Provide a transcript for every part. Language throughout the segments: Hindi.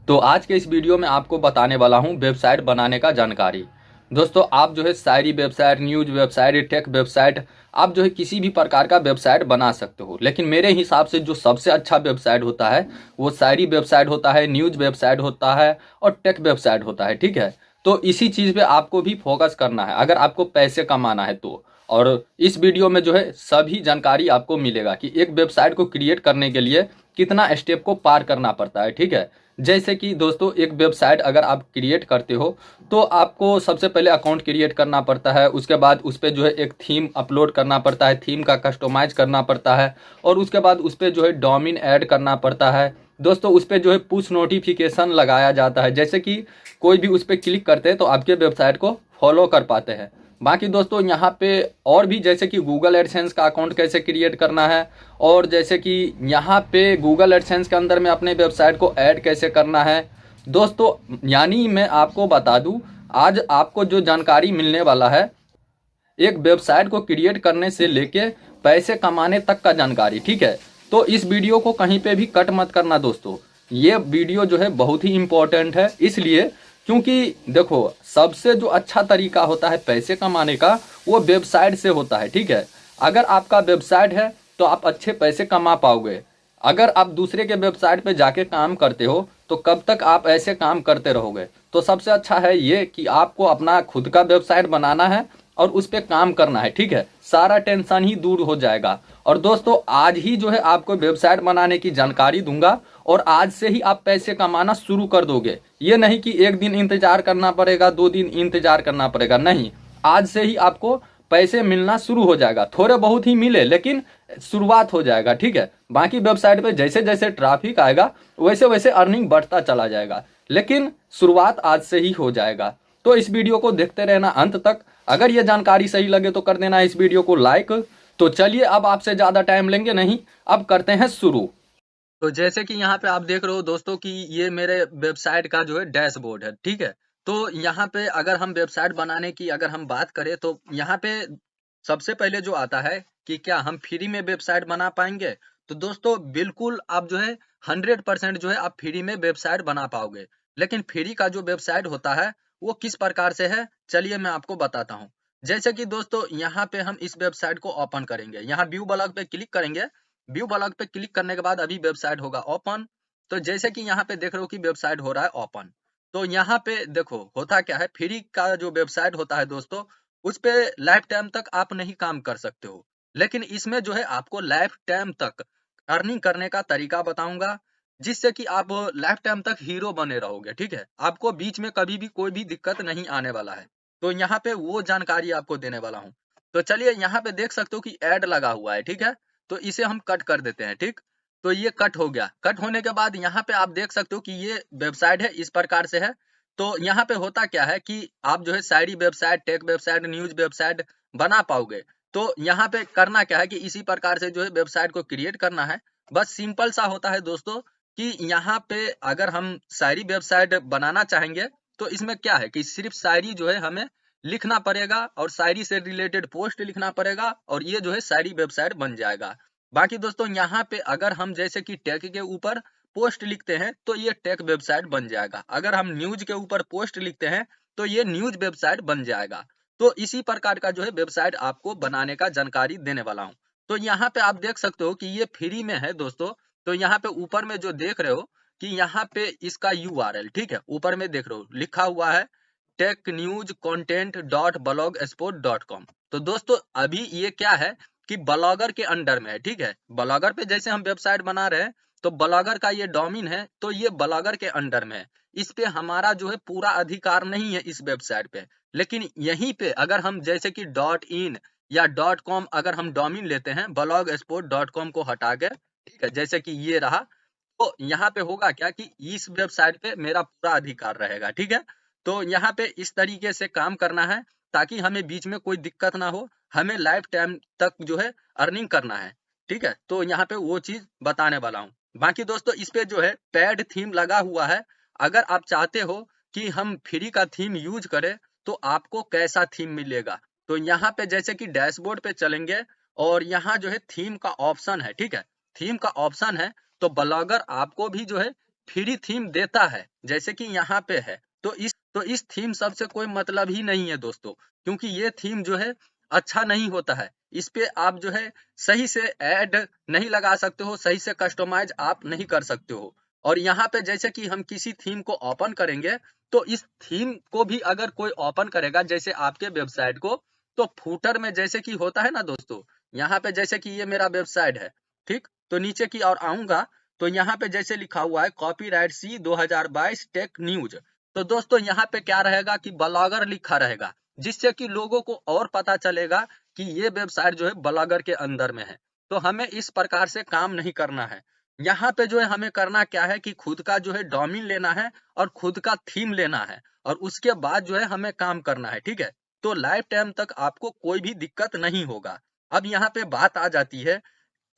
तो आज के इस वीडियो में आपको बताने वाला हूं वेबसाइट बनाने का जानकारी। दोस्तों, आप जो है शायरी website, news website, tech website, आप जो है किसी भी प्रकार का वेबसाइट बना सकते हो। लेकिन मेरे हिसाब से जो सबसे अच्छा वेबसाइट होता है वो शायरी वेबसाइट होता है, न्यूज वेबसाइट होता है और टेक वेबसाइट होता है। ठीक है, तो इसी चीज़ पे आपको भी फोकस करना है अगर आपको पैसे कमाना है तो। और इस वीडियो में जो है सभी जानकारी आपको मिलेगा कि एक वेबसाइट को क्रिएट करने के लिए कितना स्टेप को पार करना पड़ता है। ठीक है, जैसे कि दोस्तों, एक वेबसाइट अगर आप क्रिएट करते हो तो आपको सबसे पहले अकाउंट क्रिएट करना पड़ता है। उसके बाद उस पर जो है एक थीम अपलोड करना पड़ता है, थीम का कस्टमाइज करना पड़ता है। और उसके बाद उस पर जो है डोमेन ऐड करना पड़ता है। दोस्तों, उस पर जो है पुश नोटिफिकेशन लगाया जाता है, जैसे कि कोई भी उस पर क्लिक करते हैं तो आपके वेबसाइट को फॉलो कर पाते हैं। बाकी दोस्तों, यहाँ पे और भी जैसे कि गूगल एडसेंस का अकाउंट कैसे क्रिएट करना है, और जैसे कि यहाँ पे गूगल एडसेंस के अंदर में अपने वेबसाइट को ऐड कैसे करना है। दोस्तों, यानी मैं आपको बता दूं, आज आपको जो जानकारी मिलने वाला है एक वेबसाइट को क्रिएट करने से लेके पैसे कमाने तक का जानकारी। ठीक है, तो इस वीडियो को कहीं पे भी कट मत करना दोस्तों। ये वीडियो जो है बहुत ही इंपॉर्टेंट है, इसलिए क्योंकि देखो, सबसे जो अच्छा तरीका होता है पैसे कमाने का वो वेबसाइट से होता है। ठीक है, अगर आपका वेबसाइट है तो आप अच्छे पैसे कमा पाओगे। अगर आप दूसरे के वेबसाइट पे जाके काम करते हो तो कब तक आप ऐसे काम करते रहोगे। तो सबसे अच्छा है ये कि आपको अपना खुद का वेबसाइट बनाना है और उस पर काम करना है। ठीक है, सारा टेंशन ही दूर हो जाएगा। और दोस्तों, आज ही जो है आपको वेबसाइट बनाने की जानकारी दूंगा और आज से ही आप पैसे कमाना शुरू कर दोगे। ये नहीं कि एक दिन इंतजार करना पड़ेगा, 2 दिन इंतजार करना पड़ेगा, नहीं। आज से ही आपको पैसे मिलना शुरू हो जाएगा। थोड़े बहुत ही मिले लेकिन शुरुआत हो जाएगा। ठीक है, बाकी वेबसाइट पे जैसे जैसे ट्रैफिक आएगा वैसे वैसे अर्निंग बढ़ता चला जाएगा, लेकिन शुरुआत आज से ही हो जाएगा। तो इस वीडियो को देखते रहना अंत तक। अगर ये जानकारी सही लगे तो कर देना इस वीडियो को लाइक। तो चलिए, अब आपसे ज़्यादा टाइम लेंगे नहीं, अब करते हैं शुरू। तो जैसे कि यहाँ पे आप देख रहे हो दोस्तों कि ये मेरे वेबसाइट का जो है डैशबोर्ड है। ठीक है, तो यहाँ पे अगर हम वेबसाइट बनाने की अगर हम बात करें तो यहाँ पे सबसे पहले जो आता है कि क्या हम फ्री में वेबसाइट बना पाएंगे। तो दोस्तों, बिल्कुल आप जो है 100% जो है आप फ्री में वेबसाइट बना पाओगे। लेकिन फ्री का जो वेबसाइट होता है वो किस प्रकार से है, चलिए मैं आपको बताता हूँ। जैसे कि दोस्तों, यहाँ पे हम इस वेबसाइट को ओपन करेंगे, यहाँ व्यू ब्लॉग पे क्लिक करेंगे। व्यू ब्लॉग पे क्लिक करने के बाद अभी वेबसाइट होगा ओपन। तो जैसे कि यहाँ पे देख रहे हो कि वेबसाइट हो रहा है ओपन। तो यहाँ पे देखो होता क्या है, फ्री का जो वेबसाइट होता है दोस्तों, उस पे लाइफ टाइम तक आप नहीं काम कर सकते हो। लेकिन इसमें जो है आपको लाइफ टाइम तक अर्निंग करने का तरीका बताऊंगा, जिससे कि आप लाइफ टाइम तक हीरो बने रहोगे। ठीक है, आपको बीच में कभी भी कोई भी दिक्कत नहीं आने वाला है। तो यहाँ पे वो जानकारी आपको देने वाला हूँ। तो चलिए, यहाँ पे देख सकते हो कि ऐड लगा हुआ है। ठीक है, तो इसे हम कट कर देते हैं। ठीक, तो ये कट हो गया। कट होने के बाद यहाँ पे आप देख सकते हो कि ये वेबसाइट है, इस प्रकार से है। तो यहाँ पे होता क्या है कि आप जो है शायरी website, tech website, news website बना पाओगे। तो यहाँ पे करना क्या है कि इसी प्रकार से जो है वेबसाइट को क्रिएट करना है। बस सिंपल सा होता है दोस्तों कि यहाँ पे अगर हम शायरी वेबसाइट बनाना चाहेंगे तो इसमें क्या है कि सिर्फ शायरी जो है हमें लिखना पड़ेगा और शायरी से रिलेटेड पोस्ट लिखना पड़ेगा और ये जो है शायरी वेबसाइट बन जाएगा। बाकी दोस्तों, यहाँ पे अगर हम जैसे कि टेक के ऊपर पोस्ट लिखते हैं तो ये टेक वेबसाइट बन जाएगा। अगर हम न्यूज के ऊपर पोस्ट लिखते हैं तो ये न्यूज वेबसाइट बन जाएगा। तो इसी प्रकार का जो है वेबसाइट आपको बनाने का जानकारी देने वाला हूँ। तो यहाँ पे आप देख सकते हो कि ये फ्री में है दोस्तों। तो यहाँ पे ऊपर में जो देख रहे हो कि यहाँ पे इसका URL, ठीक है, ऊपर में देख रहे हो लिखा हुआ है technewscontent.blogspot.com। तो दोस्तों, अभी ये क्या है कि ब्लॉगर के अंडर में है। ठीक है, ब्लॉगर पे जैसे हम वेबसाइट बना रहे हैं तो ब्लॉगर का ये डोमेन है, तो ये ब्लॉगर के अंडर में है। इस पे हमारा जो है पूरा अधिकार नहीं है इस वेबसाइट पे। लेकिन यहीं पे अगर हम जैसे कि .in या .com अगर हम डोमेन लेते हैं blogspot.com को हटा के, ठीक है, जैसे कि ये रहा, तो यहाँ पे होगा क्या कि इस वेबसाइट पे मेरा पूरा अधिकार रहेगा। ठीक है, तो यहाँ पे इस तरीके से काम करना है ताकि हमें बीच में कोई दिक्कत ना हो, हमें लाइफ टाइम तक जो है अर्निंग करना है। ठीक है, तो यहाँ पे वो चीज बताने वाला हूँ। बाकी दोस्तों, इस पे जो है पेड थीम लगा हुआ है। अगर आप चाहते हो कि हम फ्री का थीम यूज करें तो आपको कैसा थीम मिलेगा, तो यहाँ पे जैसे कि डैशबोर्ड पे चलेंगे और यहाँ जो है थीम का ऑप्शन है। ठीक है, थीम का ऑप्शन है, तो ब्लॉगर आपको भी जो है फ्री थीम देता है, जैसे कि यहाँ पे है, तो इस थीम सबसे कोई मतलब ही नहीं है दोस्तों, क्योंकि ये थीम जो है अच्छा नहीं होता है। इस पे आप जो है सही से ऐड नहीं लगा सकते हो, सही से कस्टमाइज आप नहीं कर सकते हो। और यहाँ पे जैसे कि हम किसी थीम को ओपन करेंगे, तो इस थीम को भी अगर कोई ओपन करेगा जैसे आपके वेबसाइट को, तो फूटर में जैसे कि होता है ना दोस्तों, यहाँ पे जैसे कि ये मेरा वेबसाइट है, ठीक, तो नीचे की ओर आऊंगा, तो यहाँ पे जैसे लिखा हुआ है कॉपीराइट सी 2022 टेक न्यूज, तो दोस्तों यहाँ पे क्या रहेगा कि ब्लॉगर लिखा रहेगा, जिससे कि लोगों को और पता चलेगा कि ये वेबसाइट जो है ब्लॉगर के अंदर में है। तो हमें इस प्रकार से काम नहीं करना है। यहाँ पे जो है हमें करना क्या है कि खुद का जो है डोमेन लेना है और खुद का थीम लेना है, और उसके बाद जो है हमें काम करना है, ठीक है। तो लाइफ टाइम तक आपको कोई भी दिक्कत नहीं होगा। अब यहाँ पे बात आ जाती है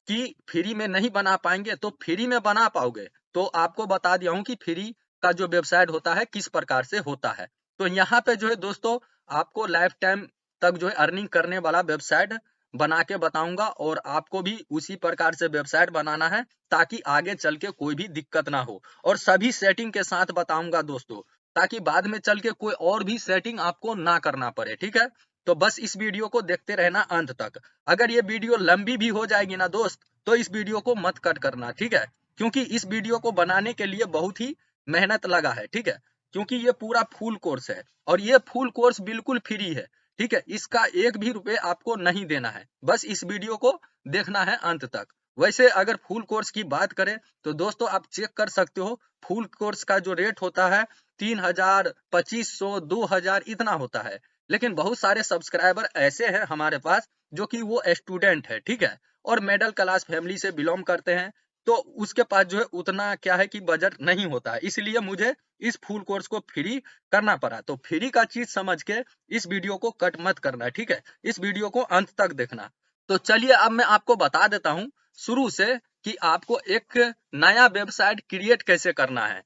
कि फ्री में नहीं बना पाएंगे, तो फ्री में बना पाओगे। तो आपको बता दिया हूँ कि फ्री का जो वेबसाइट होता है किस प्रकार से होता है। तो यहाँ पे जो है दोस्तों आपको लाइफ टाइम तक जो है अर्निंग करने वाला वेबसाइट बना के बताऊंगा, और आपको भी उसी प्रकार से वेबसाइट बनाना है, ताकि आगे चल के कोई भी दिक्कत ना हो, और सभी सेटिंग के साथ बताऊंगा दोस्तों, ताकि बाद में चल के कोई और भी सेटिंग आपको ना करना पड़े, ठीक है। तो बस इस वीडियो को देखते रहना अंत तक। अगर ये वीडियो लंबी भी हो जाएगी ना दोस्त, तो इस वीडियो को मत कट करना, ठीक है, क्योंकि इस वीडियो को बनाने के लिए बहुत ही मेहनत लगा है, ठीक है, क्योंकि ये पूरा फुल कोर्स है, और ये फुल कोर्स बिल्कुल फ्री है, ठीक है, इसका एक भी रुपए आपको नहीं देना है, बस इस वीडियो को देखना है अंत तक। वैसे अगर फुल कोर्स की बात करें तो दोस्तों आप चेक कर सकते हो, फुल कोर्स का जो रेट होता है 3000, 2500, 2000 इतना होता है। लेकिन बहुत सारे सब्सक्राइबर ऐसे हैं हमारे पास जो कि वो स्टूडेंट है, ठीक है, और मिडिल क्लास फैमिली से बिलोंग करते हैं, तो उसके पास जो है उतना क्या है कि बजट नहीं होता है, इसलिए मुझे इस फुल कोर्स को फ्री करना पड़ा। तो फ्री का चीज समझ के इस वीडियो को कट मत करना, ठीक है, इस वीडियो को अंत तक देखना। तो चलिए अब मैं आपको बता देता हूँ शुरू से कि आपको एक नया वेबसाइट क्रिएट कैसे करना है।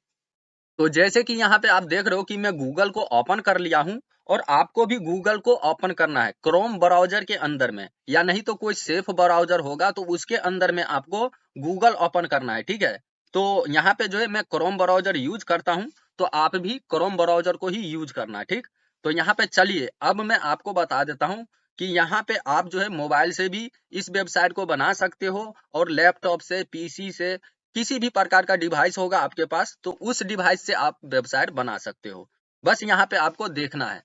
तो जैसे कि यहाँ पे आप देख रहे हो कि मैं गूगल को ओपन कर लिया हूँ, और आपको भी गूगल को ओपन करना है क्रोम ब्राउजर के अंदर में, या नहीं तो कोई सेफ ब्राउजर होगा तो उसके अंदर में आपको गूगल ओपन करना है, ठीक है। तो यहाँ पे जो है मैं क्रोम ब्राउजर यूज करता हूँ, तो आप भी क्रोम ब्राउजर को ही यूज करना है, ठीक। तो यहाँ पे चलिए अब मैं आपको बता देता हूँ कि यहाँ पे आप जो है मोबाइल से भी इस वेबसाइट को बना सकते हो, और लैपटॉप से, पीसी से, किसी भी प्रकार का डिवाइस होगा आपके पास, तो उस डिवाइस से आप वेबसाइट बना सकते हो। बस यहाँ पे आपको देखना है।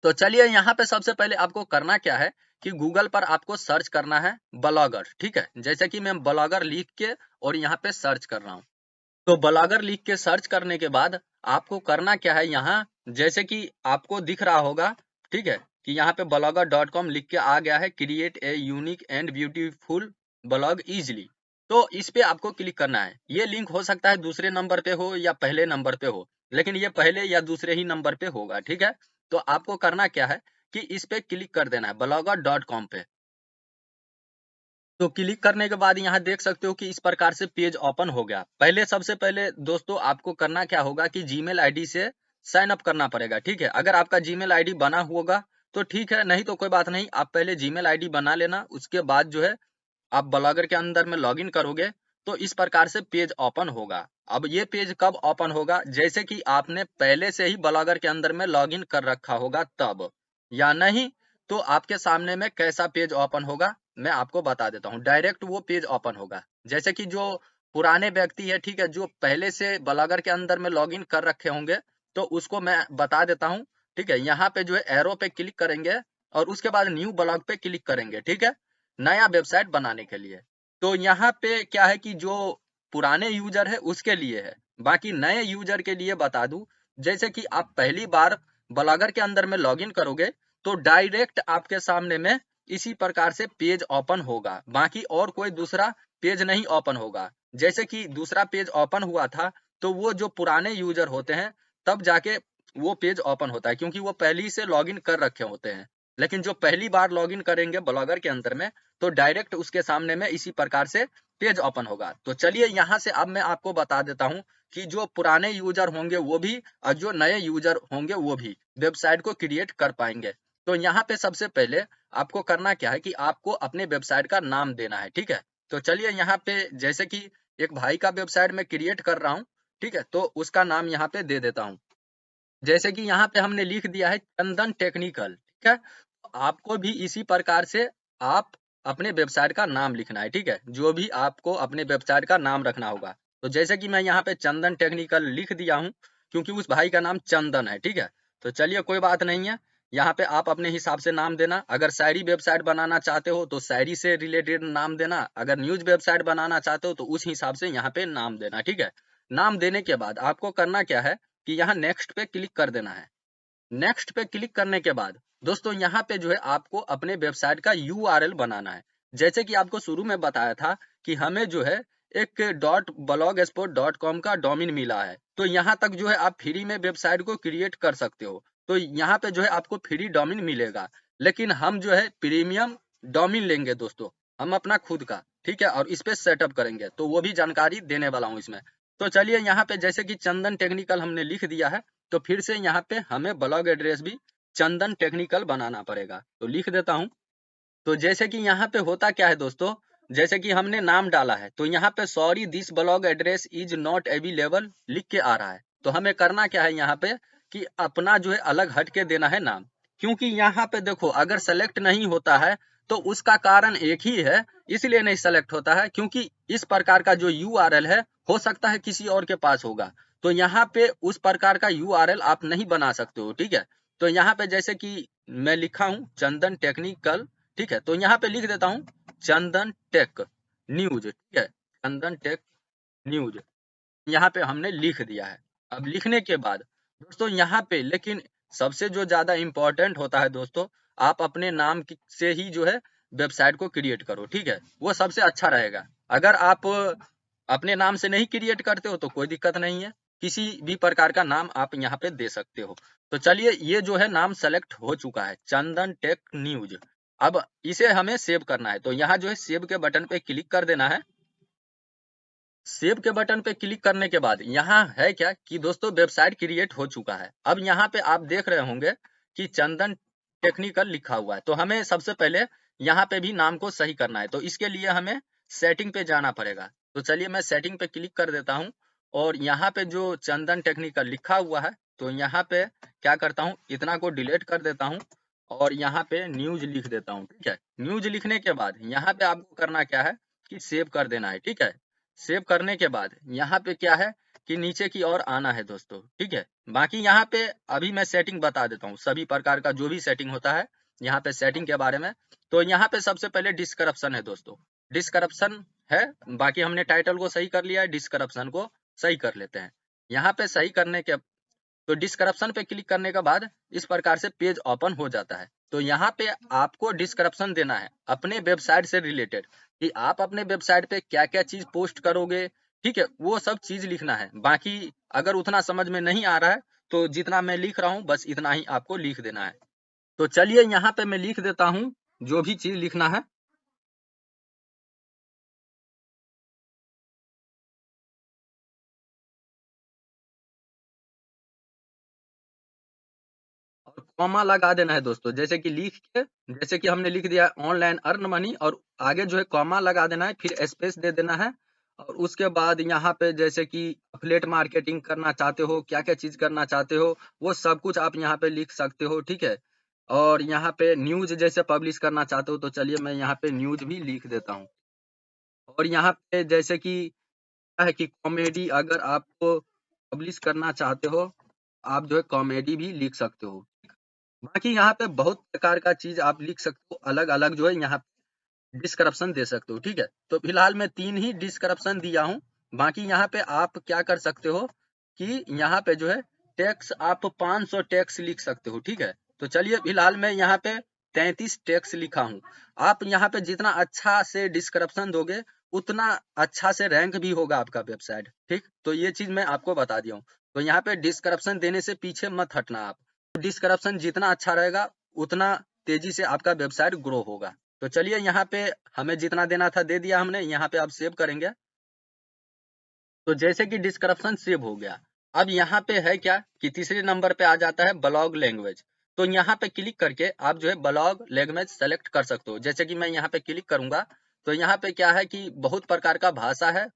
तो चलिए यहाँ पे सबसे पहले आपको करना क्या है कि गूगल पर आपको सर्च करना है ब्लॉगर, ठीक है, जैसे कि मैं ब्लॉगर लिख के और यहाँ पे सर्च कर रहा हूँ। तो ब्लॉगर लिख के सर्च करने के बाद आपको करना क्या है, यहाँ जैसे कि आपको दिख रहा होगा, ठीक है, कि यहाँ पे blogger.com लिख के आ गया है, create a unique and beautiful blog easily. तो इस पे आपको क्लिक करना है। ये लिंक हो सकता है दूसरे नंबर पे हो या पहले नंबर पे हो, लेकिन ये पहले या दूसरे ही नंबर पे होगा, ठीक है। तो आपको करना क्या है कि इस पे क्लिक कर देना है blogger.com पे। तो क्लिक करने के बाद यहाँ देख सकते हो कि इस प्रकार से पेज ओपन हो गया। पहले सबसे पहले दोस्तों आपको करना क्या होगा कि जीमेल आईडी से साइन अप करना पड़ेगा, ठीक है। अगर आपका जीमेल आईडी बना होगा तो ठीक है, नहीं तो कोई बात नहीं, आप पहले जीमेल आईडी बना लेना, उसके बाद जो है आप ब्लॉगर के अंदर में लॉगिन करोगे तो इस प्रकार से पेज ओपन होगा। अब ये पेज कब ओपन होगा, जैसे कि आपने पहले से ही ब्लॉगर के अंदर में लॉगिन कर रखा होगा तब, या नहीं तो आपके सामने में कैसा पेज ओपन होगा मैं आपको बता देता हूँ। डायरेक्ट वो पेज ओपन होगा, जैसे कि जो पुराने व्यक्ति है, ठीक है, जो पहले से ब्लॉगर के अंदर में लॉगिन कर रखे होंगे, तो उसको मैं बता देता हूँ, ठीक है। यहाँ पे जो है एरो पे क्लिक करेंगे और उसके बाद न्यू ब्लॉग पे क्लिक करेंगे, ठीक है, नया वेबसाइट बनाने के लिए। तो यहाँ पे क्या है कि जो पुराने यूजर है उसके लिए है, बाकी नए यूजर के लिए बता दूं, जैसे कि आप पहली बार ब्लॉगर के अंदर में लॉगिन करोगे तो डायरेक्ट आपके सामने में इसी प्रकार से पेज ओपन होगा, बाकी और कोई दूसरा पेज नहीं ओपन होगा। जैसे कि दूसरा पेज ओपन हुआ था तो वो जो पुराने यूजर होते हैं तब जाके वो पेज ओपन होता है, क्योंकि वो पहले ही से लॉगिन कर रखे होते हैं। लेकिन जो पहली बार लॉगिन करेंगे ब्लॉगर के अंदर में तो डायरेक्ट उसके सामने में इसी प्रकार से पेज ओपन होगा। तो चलिए यहाँ से अब मैं आपको बता देता हूँ कि जो पुराने यूजर होंगे वो भी और जो नए यूजर होंगे वो भी वेबसाइट को क्रिएट कर पाएंगे। तो यहाँ पे सबसे पहले आपको करना क्या है कि आपको अपने वेबसाइट का नाम देना है, ठीक है। तो चलिए यहाँ पे जैसे कि एक भाई का वेबसाइट में क्रिएट कर रहा हूँ, ठीक है, तो उसका नाम यहाँ पे दे देता हूँ। जैसे कि यहाँ पे हमने लिख दिया है चंदन टेक्निकल, ठीक है। आपको भी इसी प्रकार से आप अपने वेबसाइट का नाम लिखना है, ठीक है, जो भी आपको अपने वेबसाइट का नाम रखना होगा। तो जैसे कि मैं यहाँ पे चंदन टेक्निकल लिख दिया हूँ, क्योंकि उस भाई का नाम चंदन है, ठीक है। तो चलिए कोई बात नहीं है, यहाँ पे आप अपने हिसाब से नाम देना। अगर शायरी वेबसाइट बनाना चाहते हो तो शायरी से रिलेटेड नाम देना, अगर न्यूज वेबसाइट बनाना चाहते हो तो उस हिसाब से यहाँ पे नाम देना, ठीक है। नाम देने के बाद आपको करना क्या है कि यहाँ नेक्स्ट पे क्लिक कर देना है। नेक्स्ट पे क्लिक करने के बाद दोस्तों यहाँ पे जो है आपको अपने वेबसाइट का यूआरएल बनाना है। जैसे कि आपको शुरू में बताया था कि हमें जो है एक .blogspot.com का डोमेन मिला है, तो यहाँ तक जो है आप फ्री में वेबसाइट को क्रिएट कर सकते हो। तो यहाँ पे जो है आपको फ्री डोमेन मिलेगा, लेकिन हम जो है प्रीमियम डोमेन लेंगे दोस्तों, हम अपना खुद का, ठीक है, और इस पे सेटअप करेंगे, तो वो भी जानकारी देने वाला हूँ इसमें। तो चलिए यहाँ पे जैसे कि चंदन टेक्निकल हमने लिख दिया है, तो फिर से यहाँ पे हमें ब्लॉग एड्रेस भी चंदन टेक्निकल बनाना पड़ेगा, तो लिख देता हूँ। तो जैसे कि यहाँ पे होता क्या है दोस्तों, जैसे कि हमने नाम डाला है तो यहाँ पे sorry this blog address is not available लिख के आ रहा है। तो हमें करना क्या है यहाँ पे कि अपना जो है अलग हट के देना है नाम, क्योंकि यहाँ पे देखो अगर सेलेक्ट नहीं होता है तो उसका कारण एक ही है, इसलिए नहीं सेलेक्ट होता है क्योंकि इस प्रकार का जो यूआरएल है हो सकता है किसी और के पास होगा। तो यहाँ पे उस प्रकार का यूआरएल आप नहीं बना सकते हो, ठीक है। तो यहाँ पे जैसे कि मैं लिखा हूँ चंदन टेक्निकल, ठीक है, तो यहाँ पे लिख देता हूँ चंदन टेक न्यूज, ठीक है, चंदन टेक न्यूज यहाँ पे हमने लिख दिया है। अब लिखने के बाद दोस्तों यहाँ पे लेकिन सबसे जो ज्यादा इंपॉर्टेंट होता है दोस्तों, आप अपने नाम से ही जो है वेबसाइट को क्रिएट करो, ठीक है, वो सबसे अच्छा रहेगा। अगर आप अपने नाम से नहीं क्रिएट करते हो तो कोई दिक्कत नहीं है, किसी भी प्रकार का नाम आप यहाँ पे दे सकते हो। तो चलिए ये जो है नाम सेलेक्ट हो चुका है चंदन टेक न्यूज। अब इसे हमें सेव करना है, तो यहाँ जो है सेव के बटन पे क्लिक कर देना है। सेव के बटन पे क्लिक करने के बाद यहाँ है क्या कि दोस्तों वेबसाइट क्रिएट हो चुका है। अब यहाँ पे आप देख रहे होंगे कि चंदन टेक्निकल लिखा हुआ है, तो हमें सबसे पहले यहाँ पे भी नाम को सही करना है, तो इसके लिए हमें सेटिंग पे जाना पड़ेगा। तो चलिए मैं सेटिंग पे क्लिक कर देता हूँ और यहाँ पे जो चंदन टेक्निकल लिखा हुआ है तो यहाँ पे क्या करता हूँ, इतना को डिलीट कर देता हूँ और यहाँ पे न्यूज लिख देता हूँ, ठीक है। न्यूज लिखने के बाद यहाँ पे आपको करना क्या है कि सेव कर देना है, ठीक है। सेव करने के बाद यहाँ पे क्या है कि नीचे की ओर आना है दोस्तों, ठीक है। बाकी यहाँ पे अभी मैं सेटिंग बता देता हूँ, सभी प्रकार का जो भी सेटिंग होता है यहाँ पे सेटिंग के बारे में। तो यहाँ पे सबसे पहले डिस्क्रिप्शन है दोस्तों, डिस्क्रिप्शन है, बाकी हमने टाइटल को सही कर लिया है, डिस्क्रिप्शन को सही कर लेते हैं। यहाँ पे सही करने के तो डिस्क्रिप्शन पे क्लिक करने के बाद इस प्रकार से पेज ओपन हो जाता है। तो यहाँ पे आपको डिस्क्रिप्शन देना है अपने वेबसाइट से रिलेटेड कि आप अपने वेबसाइट पे क्या क्या चीज पोस्ट करोगे, ठीक है, वो सब चीज लिखना है। बाकी अगर उतना समझ में नहीं आ रहा है तो जितना मैं लिख रहा हूँ बस इतना ही आपको लिख देना है। तो चलिए यहाँ पे मैं लिख देता हूँ जो भी चीज लिखना है। और कॉमा लगा देना है दोस्तों, जैसे कि लिख के जैसे कि हमने लिख दिया ऑनलाइन अर्न मनी और आगे जो है कॉमा लगा देना है, फिर स्पेस दे देना है। और उसके बाद यहाँ पे जैसे कि अफिलिएट मार्केटिंग करना चाहते हो, क्या क्या चीज करना चाहते हो वो सब कुछ आप यहाँ पे लिख सकते हो, ठीक है। और यहाँ पे न्यूज जैसे पब्लिश करना चाहते हो तो चलिए मैं यहाँ पे न्यूज भी लिख देता हूँ। और यहाँ पे जैसे कि क्या है कि कॉमेडी अगर आपको पब्लिश करना चाहते हो आप जो है कॉमेडी भी लिख सकते हो। बाकी यहाँ पे बहुत प्रकार का चीज आप लिख सकते हो, अलग अलग जो है यहाँ डिस्क्रिप्शन दे सकते हो, ठीक है। तो फिलहाल मैं 3 ही डिस्क्रिप्शन दिया हूँ। बाकी यहाँ पे आप क्या कर सकते हो कि यहाँ पे जो है टैक्स आप 500 टैक्स लिख सकते हो, ठीक है। तो चलिए फिलहाल मैं यहाँ पे 33 टैक्स लिखा हूँ। आप यहाँ पे जितना अच्छा से डिस्क्रिप्शन दोगे उतना अच्छा से रैंक भी होगा आपका वेबसाइट, ठीक। तो ये चीज मैं आपको बता दिया हूँ। तो यहाँ पे डिस्क्रिप्शन देने से पीछे मत हटना आप, डिस्क्रिप्शन जितना अच्छा रहेगा उतना तेजी से आपका वेबसाइट ग्रो होगा। तो चलिए यहाँ पे हमें जितना देना था दे दिया हमने, यहाँ पे अब सेव करेंगे। तो जैसे कि डिस्क्रिप्शन सेव हो गया, अब यहाँ पे है क्या कि तीसरे नंबर पे आ जाता है ब्लॉग लैंग्वेज। तो यहाँ पे क्लिक करके आप जो है ब्लॉग लैंग्वेज सेलेक्ट कर सकते हो। जैसे कि मैं यहाँ पे क्लिक करूंगा तो यहाँ पे क्या है कि बहुत प्रकार का भाषा है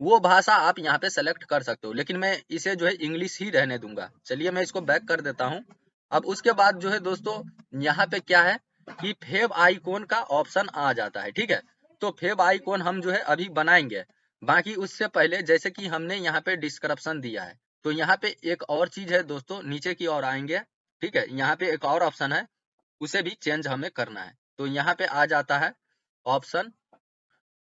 वो भाषा आप यहाँ पे सेलेक्ट कर सकते हो, लेकिन मैं इसे जो है इंग्लिश ही रहने दूंगा। चलिए मैं इसको बैक कर देता हूँ। अब उसके बाद जो है दोस्तों यहाँ पे क्या है कि फेव आइकॉन का ऑप्शन आ जाता है, ठीक है। तो फेव आइकॉन हम जो है अभी बनाएंगे। बाकी उससे पहले जैसे कि हमने यहाँ पे डिस्क्रिप्शन दिया है, तो यहाँ पे एक और चीज है दोस्तों, नीचे की ओर आएंगे, ठीक है। यहाँ पे एक और ऑप्शन है, उसे भी चेंज हमें करना है। तो यहाँ पे आ जाता है ऑप्शन,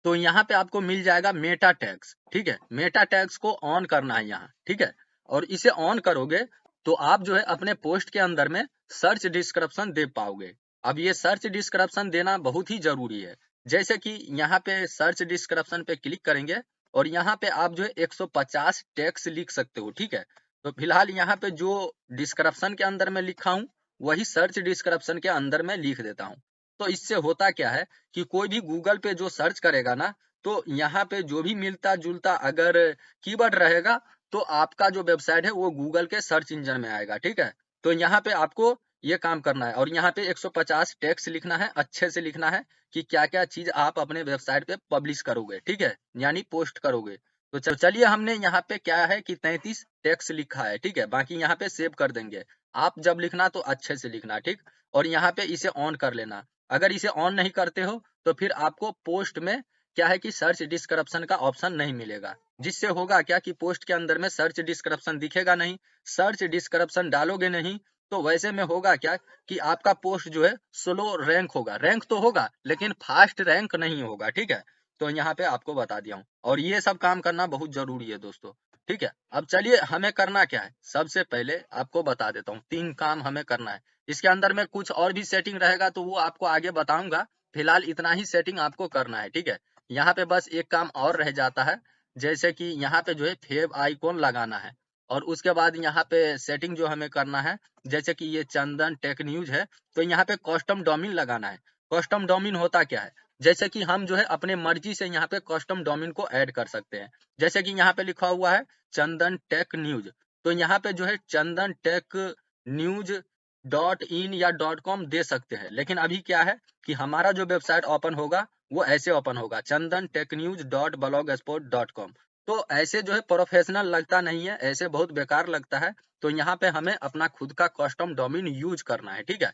तो यहाँ पे आपको मिल जाएगा मेटा टैग्स, ठीक है। मेटा टैग्स को ऑन करना है यहाँ, ठीक है। और इसे ऑन करोगे तो आप जो है अपने पोस्ट के अंदर में सर्च डिस्क्रिप्शन दे पाओगे। अब ये सर्च डिस्क्रिप्शन देना बहुत ही जरूरी है। जैसे कि यहाँ पे सर्च डिस्क्रिप्शन पे क्लिक करेंगे और यहाँ पे आप जो है 150 टैग्स लिख सकते हो, ठीक है। तो फिलहाल यहाँ पे जो डिस्क्रिप्शन के अंदर में लिखा हूँ वही सर्च डिस्क्रिप्शन के अंदर में लिख देता हूँ। तो इससे होता क्या है कि कोई भी गूगल पे जो सर्च करेगा ना, तो यहाँ पे जो भी मिलता जुलता अगर कीवर्ड रहेगा तो आपका जो वेबसाइट है वो गूगल के सर्च इंजन में आएगा, ठीक है। तो यहाँ पे आपको ये काम करना है और यहाँ पे 150 टेक्स्ट लिखना है, अच्छे से लिखना है कि क्या क्या चीज आप अपने वेबसाइट पे पब्लिश करोगे, ठीक है, यानी पोस्ट करोगे। तो चलिए हमने यहाँ पे क्या है कि 33 टेक्स्ट लिखा है, ठीक है। बाकी यहाँ पे सेव कर देंगे। आप जब लिखना तो अच्छे से लिखना, ठीक। और यहाँ पे इसे ऑन कर लेना। अगर इसे ऑन नहीं करते हो तो फिर आपको पोस्ट में क्या है कि सर्च डिस्क्रिप्शन का ऑप्शन नहीं मिलेगा, जिससे होगा क्या कि पोस्ट के अंदर में सर्च डिस्क्रिप्शन दिखेगा नहीं। सर्च डिस्क्रिप्शन डालोगे नहीं तो वैसे में होगा क्या कि आपका पोस्ट जो है स्लो रैंक होगा, रैंक तो होगा लेकिन फास्ट रैंक नहीं होगा, ठीक है। तो यहाँ पे आपको बता दिया हूँ और ये सब काम करना बहुत जरूरी है दोस्तों, ठीक है। अब चलिए हमें करना क्या है, सबसे पहले आपको बता देता हूँ 3 काम हमें करना है। इसके अंदर में कुछ और भी सेटिंग रहेगा तो वो आपको आगे बताऊंगा। फिलहाल इतना ही सेटिंग आपको करना है, ठीक है। यहाँ पे बस एक काम और रह जाता है, जैसे कि यहाँ पे जो है फेव आइकॉन लगाना है और उसके बाद यहाँ पे सेटिंग जो हमें करना है, जैसे कि ये चंदन टेक न्यूज है तो यहाँ पे कस्टम डोमेन लगाना है। कस्टम डोमेन होता क्या है, जैसे कि हम जो है अपने मर्जी से यहाँ पे कस्टम डोमेन को ऐड कर सकते हैं। जैसे कि यहाँ पे लिखा हुआ है चंदन टेक न्यूज, तो यहाँ पे जो है चंदन टेक न्यूज .in या .com दे सकते हैं। लेकिन अभी क्या है कि हमारा जो वेबसाइट ओपन होगा वो ऐसे ओपन होगा chandanTechNews.blogspot.com। तो ऐसे जो है प्रोफेशनल लगता नहीं है, ऐसे बहुत बेकार लगता है। तो यहाँ पे हमें अपना खुद का कस्टम डोमेन यूज करना है, ठीक है।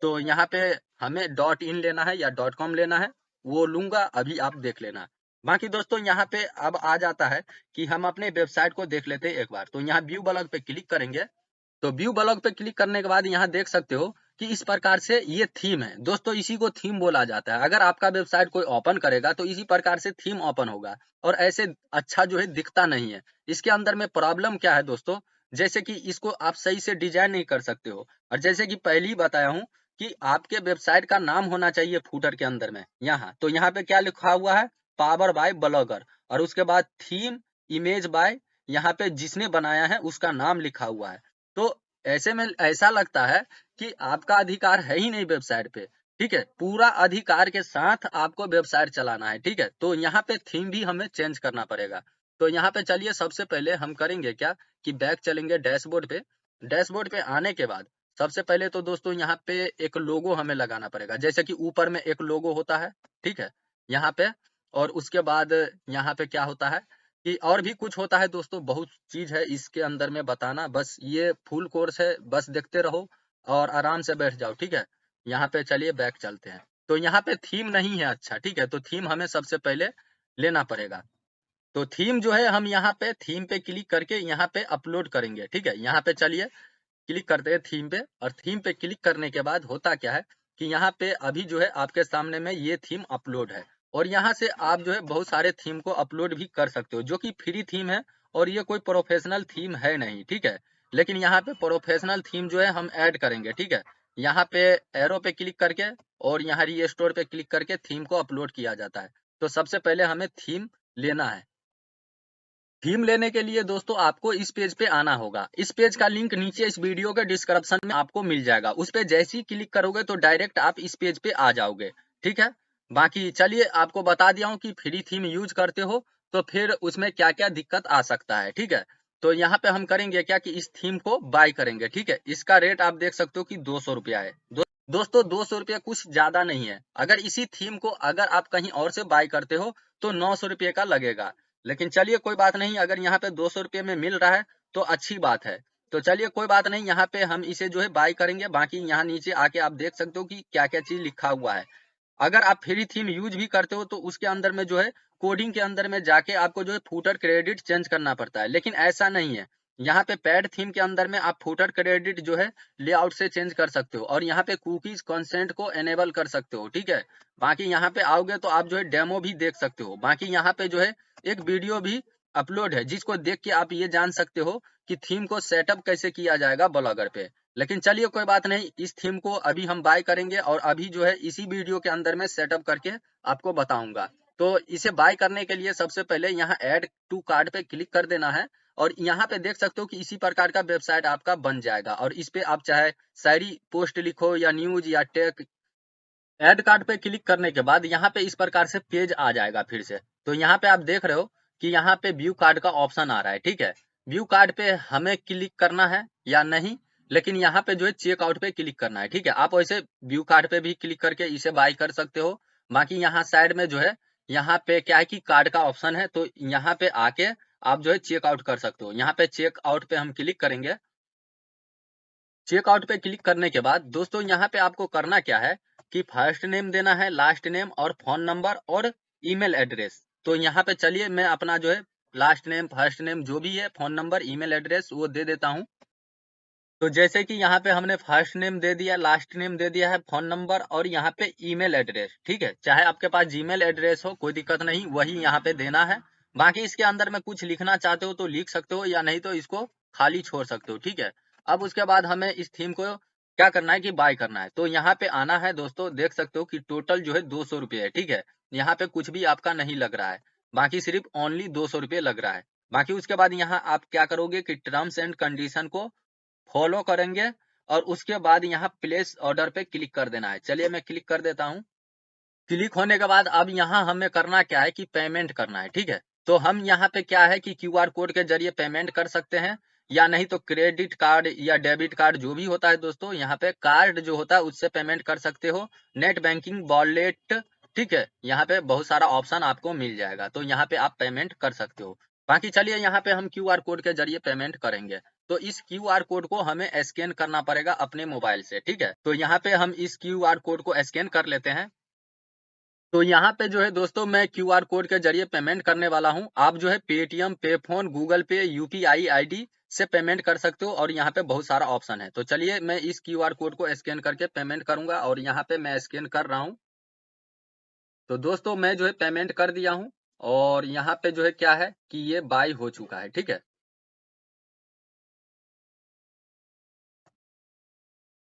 तो यहाँ पे हमें .in लेना है या .com लेना है, वो लूंगा, अभी आप देख लेना। बाकी दोस्तों यहाँ पे अब आ जाता है कि हम अपने वेबसाइट को देख लेते हैं एक बार। तो यहाँ व्यू ब्लॉग पे क्लिक करेंगे, तो व्यू ब्लॉग पे क्लिक करने के बाद यहाँ देख सकते हो कि इस प्रकार से ये थीम है दोस्तों, इसी को थीम बोला जाता है। अगर आपका वेबसाइट कोई ओपन करेगा तो इसी प्रकार से थीम ओपन होगा और ऐसे अच्छा जो है दिखता नहीं है। इसके अंदर में प्रॉब्लम क्या है दोस्तों, जैसे कि इसको आप सही से डिजाइन नहीं कर सकते हो। और जैसे कि पहले ही बताया हूँ कि आपके वेबसाइट का नाम होना चाहिए फूटर के अंदर में, यहाँ तो यहाँ पे क्या लिखा हुआ है, पावर बाय ब्लॉगर, और उसके बाद थीम इमेज बाय, यहाँ पे जिसने बनाया है उसका नाम लिखा हुआ है। तो ऐसे में ऐसा लगता है कि आपका अधिकार है ही नहीं वेबसाइट पे, ठीक है। पूरा अधिकार के साथ आपको वेबसाइट चलाना है, ठीक है। तो यहाँ पे थीम भी हमें चेंज करना पड़ेगा। तो यहाँ पे चलिए सबसे पहले हम करेंगे क्या कि बैक चलेंगे डैशबोर्ड पे। डैशबोर्ड पे आने के बाद सबसे पहले तो दोस्तों यहाँ पे एक लोगो हमें लगाना पड़ेगा, जैसे कि ऊपर में एक लोगो होता है, ठीक है, यहाँ पे। और उसके बाद यहाँ पे क्या होता है कि और भी कुछ होता है दोस्तों, बहुत चीज है इसके अंदर में बताना, बस ये फुल कोर्स है, बस देखते रहो और आराम से बैठ जाओ, ठीक है। यहाँ पे चलिए बैक चलते हैं। तो यहाँ पे थीम नहीं है, अच्छा ठीक है, तो थीम हमें सबसे पहले लेना पड़ेगा। तो थीम जो है हम यहाँ पे थीम पे क्लिक करके यहाँ पे अपलोड करेंगे, ठीक है। यहाँ पे चलिए क्लिक करते हैं थीम पे, और थीम पे क्लिक करने के बाद होता क्या है कि यहाँ पे अभी जो है आपके सामने में ये थीम अपलोड है और यहाँ से आप जो है बहुत सारे थीम को अपलोड भी कर सकते हो जो कि फ्री थीम है और ये कोई प्रोफेशनल थीम है नहीं, ठीक है। लेकिन यहाँ पे प्रोफेशनल थीम जो है हम ऐड करेंगे, ठीक है। यहाँ पे एरो पे क्लिक करके और यहाँ रीस्टोर पे क्लिक करके थीम को अपलोड किया जाता है। तो सबसे पहले हमें थीम लेना है। थीम लेने के लिए दोस्तों आपको इस पेज पे आना होगा। इस पेज का लिंक नीचे इस वीडियो के डिस्क्रिप्शन में आपको मिल जाएगा। उस पे जैसे ही क्लिक करोगे तो डायरेक्ट आप इस पेज पे आ जाओगे, ठीक है। बाकी चलिए आपको बता दिया हूँ कि फ्री थीम यूज करते हो तो फिर उसमें क्या क्या दिक्कत आ सकता है, ठीक है। तो यहाँ पे हम करेंगे क्या कि इस थीम को बाय करेंगे, ठीक है। इसका रेट आप देख सकते हो कि 200 रुपया है। दोस्तों 200 रुपया कुछ ज्यादा नहीं है। अगर इसी थीम को अगर आप कहीं और से बाय करते हो तो 900 रुपये का लगेगा। लेकिन चलिए कोई बात नहीं, अगर यहाँ पे 200 रुपये में मिल रहा है तो अच्छी बात है। तो चलिए कोई बात नहीं, यहाँ पे हम इसे जो है बाय करेंगे। बाकी यहाँ नीचे आके आप देख सकते हो कि क्या क्या चीज लिखा हुआ है। अगर आप फ्री थीम यूज भी करते हो तो उसके अंदर में जो है कोडिंग के अंदर में जाके आपको जो है फूटर क्रेडिट चेंज करना पड़ता है, लेकिन ऐसा नहीं है। यहाँ पे पैड थीम के अंदर में आप फूटर क्रेडिट जो है लेआउट से चेंज कर सकते हो, और यहाँ पे कुकीज कंसेंट को एनेबल कर सकते हो, ठीक है। बाकी यहाँ पे आओगे तो आप जो है डेमो भी देख सकते हो। बाकी यहाँ पे जो है एक वीडियो भी अपलोड है, जिसको देख के आप ये जान सकते हो कि थीम को सेटअप कैसे किया जाएगा ब्लॉगर पे। लेकिन चलिए कोई बात नहीं, इस थीम को अभी हम बाय करेंगे और अभी जो है इसी वीडियो के अंदर में सेटअप करके आपको बताऊंगा। तो इसे बाय करने के लिए सबसे पहले यहाँ ऐड टू कार्ट पे क्लिक कर देना है, और यहाँ पे देख सकते हो कि इसी प्रकार का वेबसाइट आपका बन जाएगा। और इस पे आप चाहे शायरी पोस्ट लिखो या न्यूज या टेक, ऐड कार्ड पे क्लिक करने के बाद यहाँ पे इस प्रकार से पेज आ जाएगा फिर से। तो यहाँ पे आप देख रहे हो कि यहाँ पे व्यू कार्ड का ऑप्शन आ रहा है, ठीक है। व्यू कार्ड पे हमें क्लिक करना है या नहीं, लेकिन यहाँ पे जो है चेकआउट पे क्लिक करना है, ठीक है। आप वैसे व्यू कार्ड पे भी क्लिक करके इसे बाय कर सकते हो। बाकी यहाँ साइड में जो है यहाँ पे क्या है कि कार्ड का ऑप्शन है, तो यहाँ पे आके आप जो है चेकआउट कर सकते हो। यहाँ पे चेकआउट पे हम क्लिक करेंगे। चेकआउट पे क्लिक करने के बाद दोस्तों यहाँ पे आपको करना क्या है कि फर्स्ट नेम देना है, लास्ट नेम और फोन नंबर और ईमेल एड्रेस। तो यहाँ पे चलिए मैं अपना जो है लास्ट नेम फर्स्ट नेम जो भी है, फोन नंबर ईमेल एड्रेस वो दे देता हूँ। तो जैसे कि यहाँ पे हमने फर्स्ट नेम दे दिया, लास्ट नेम दे दिया है, फोन नंबर और यहाँ पे ईमेल एड्रेस, ठीक है। चाहे आपके पास जीमेल एड्रेस हो कोई दिक्कत नहीं, वही यहाँ पे देना है। बाकी इसके अंदर में कुछ लिखना चाहते हो तो लिख सकते हो, या नहीं तो इसको खाली छोड़ सकते हो, ठीक है। अब उसके बाद हमें इस थीम को क्या करना है कि बाय करना है। तो यहाँ पे आना है दोस्तों, देख सकते हो कि टोटल जो है 200 रुपये है, ठीक है। यहाँ पे कुछ भी आपका नहीं लग रहा है, बाकी सिर्फ ओनली 200 रुपये लग रहा है। बाकी उसके बाद यहाँ आप क्या करोगे कि टर्म्स एंड कंडीशन को फॉलो करेंगे, और उसके बाद यहाँ प्लेस ऑर्डर पे क्लिक कर देना है। चलिए मैं क्लिक कर देता हूँ। क्लिक होने के बाद अब यहाँ हमें करना क्या है कि पेमेंट करना है, ठीक है। तो हम यहाँ पे क्या है कि क्यूआर कोड के जरिए पेमेंट कर सकते हैं, या नहीं तो क्रेडिट कार्ड या डेबिट कार्ड जो भी होता है दोस्तों, यहाँ पे कार्ड जो होता है उससे पेमेंट कर सकते हो, नेट बैंकिंग, वॉलेट, ठीक है। यहाँ पे बहुत सारा ऑप्शन आपको मिल जाएगा, तो यहाँ पे आप पेमेंट कर सकते हो। बाकी चलिए यहाँ पे हम क्यूआर कोड के जरिए पेमेंट करेंगे। तो इस क्यूआर कोड को हमें स्कैन करना पड़ेगा अपने मोबाइल से, ठीक है। तो यहाँ पे हम इस क्यूआर कोड को स्कैन कर लेते हैं। तो यहाँ पे जो है दोस्तों मैं क्यूआर कोड के जरिए पेमेंट करने वाला हूँ। आप जो है पेटीएम, पे फोन, गूगल पे, यूपीआई आईडी से पेमेंट कर सकते हो, और यहाँ पे बहुत सारा ऑप्शन है। तो चलिए मैं इस क्यूआर कोड को स्कैन करके पेमेंट करूंगा, और यहाँ पे मैं स्कैन कर रहा हूँ। तो दोस्तों मैं जो है पेमेंट कर दिया हूँ, और यहाँ पे जो है क्या है कि ये बाय हो चुका है, ठीक है।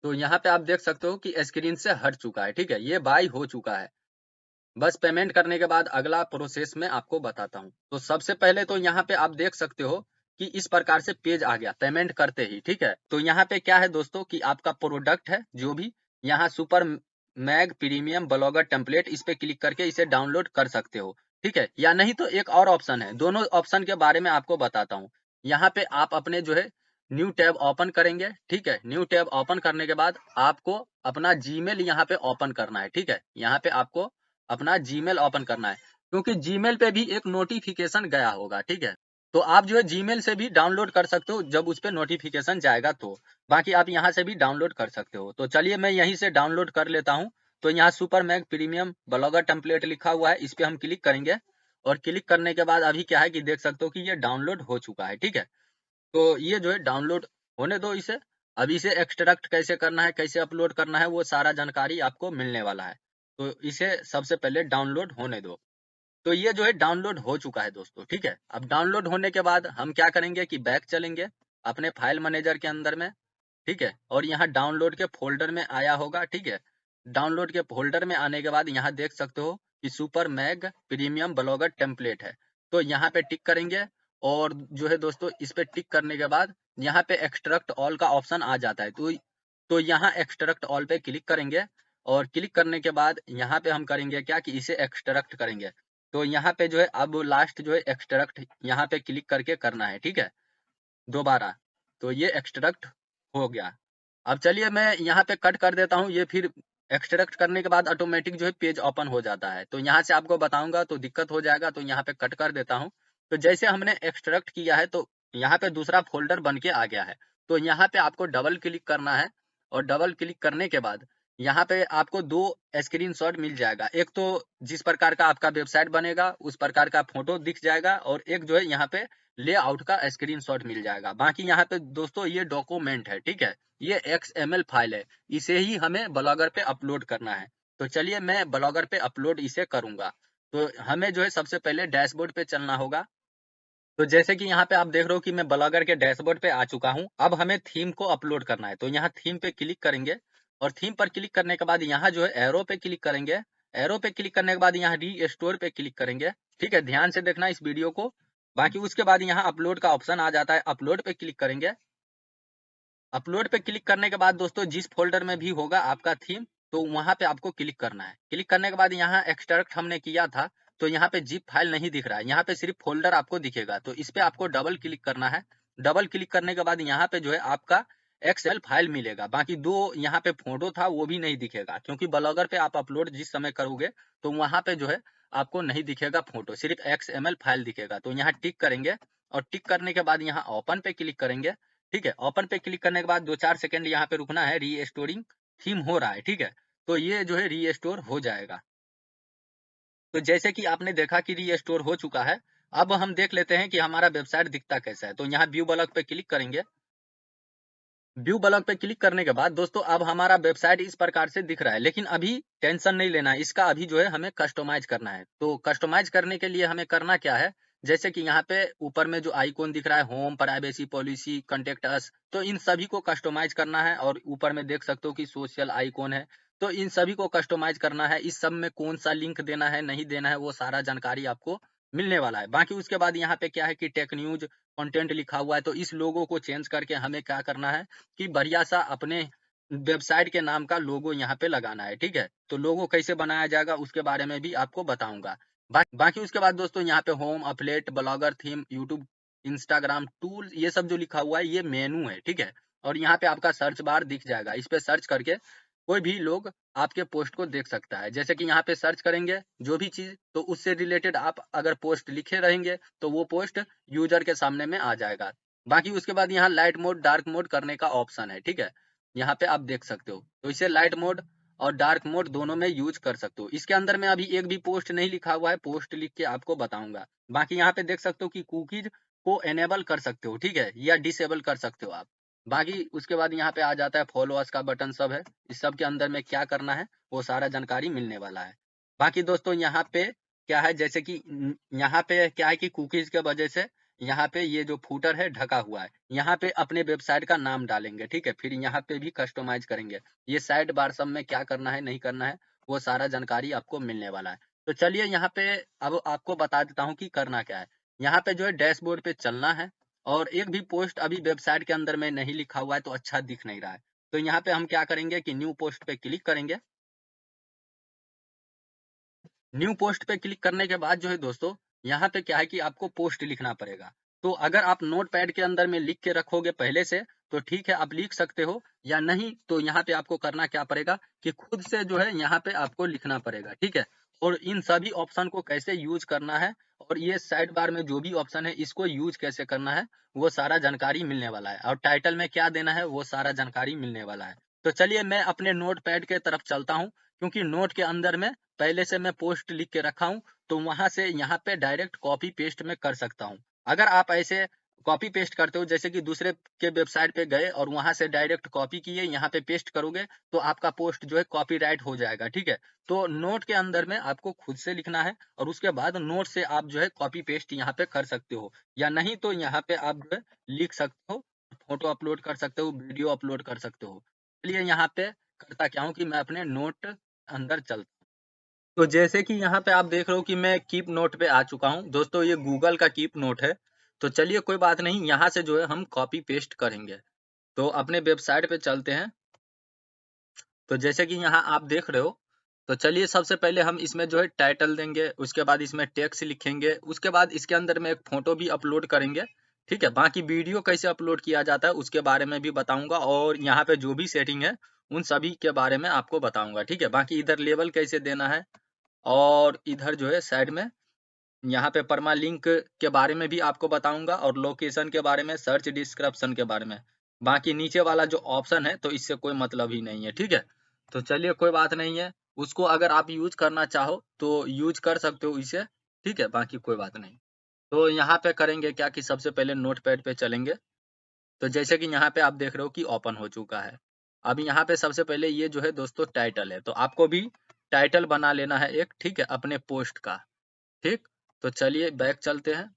तो यहाँ पे आप देख सकते हो कि स्क्रीन से हट चुका है, ठीक है। ये बाय हो चुका है। बस पेमेंट करने के बाद अगला प्रोसेस में आपको बताता हूँ। तो सबसे पहले तो यहाँ पे आप देख सकते हो कि इस प्रकार से पेज आ गया पेमेंट करते ही, ठीक है। तो यहाँ पे क्या है दोस्तों कि आपका प्रोडक्ट है जो भी, यहाँ super mag premium blogger template, इस पे क्लिक करके इसे डाउनलोड कर सकते हो, ठीक है। या नहीं तो एक और ऑप्शन है, दोनों ऑप्शन के बारे में आपको बताता हूँ। यहाँ पे आप अपने जो है न्यू टैब ओपन करेंगे, ठीक है। न्यू टैब ओपन करने के बाद आपको अपना जीमेल यहाँ पे ओपन करना है, ठीक है। यहाँ पे आपको अपना जीमेल ओपन करना है, क्योंकि जीमेल पे भी एक नोटिफिकेशन गया होगा, ठीक है। तो आप जो है जीमेल से भी डाउनलोड कर सकते हो जब उस पे नोटिफिकेशन जाएगा तो। बाकी आप यहाँ से भी डाउनलोड कर सकते हो। तो चलिए मैं यहीं से डाउनलोड कर लेता हूँ। तो यहाँ super mag premium blogger template लिखा हुआ है, इस पे हम क्लिक करेंगे, और क्लिक करने के बाद अभी क्या है कि देख सकते हो कि ये डाउनलोड हो चुका है, ठीक है। तो ये जो है डाउनलोड होने दो इसे। अब इसे एक्सट्रैक्ट कैसे करना है, कैसे अपलोड करना है, वो सारा जानकारी आपको मिलने वाला है। तो इसे सबसे पहले डाउनलोड होने दो। तो ये जो है डाउनलोड हो चुका है दोस्तों, ठीक है। अब डाउनलोड होने के बाद हम क्या करेंगे कि बैक चलेंगे अपने फाइल मैनेजर के अंदर में, ठीक है। और यहाँ डाउनलोड के फोल्डर में आया होगा, ठीक है। डाउनलोड के फोल्डर में आने के बाद यहाँ देख सकते हो कि super mag premium blogger template है। तो यहाँ पे टिक करेंगे, और जो है दोस्तों इस पे टिक करने के बाद यहाँ पे एक्सट्रैक्ट ऑल का ऑप्शन आ जाता है। तो यहाँ एक्सट्रैक्ट ऑल पे क्लिक करेंगे, और क्लिक करने के बाद यहाँ पे हम करेंगे क्या कि इसे एक्सट्रैक्ट करेंगे। तो यहाँ पे जो है अब लास्ट जो है एक्सट्रैक्ट यहाँ पे क्लिक करके करना है, ठीक है, दोबारा। तो ये एक्सट्रैक्ट हो गया। अब चलिए मैं यहाँ पे कट कर देता हूँ, ये फिर एक्सट्रैक्ट करने के बाद ऑटोमेटिक जो है पेज ओपन हो जाता है। तो यहाँ से आपको बताऊंगा तो दिक्कत हो जाएगा, तो यहाँ पे कट कर देता हूँ। तो जैसे हमने एक्सट्रैक्ट किया है तो यहाँ पे दूसरा फोल्डर बन के आ गया है। तो यहाँ पे आपको डबल क्लिक करना है और डबल क्लिक करने के बाद यहाँ पे आपको 2 स्क्रीनशॉट मिल जाएगा। एक तो जिस प्रकार का आपका वेबसाइट बनेगा उस प्रकार का फोटो दिख जाएगा और एक जो है यहाँ पे लेआउट का स्क्रीनशॉट मिल जाएगा। बाकी यहाँ पे दोस्तों ये डॉक्यूमेंट है, ठीक है, ये XML फाइल है, इसे ही हमें ब्लॉगर पे अपलोड करना है। तो चलिए मैं ब्लॉगर पे अपलोड इसे करूंगा। तो हमें जो है सबसे पहले डैशबोर्ड पे चलना होगा। तो जैसे कि यहाँ पे आप देख रहे हो कि मैं ब्लॉगर के डैशबोर्ड पे आ चुका हूँ। अब हमें थीम को अपलोड करना है, तो यहाँ थीम पे क्लिक करेंगे और थीम पर क्लिक करने के बाद यहाँ जो है एरो पे क्लिक करेंगे। एरो पे क्लिक करने के बाद यहाँ रीस्टोर पे क्लिक करेंगे, ठीक है, ध्यान से देखना इस वीडियो को। बाकी उसके बाद यहाँ अपलोड का ऑप्शन आ जाता है, अपलोड पे क्लिक करेंगे। अपलोड पे क्लिक करने के बाद दोस्तों जिस फोल्डर में भी होगा आपका थीम, तो वहां पे आपको क्लिक करना है। क्लिक करने के बाद यहाँ एक्सट्रैक्ट हमने किया था, तो यहाँ पे जिप फाइल नहीं दिख रहा है, यहाँ पे सिर्फ फोल्डर आपको दिखेगा। तो इस पे आपको डबल क्लिक करना है। डबल क्लिक करने के बाद यहाँ पे जो है आपका एक्सएल फाइल मिलेगा। बाकी 2 यहाँ पे फोटो था वो भी नहीं दिखेगा, क्योंकि ब्लॉगर पे आप अपलोड जिस समय करोगे तो वहां पे जो है आपको नहीं दिखेगा फोटो, सिर्फ XML फाइल दिखेगा। तो यहाँ टिक करेंगे और टिक करने के बाद यहाँ ओपन पे क्लिक करेंगे, ठीक है। ओपन पे क्लिक करने के बाद 2-4 सेकंड यहाँ पे रुकना है, रीस्टोरिंग थीम हो रहा है, ठीक है। तो ये जो है रीस्टोर हो जाएगा। तो जैसे कि आपने देखा कि रीस्टोर हो चुका है। अब हम देख लेते हैं कि हमारा वेबसाइट दिखता कैसा है। तो यहाँ व्यू ब्लॉग पे क्लिक करेंगे। व्यू ब्लॉग पे क्लिक करने के बाद दोस्तों अब हमारा वेबसाइट इस प्रकार से दिख रहा है, लेकिन अभी टेंशन नहीं लेना है, इसका अभी जो है हमें कस्टमाइज करना है। तो कस्टमाइज करने के लिए हमें करना क्या है, जैसे कि यहाँ पे ऊपर में जो आइकॉन दिख रहा है home, privacy policy, contact us, तो इन सभी को कस्टमाइज करना है। और ऊपर में देख सकते हो कि सोशल आइकॉन है, तो इन सभी को कस्टमाइज करना है। इस सब में कौन सा लिंक देना है नहीं देना है वो सारा जानकारी आपको मिलने वाला है। बाकी उसके बाद यहाँ पे क्या है कि टेक न्यूज कंटेंट लिखा हुआ है, तो इस लोगो को चेंज करके हमें क्या करना है कि बढ़िया सा अपने वेबसाइट के नाम का लोगो यहाँ पे लगाना है, ठीक है। तो लोगो कैसे बनाया जाएगा उसके बारे में भी आपको बताऊंगा। बाकी उसके बाद दोस्तों यहाँ पे home, affiliate, blogger, theme, YouTube, Instagram, tool, ये सब जो लिखा हुआ है ये मेनू है, ठीक है। और यहाँ पे आपका सर्च बार दिख जाएगा, इस पे सर्च करके कोई भी लोग आपके पोस्ट को देख सकता है। जैसे कि यहाँ पे सर्च करेंगे जो भी चीज, तो उससे रिलेटेड आप अगर पोस्ट लिखे रहेंगे तो वो पोस्ट यूजर के सामने में आ जाएगा। बाकी उसके बाद यहाँ लाइट मोड, डार्क मोड करने का ऑप्शन है, ठीक है, यहाँ पे आप देख सकते हो। तो इसे लाइट मोड और डार्क मोड दोनों में यूज कर सकते हो। इसके अंदर में अभी एक भी पोस्ट नहीं लिखा हुआ है, पोस्ट लिख के आपको बताऊंगा। बाकी यहाँ पे देख सकते हो कि कुकीज को एनेबल कर सकते हो, ठीक है, या डिसेबल कर सकते हो आप। बाकी उसके बाद यहाँ पे आ जाता है फॉलोअर्स का बटन सब है, इस सब के अंदर में क्या करना है वो सारा जानकारी मिलने वाला है। बाकी दोस्तों यहाँ पे क्या है, जैसे कि यहाँ पे क्या है कि कुकीज के वजह से यहाँ पे ये जो फूटर है ढका हुआ है, यहाँ पे अपने वेबसाइट का नाम डालेंगे, ठीक है, फिर यहाँ पे भी कस्टमाइज करेंगे। ये साइड बार सब में क्या करना है नहीं करना है वो सारा जानकारी आपको मिलने वाला है। तो चलिए यहाँ पे अब आपको बता देता हूँ कि करना क्या है। यहाँ पे जो है डैशबोर्ड पे चलना है और एक भी पोस्ट अभी वेबसाइट के अंदर में नहीं लिखा हुआ है तो अच्छा दिख नहीं रहा है। तो यहाँ पे हम क्या करेंगे कि न्यू पोस्ट पे क्लिक करेंगे। न्यू पोस्ट पे क्लिक करने के बाद जो है दोस्तों यहाँ पे क्या है कि आपको पोस्ट लिखना पड़ेगा। तो अगर आप नोटपैड के अंदर में लिख के रखोगे पहले से तो ठीक है, आप लिख सकते हो, या नहीं तो यहाँ पे आपको करना क्या पड़ेगा कि खुद से जो है यहाँ पे आपको लिखना पड़ेगा, ठीक है। और इन सभी ऑप्शन को कैसे यूज करना है और ये साइड बार में जो भी ऑप्शन है इसको यूज कैसे करना है वो सारा जानकारी मिलने वाला है। और टाइटल में क्या देना है वो सारा जानकारी मिलने वाला है। तो चलिए मैं अपने नोट पैड के तरफ चलता हूँ, क्योंकि नोट के अंदर में पहले से मैं पोस्ट लिख के रखा हूँ, तो वहां से यहाँ पे डायरेक्ट कॉपी पेस्ट में कर सकता हूँ। अगर आप ऐसे कॉपी पेस्ट करते हो जैसे कि दूसरे के वेबसाइट पे गए और वहां से डायरेक्ट कॉपी किए यहाँ पे पेस्ट करोगे तो आपका पोस्ट जो है कॉपीराइट हो जाएगा, ठीक है। तो नोट के अंदर में आपको खुद से लिखना है और उसके बाद नोट से आप जो है कॉपी पेस्ट यहाँ पे कर सकते हो, या नहीं तो यहाँ पे आप जो है लिख सकते हो, फोटो अपलोड कर सकते हो, वीडियो अपलोड कर सकते हो। चलिए यहाँ पे करता क्या हूँ कि मैं अपने नोट अंदर चलता हूँ। तो जैसे कि यहाँ पे आप देख रहे हो कि मैं कीप नोट पे आ चुका हूँ दोस्तों, ये गूगल का कीप नोट है। तो चलिए कोई बात नहीं, यहाँ से जो है हम कॉपी पेस्ट करेंगे। तो अपने वेबसाइट पे चलते हैं। तो जैसे कि यहाँ आप देख रहे हो, तो चलिए सबसे पहले हम इसमें जो है टाइटल देंगे, उसके बाद इसमें टेक्स्ट लिखेंगे, उसके बाद इसके अंदर में एक फोटो भी अपलोड करेंगे, ठीक है। बाकी वीडियो कैसे अपलोड किया जाता है उसके बारे में भी बताऊंगा और यहाँ पे जो भी सेटिंग है उन सभी के बारे में आपको बताऊंगा, ठीक है। बाकी इधर लेबल कैसे देना है और इधर जो है साइड में यहाँ पे परमा लिंक के बारे में भी आपको बताऊंगा और लोकेशन के बारे में, सर्च डिस्क्रिप्शन के बारे में। बाकी नीचे वाला जो ऑप्शन है तो इससे कोई मतलब ही नहीं है, ठीक है। तो चलिए कोई बात नहीं है, उसको अगर आप यूज करना चाहो तो यूज कर सकते हो इसे, ठीक है, बाकी कोई बात नहीं। तो यहाँ पे करेंगे क्या कि सबसे पहले नोटपैड पे चलेंगे। तो जैसे कि यहाँ पे आप देख रहे हो कि ओपन हो चुका है। अब यहाँ पे सबसे पहले ये जो है दोस्तों टाइटल है, तो आपको भी टाइटल बना लेना है एक, ठीक है, अपने पोस्ट का, ठीक। तो चलिए बैक चलते हैं।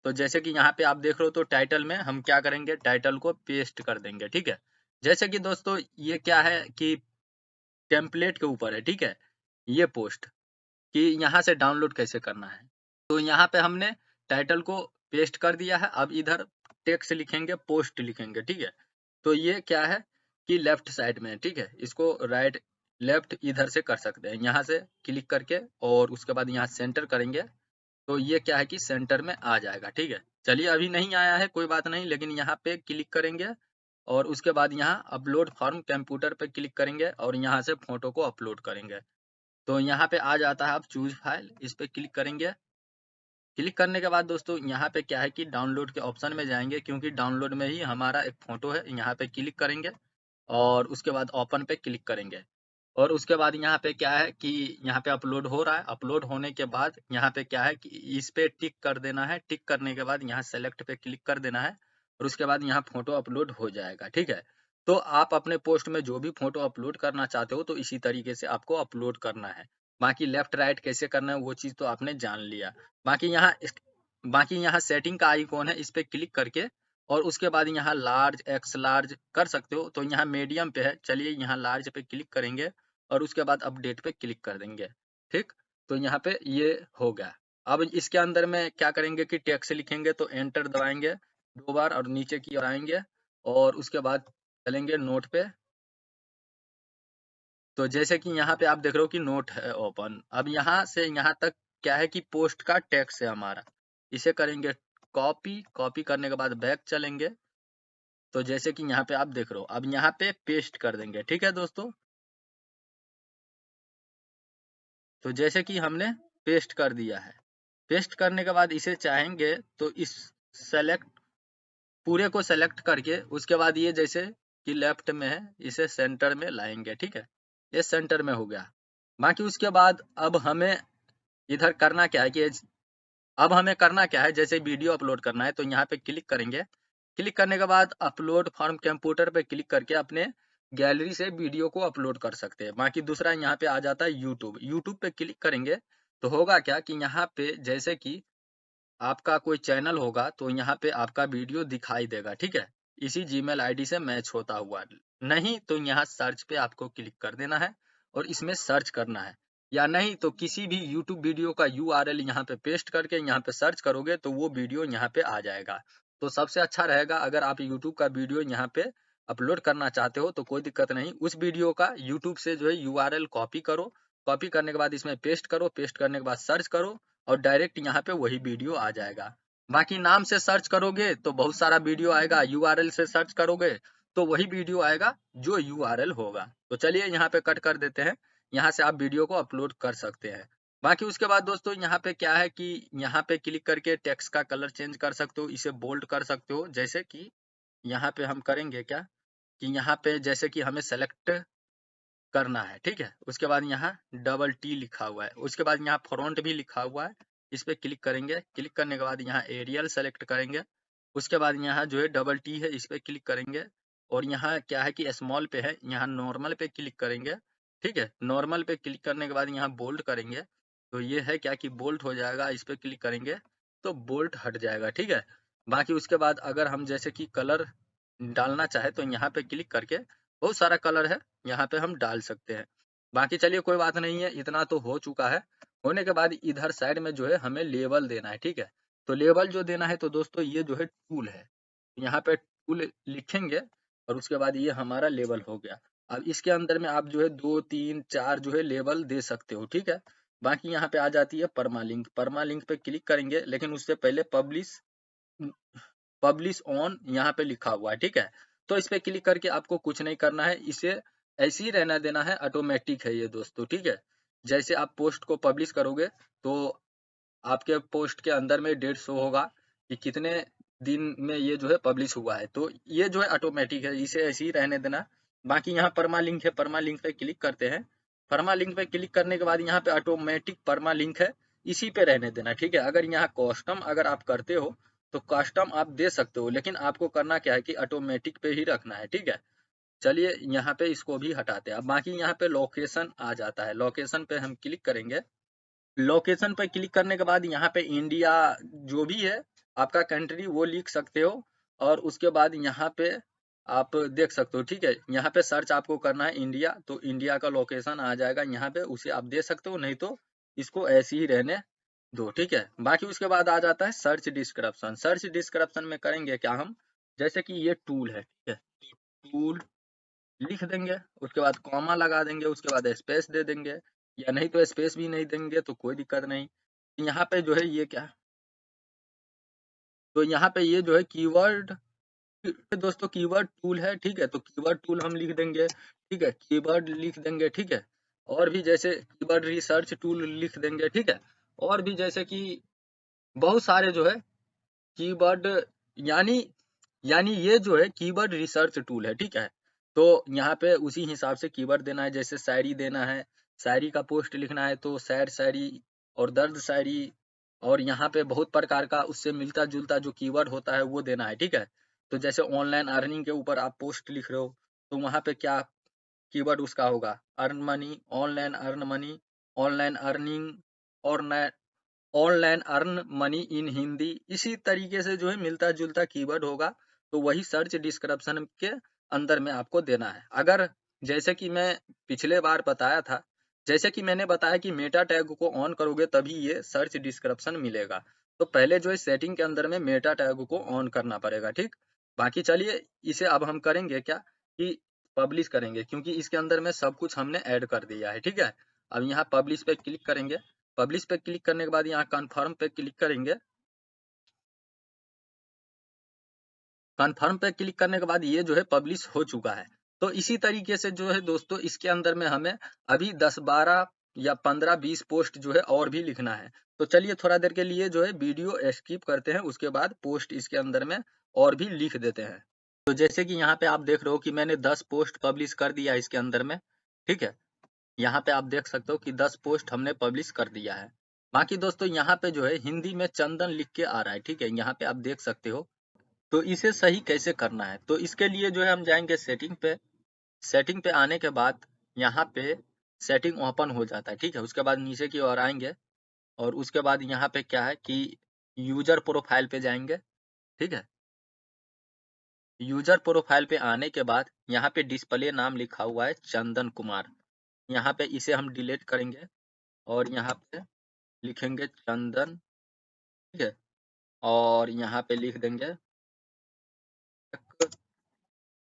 तो जैसे कि यहाँ पे आप देख रहे हो तो टाइटल में हम क्या करेंगे, टाइटल को पेस्ट कर देंगे, ठीक है। जैसे कि दोस्तों ये क्या है कि टेम्पलेट के ऊपर है, ठीक है, ये पोस्ट कि यहाँ से डाउनलोड कैसे करना है। तो यहाँ पे हमने टाइटल को पेस्ट कर दिया है। अब इधर टेक्स्ट लिखेंगे, पोस्ट लिखेंगे, ठीक है। तो ये क्या है कि लेफ्ट साइड में है, ठीक है, इसको राइट लेफ्ट इधर से कर सकते हैं, यहाँ से क्लिक करके और उसके बाद यहाँ सेंटर करेंगे तो ये क्या है कि सेंटर में आ जाएगा, ठीक है। चलिए अभी नहीं आया है कोई बात नहीं, लेकिन यहाँ पे क्लिक करेंगे और उसके बाद यहाँ अपलोड फॉर्म कंप्यूटर पे क्लिक करेंगे और यहाँ से फोटो को अपलोड करेंगे। तो यहाँ पे आ जाता है, आप चूज फाइल इस पे क्लिक करेंगे। क्लिक करने के बाद दोस्तों यहाँ पे क्या है कि डाउनलोड के ऑप्शन में जाएंगे, क्योंकि डाउनलोड में ही हमारा एक फोटो है। यहाँ पे क्लिक करेंगे और उसके बाद ओपन पे क्लिक करेंगे और उसके बाद यहाँ पे क्या है कि यहाँ पे अपलोड हो रहा है। अपलोड होने के बाद यहाँ पे क्या है कि इस पे टिक कर देना है। टिक करने के बाद यहाँ सेलेक्ट पे क्लिक कर देना है और उसके बाद यहाँ फोटो अपलोड हो जाएगा, ठीक है। तो आप अपने पोस्ट में जो भी फोटो अपलोड करना चाहते हो तो इसी तरीके से आपको अपलोड करना है। बाकी लेफ्ट राइट कैसे करना है वो चीज तो आपने जान लिया। बाकी यहाँ बाकी यहाँ सेटिंग का आइकॉन है, इस पे क्लिक करके और उसके बाद यहाँ लार्ज एक्स लार्ज कर सकते हो। तो यहाँ मीडियम पे है, चलिए यहाँ लार्ज पे क्लिक करेंगे और उसके बाद अपडेट पे क्लिक कर देंगे, ठीक। तो यहाँ पे ये हो गया। अब इसके अंदर में क्या करेंगे कि टेक्स्ट लिखेंगे, तो एंटर दबाएंगे 2 बार और नीचे की ओर आएंगे और उसके बाद चलेंगे नोट पे। तो जैसे कि यहाँ पे आप देख रहे हो कि नोट है ओपन। अब यहाँ से यहाँ तक क्या है कि पोस्ट का टेक्स्ट है हमारा, इसे करेंगे कॉपी। कॉपी करने के बाद बैक चलेंगे। तो जैसे कि यहाँ पे आप देख रहे हो, अब यहाँ पे पेस्ट कर देंगे, ठीक है दोस्तों। तो जैसे कि हमने पेस्ट कर दिया है। पेस्ट करने के बाद इसे चाहेंगे तो इस सेलेक्ट पूरे को सेलेक्ट करके उसके बाद ये जैसे कि लेफ्ट में है इसे सेंटर में लाएंगे, ठीक है। ये सेंटर में हो गया। बाकी उसके बाद अब हमें इधर करना क्या है कि अब हमें करना क्या है, जैसे वीडियो अपलोड करना है तो यहाँ पे क्लिक करेंगे। क्लिक करने के बाद अपलोड फ्रॉम कंप्यूटर पे क्लिक करके अपने गैलरी से वीडियो को अपलोड कर सकते हैं। बाकी दूसरा यहाँ पे आ जाता है यूट्यूब। यूट्यूब पे क्लिक करेंगे तो होगा क्या कि यहाँ पे जैसे कि आपका कोई चैनल होगा तो यहाँ पे आपका वीडियो दिखाई देगा, ठीक है, इसी जीमेल आईडी से मैच होता हुआ। नहीं तो यहाँ सर्च पे आपको क्लिक कर देना है और इसमें सर्च करना है, या नहीं तो किसी भी यूट्यूब वीडियो का यूआरएल यहाँ पे पेस्ट करके यहाँ पे सर्च करोगे तो वो वीडियो यहाँ पे आ जाएगा। तो सबसे अच्छा रहेगा अगर आप यूट्यूब का वीडियो यहाँ पे अपलोड करना चाहते हो तो कोई दिक्कत नहीं, उस वीडियो का यूट्यूब से जो है यूआरएल कॉपी करो। कॉपी करने के बाद इसमें पेस्ट करो, पेस्ट करने के बाद सर्च करो और डायरेक्ट यहाँ पे वही वीडियो आ जाएगा। बाकी नाम से सर्च करोगे तो बहुत सारा वीडियो आएगा, यूआरएल से सर्च करोगे तो वही वीडियो आएगा जो यूआरएल होगा। तो चलिए यहाँ पे कट कर देते हैं, यहाँ से आप वीडियो को अपलोड कर सकते हैं। बाकी उसके बाद दोस्तों यहाँ पे क्या है कि यहाँ पे क्लिक करके टेक्स्ट का कलर चेंज कर सकते हो, इसे बोल्ड कर सकते हो। जैसे कि यहाँ पे हम करेंगे क्या कि यहाँ पे जैसे कि हमें सेलेक्ट करना है, ठीक है। उसके बाद यहाँ डबल टी लिखा हुआ है, उसके बाद यहाँ फ्रंट भी लिखा हुआ है, इस पे क्लिक करेंगे। क्लिक करने के बाद यहाँ एरियल सेलेक्ट करेंगे। उसके बाद यहाँ जो है डबल टी है इस पे क्लिक करेंगे और यहाँ क्या है कि स्मॉल पे है, यहाँ नॉर्मल पे क्लिक करेंगे, ठीक है। नॉर्मल पे क्लिक करने के बाद यहाँ बोल्ड करेंगे तो ये है क्या कि बोल्ड हो जाएगा। इस पे क्लिक करेंगे तो बोल्ड हट जाएगा, ठीक है। बाकी उसके बाद अगर हम जैसे कि कलर डालना चाहे तो यहाँ पे क्लिक करके बहुत सारा कलर है यहाँ पे हम डाल सकते हैं। बाकी चलिए कोई बात नहीं है, इतना तो हो चुका है। होने के बाद इधर साइड में जो है हमें लेबल देना है, ठीक है। तो लेबल जो देना है तो दोस्तों ये जो है टूल है, यहाँ पे टूल लिखेंगे और उसके बाद ये हमारा लेबल हो गया। अब इसके अंदर में आप जो है 2 3 4 जो है लेबल दे सकते हो, ठीक है। बाकी यहाँ पे आ जाती है परमालिंक। परमालिंक पे क्लिक करेंगे लेकिन उससे पहले पब्लिश ऑन यहाँ पे लिखा हुआ है, ठीक है। तो इस पे क्लिक करके आपको कुछ नहीं करना है, इसे ऐसे ही रहना देना है, ऑटोमेटिक है ये दोस्तों, ठीक है। जैसे आप पोस्ट को पब्लिश करोगे तो आपके पोस्ट के अंदर में डेट शो होगा कि कितने दिन में ये जो है पब्लिश हुआ है। तो ये जो है ऑटोमेटिक है, इसे ऐसे ही रहने देना। बाकी यहाँ परमा लिंक है, परमा लिंक पे क्लिक करते हैं। परमा लिंक पे क्लिक करने के बाद यहाँ पे ऑटोमेटिक परमा लिंक है, इसी पे रहने देना, ठीक है। अगर यहाँ कस्टम अगर आप करते हो तो कस्टम आप दे सकते हो, लेकिन आपको करना क्या है कि ऑटोमेटिक पे ही रखना है, ठीक है। चलिए यहाँ पे इसको भी हटाते हैं। अब बाकी यहाँ पे लोकेशन आ जाता है, लोकेशन पे हम क्लिक करेंगे। लोकेशन पे क्लिक करने के बाद यहाँ पे इंडिया जो भी है आपका कंट्री वो लिख सकते हो, और उसके बाद यहाँ पे आप देख सकते हो, ठीक है। यहाँ पे सर्च आपको करना है इंडिया, तो इंडिया का लोकेशन आ जाएगा यहाँ पे, उसे आप दे सकते हो, नहीं तो इसको ऐसे ही रहने दो, ठीक है। बाकी उसके बाद आ जाता है सर्च डिस्क्रिप्शन। सर्च डिस्क्रिप्शन में करेंगे क्या हम, जैसे कि ये टूल है, ठीक है, टूल लिख देंगे, उसके बाद कॉमा लगा देंगे, उसके बाद स्पेस दे देंगे, या नहीं तो स्पेस भी नहीं देंगे तो कोई दिक्कत नहीं। यहाँ पे जो है ये क्या, तो यहाँ पे ये जो है कीवर्ड, दोस्तों कीवर्ड टूल है, ठीक है। तो कीवर्ड टूल हम लिख देंगे, ठीक है, कीवर्ड लिख देंगे, ठीक है। और भी जैसे कीवर्ड रिसर्च टूल लिख देंगे, ठीक है। और भी जैसे कि बहुत सारे जो है कीवर्ड, यानी यानी ये जो है कीवर्ड रिसर्च टूल है, ठीक है। तो यहाँ पे उसी हिसाब से कीवर्ड देना है, जैसे शायरी देना है, शायरी का पोस्ट लिखना है तो सैड शायरी और दर्द शायरी, और यहाँ पे बहुत प्रकार का उससे मिलता जुलता जो कीवर्ड होता है वो देना है, ठीक है। तो जैसे ऑनलाइन अर्निंग के ऊपर आप पोस्ट लिख रहे हो तो वहाँ पे क्या कीवर्ड उसका होगा, earn money, online earn money, online earning, और online earn money in Hindi. इसी तरीके से जो है मिलता जुलता कीवर्ड होगा, तो वही सर्च डिस्क्रिप्शन के अंदर में आपको देना है। अगर जैसे कि मैं पिछले बार बताया था, जैसे कि मैंने बताया कि मेटा टैग को ऑन करोगे तभी ये सर्च डिस्क्रिप्शन मिलेगा, तो पहले जो है सेटिंग के अंदर में मेटा टैग को ऑन करना पड़ेगा, ठीक। बाकी चलिए इसे अब हम करेंगे क्या कि पब्लिश करेंगे, क्योंकि इसके अंदर में सब कुछ हमने ऐड कर दिया है, ठीक है। अब यहाँ पब्लिश पे क्लिक करेंगे। पब्लिश पे क्लिक करने के बाद यहाँ कन्फर्म पे क्लिक करेंगे। कन्फर्म पे क्लिक करने के बाद ये जो है पब्लिश हो चुका है। तो इसी तरीके से जो है दोस्तों इसके अंदर में हमें अभी 10-12 या 15-20 पोस्ट जो है और भी लिखना है। तो चलिए थोड़ा देर के लिए जो है वीडियो स्किप करते हैं, उसके बाद पोस्ट इसके अंदर में और भी लिख देते हैं। तो जैसे कि यहाँ पे आप देख रहे हो कि मैंने 10 पोस्ट पब्लिश कर दिया इसके अंदर में, ठीक है। यहाँ पे आप देख सकते हो कि 10 पोस्ट हमने पब्लिश कर दिया है। बाकी दोस्तों यहाँ पे जो है हिंदी में चंदन लिख के आ रहा है, ठीक है, यहाँ पे आप देख सकते हो। तो इसे सही कैसे करना है, तो इसके लिए जो है हम जाएंगे सेटिंग पे। सेटिंग पे आने के बाद यहाँ पे सेटिंग ओपन हो जाता है, ठीक है। उसके बाद नीचे की ओर आएंगे, और उसके बाद यहाँ पे क्या है कि यूजर प्रोफाइल पे जाएंगे, ठीक है। यूजर प्रोफाइल पे आने के बाद यहाँ पे डिस्प्ले नाम लिखा हुआ है चंदन कुमार, यहाँ पे इसे हम डिलीट करेंगे, और यहाँ पे लिखेंगे चंदन, ठीक है। और यहाँ पे लिख देंगे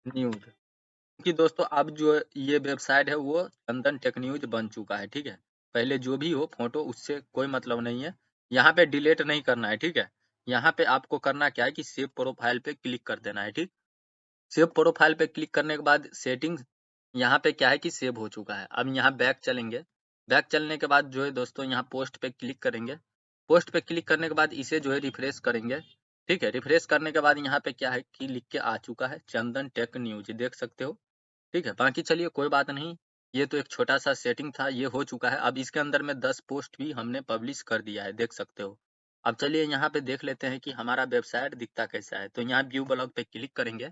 न्यूज, क्योंकि दोस्तों अब जो ये वेबसाइट है वो चंदन टेक न्यूज बन चुका है, ठीक है। पहले जो भी हो फोटो उससे कोई मतलब नहीं है, यहाँ पे डिलीट नहीं करना है, ठीक है। यहाँ पे आपको करना क्या है कि सेव प्रोफाइल पे क्लिक कर देना है, ठीक। सेव प्रोफाइल पे क्लिक करने के बाद सेटिंग यहाँ पे क्या है कि सेव हो चुका है। अब यहाँ बैक चलेंगे। बैक चलने के बाद जो है दोस्तों यहाँ पोस्ट पे क्लिक करेंगे। पोस्ट पे क्लिक करने के बाद इसे जो है रिफ्रेश करेंगे, ठीक है। रिफ्रेश करने के बाद यहाँ पे क्या है कि लिख के आ चुका है चंदन टेक न्यूज, देख सकते हो, ठीक है। बाकी चलिए कोई बात नहीं, ये तो एक छोटा सा सेटिंग था, ये हो चुका है। अब इसके अंदर में 10 पोस्ट भी हमने पब्लिश कर दिया है, देख सकते हो। अब चलिए यहाँ पे देख लेते हैं कि हमारा वेबसाइट दिखता कैसा है। तो यहाँ व्यू ब्लॉग पे क्लिक करेंगे।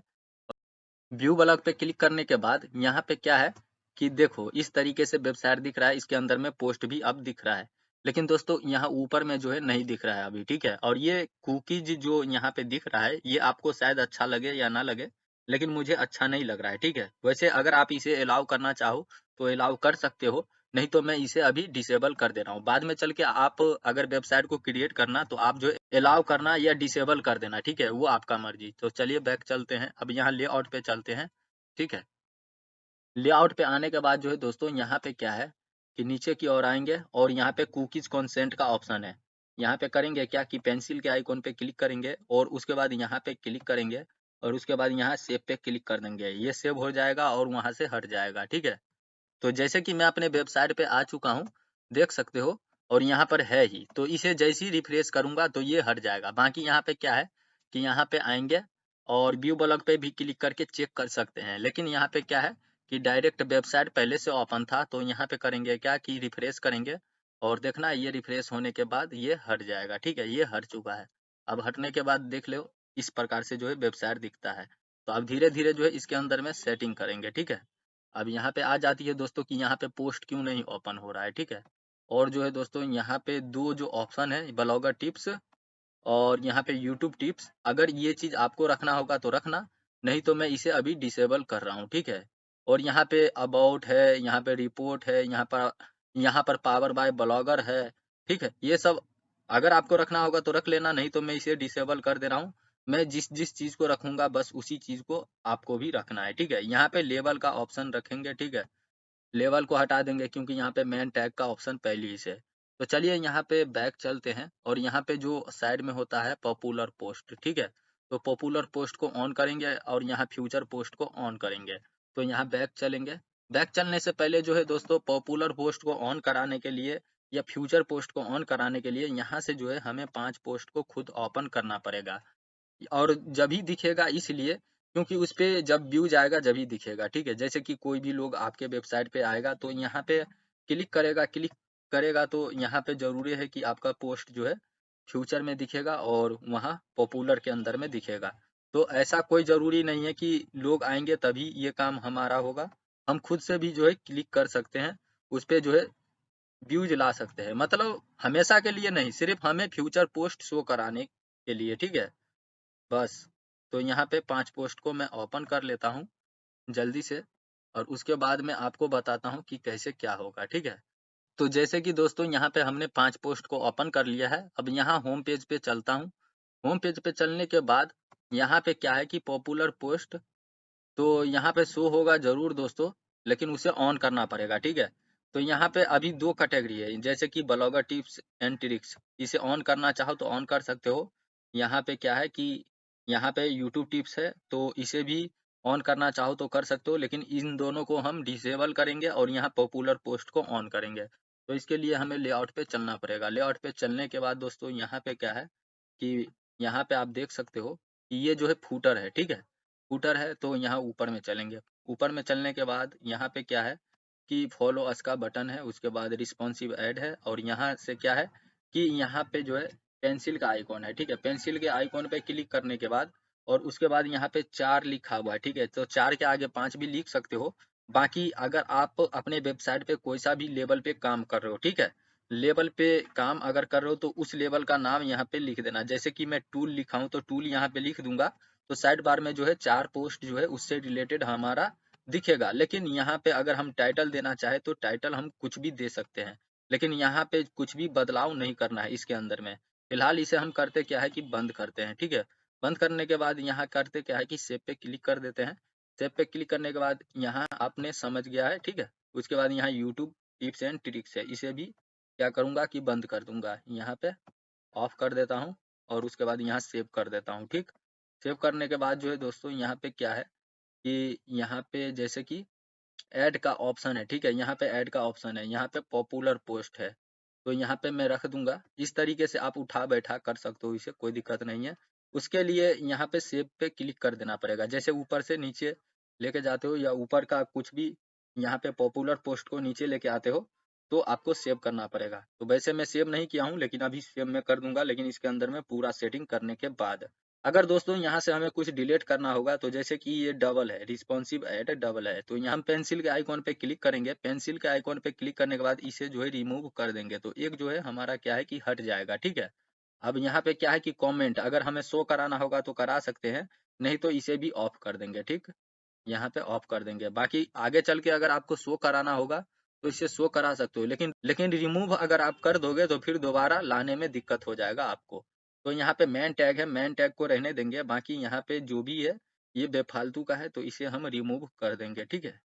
व्यू ब्लॉग पे क्लिक करने के बाद यहाँ पे क्या है कि देखो इस तरीके से वेबसाइट दिख रहा है, इसके अंदर में पोस्ट भी अब दिख रहा है। लेकिन दोस्तों यहाँ ऊपर में जो है नहीं दिख रहा है अभी, ठीक है। और ये कुकीज जो यहाँ पे दिख रहा है ये आपको शायद अच्छा लगे या ना लगे, लेकिन मुझे अच्छा नहीं लग रहा है, ठीक है। वैसे अगर आप इसे अलाउ करना चाहो तो अलाउ कर सकते हो, नहीं तो मैं इसे अभी डिसेबल कर दे रहा हूँ। बाद में चल के आप अगर वेबसाइट को क्रिएट करना तो आप जो अलाउ करना या डिसेबल कर देना, ठीक है, वो आपका मर्जी। तो चलिए बैक चलते हैं, अब यहाँ लेआउट पे चलते हैं, ठीक है। लेआउट पे आने के बाद जो है दोस्तों यहाँ पे क्या है कि नीचे की ओर आएंगे, और यहाँ पे कुकीज कंसेंट का ऑप्शन है। यहाँ पे करेंगे क्या कि पेंसिल के आइकॉन पे क्लिक करेंगे, और उसके बाद यहाँ पे क्लिक करेंगे, और उसके बाद यहाँ सेव पे क्लिक कर देंगे। ये सेव हो जाएगा और वहाँ से हट जाएगा, ठीक है। तो जैसे कि मैं अपने वेबसाइट पे आ चुका हूँ, देख सकते हो, और यहाँ पर है ही, तो इसे जैसे ही रिफ्रेश करूंगा तो ये हट जाएगा। बाकी यहाँ पे क्या है कि यहाँ पे आएंगे और व्यू ब्लॉग पे भी क्लिक करके चेक कर सकते हैं, लेकिन यहाँ पे क्या है कि डायरेक्ट वेबसाइट पहले से ओपन था, तो यहाँ पे करेंगे क्या कि रिफ्रेश करेंगे और देखना ये रिफ्रेश होने के बाद ये हट जाएगा। ठीक है, ये हट चुका है। अब हटने के बाद देख लो इस प्रकार से जो है वेबसाइट दिखता है। तो अब धीरे धीरे जो है इसके अंदर में सेटिंग करेंगे। ठीक है, अब यहाँ पे आ जाती है दोस्तों कि यहाँ पे पोस्ट क्यों नहीं ओपन हो रहा है। ठीक है, और जो है दोस्तों यहाँ पे दो जो ऑप्शन है, ब्लॉगर टिप्स और यहाँ पे यूट्यूब टिप्स, अगर ये चीज आपको रखना होगा तो रखना, नहीं तो मैं इसे अभी डिसेबल कर रहा हूँ। ठीक है, और यहाँ पे अबाउट है, यहाँ पे रिपोर्ट है, यहाँ पर पावर बाय ब्लॉगर है। ठीक है, ये सब अगर आपको रखना होगा तो रख लेना, नहीं तो मैं इसे डिसेबल कर दे रहा हूँ। मैं जिस जिस चीज को रखूंगा बस उसी चीज को आपको भी रखना है। ठीक है, यहाँ पे लेबल का ऑप्शन रखेंगे। ठीक है, लेवल को हटा देंगे क्योंकि यहाँ पे मेन टैग का ऑप्शन पहले ही से। तो चलिए यहाँ पे बैक चलते हैं और यहाँ पे जो साइड में होता है पॉपुलर पोस्ट। ठीक है, तो पॉपुलर पोस्ट को ऑन करेंगे और यहाँ फ्यूचर पोस्ट को ऑन करेंगे। तो यहाँ बैक चलेंगे। बैक चलने से पहले जो है दोस्तों पॉपुलर पोस्ट को ऑन कराने के लिए या फ्यूचर पोस्ट को ऑन कराने के लिए यहाँ से जो है हमें 5 पोस्ट को खुद ओपन करना पड़ेगा। और जब ही दिखेगा इसलिए क्योंकि उस पे जब व्यू जाएगा जब ही दिखेगा। ठीक है, जैसे कि कोई भी लोग आपके वेबसाइट पे आएगा तो यहाँ पे क्लिक करेगा तो यहाँ पे जरूरी है कि आपका पोस्ट जो है फ्यूचर में दिखेगा और वहाँ पॉपुलर के अंदर में दिखेगा। तो ऐसा कोई जरूरी नहीं है कि लोग आएंगे तभी ये काम हमारा होगा, हम खुद से भी जो है क्लिक कर सकते हैं, उस पे जो है व्यूज ला सकते हैं। मतलब हमेशा के लिए नहीं, सिर्फ हमें फ्यूचर पोस्ट शो कराने के लिए। ठीक है, बस। तो यहाँ पे 5 पोस्ट को मैं ओपन कर लेता हूँ जल्दी से और उसके बाद मैं आपको बताता हूँ कि कैसे क्या होगा। ठीक है, तो जैसे कि दोस्तों यहाँ पे हमने 5 पोस्ट को ओपन कर लिया है। अब यहाँ होम पेज पे चलता हूँ। होम पेज पे चलने के बाद यहाँ पे क्या है कि पॉपुलर पोस्ट, तो यहाँ पे शो होगा जरूर दोस्तों, लेकिन उसे ऑन करना पड़ेगा। ठीक है, तो यहाँ पे अभी 2 कैटेगरी है, जैसे कि ब्लॉगर टिप्स एंड ट्रिक्स, इसे ऑन करना चाहो तो ऑन कर सकते हो। यहाँ पे क्या है कि यहाँ पे यूट्यूब टिप्स है, तो इसे भी ऑन करना चाहो तो कर सकते हो, लेकिन इन दोनों को हम डिसेबल करेंगे और यहाँ पॉपुलर पोस्ट को ऑन करेंगे। तो इसके लिए हमें लेआउट पे चलना पड़ेगा। लेआउट पे चलने के बाद दोस्तों यहाँ पे क्या है कि यहाँ पे आप देख सकते हो कि ये जो है फूटर है। ठीक है, फूटर है तो यहाँ ऊपर में चलेंगे। ऊपर में चलने के बाद यहाँ पे क्या है कि फॉलो अस का बटन है, उसके बाद रिस्पॉन्सिव ऐड है और यहाँ से क्या है कि यहाँ पे जो है पेंसिल का आइकॉन है। ठीक है, पेंसिल के आइकॉन पे क्लिक करने के बाद और उसके बाद यहाँ पे 4 लिखा हुआ है। ठीक है, तो 4 के आगे 5 भी लिख सकते हो। बाकी अगर आप अपने वेबसाइट पे कोई सा भी लेवल पे काम कर रहे हो, ठीक है, लेवल पे काम अगर कर रहे हो तो उस लेवल का नाम यहाँ पे लिख देना। जैसे कि मैं टूल लिखा हूँ तो टूल यहाँ पे लिख दूंगा, तो साइड बार में जो है 4 पोस्ट जो है उससे रिलेटेड हमारा दिखेगा। लेकिन यहाँ पे अगर हम टाइटल देना चाहे तो टाइटल हम कुछ भी दे सकते हैं, लेकिन यहाँ पे कुछ भी बदलाव नहीं करना है इसके अंदर में। फिलहाल इसे हम करते क्या है कि बंद करते हैं। ठीक है, बंद करने के बाद यहाँ करते क्या है कि सेव पे क्लिक कर देते हैं। सेव पे क्लिक करने के बाद यहाँ आपने समझ गया है। ठीक है, उसके बाद यहाँ यूट्यूब टिप्स एंड ट्रिक्स है, इसे भी क्या करूंगा कि बंद कर दूंगा, यहाँ पे ऑफ कर देता हूँ और उसके बाद यहाँ सेव कर देता हूँ। ठीक, सेव करने के बाद जो है दोस्तों यहाँ पे क्या है कि यहाँ पे जैसे कि ऐड का ऑप्शन है। ठीक है, यहाँ पे ऐड का ऑप्शन है, यहाँ पे पॉपुलर पोस्ट है, तो यहाँ पे मैं रख दूंगा। इस तरीके से आप उठा बैठा कर सकते हो, इसे कोई दिक्कत नहीं है। उसके लिए यहाँ पे सेव पे क्लिक कर देना पड़ेगा। जैसे ऊपर से नीचे लेके जाते हो या ऊपर का कुछ भी यहाँ पे पॉपुलर पोस्ट को नीचे लेके आते हो तो आपको सेव करना पड़ेगा। तो वैसे मैं सेव नहीं किया हूँ, लेकिन अभी सेव मैं कर दूंगा, लेकिन इसके अंदर में पूरा सेटिंग करने के बाद। अगर दोस्तों यहाँ से हमें कुछ डिलीट करना होगा तो जैसे कि ये डबल है, रिस्पॉन्सिव ऐड डबल है, तो यहाँ हम पेंसिल के आइकॉन पे क्लिक करेंगे। पेंसिल के आइकॉन पे क्लिक करने के बाद इसे जो है रिमूव कर देंगे, तो एक जो है हमारा क्या है कि हट जाएगा। ठीक है, अब यहाँ पे क्या है कि कमेंट अगर हमें शो कराना होगा तो करा सकते हैं, नहीं तो इसे भी ऑफ कर देंगे। ठीक, यहाँ पे ऑफ कर देंगे। बाकी आगे चल के अगर आपको शो कराना होगा तो इसे शो करा सकते हो, लेकिन रिमूव अगर आप कर दोगे तो फिर दोबारा लाने में दिक्कत हो जाएगा आपको। तो यहाँ पे मेन टैग है, मेन टैग को रहने देंगे। बाकी यहाँ पे जो भी है ये बेफालतू का है, तो इसे हम रिमूव कर देंगे। ठीक है,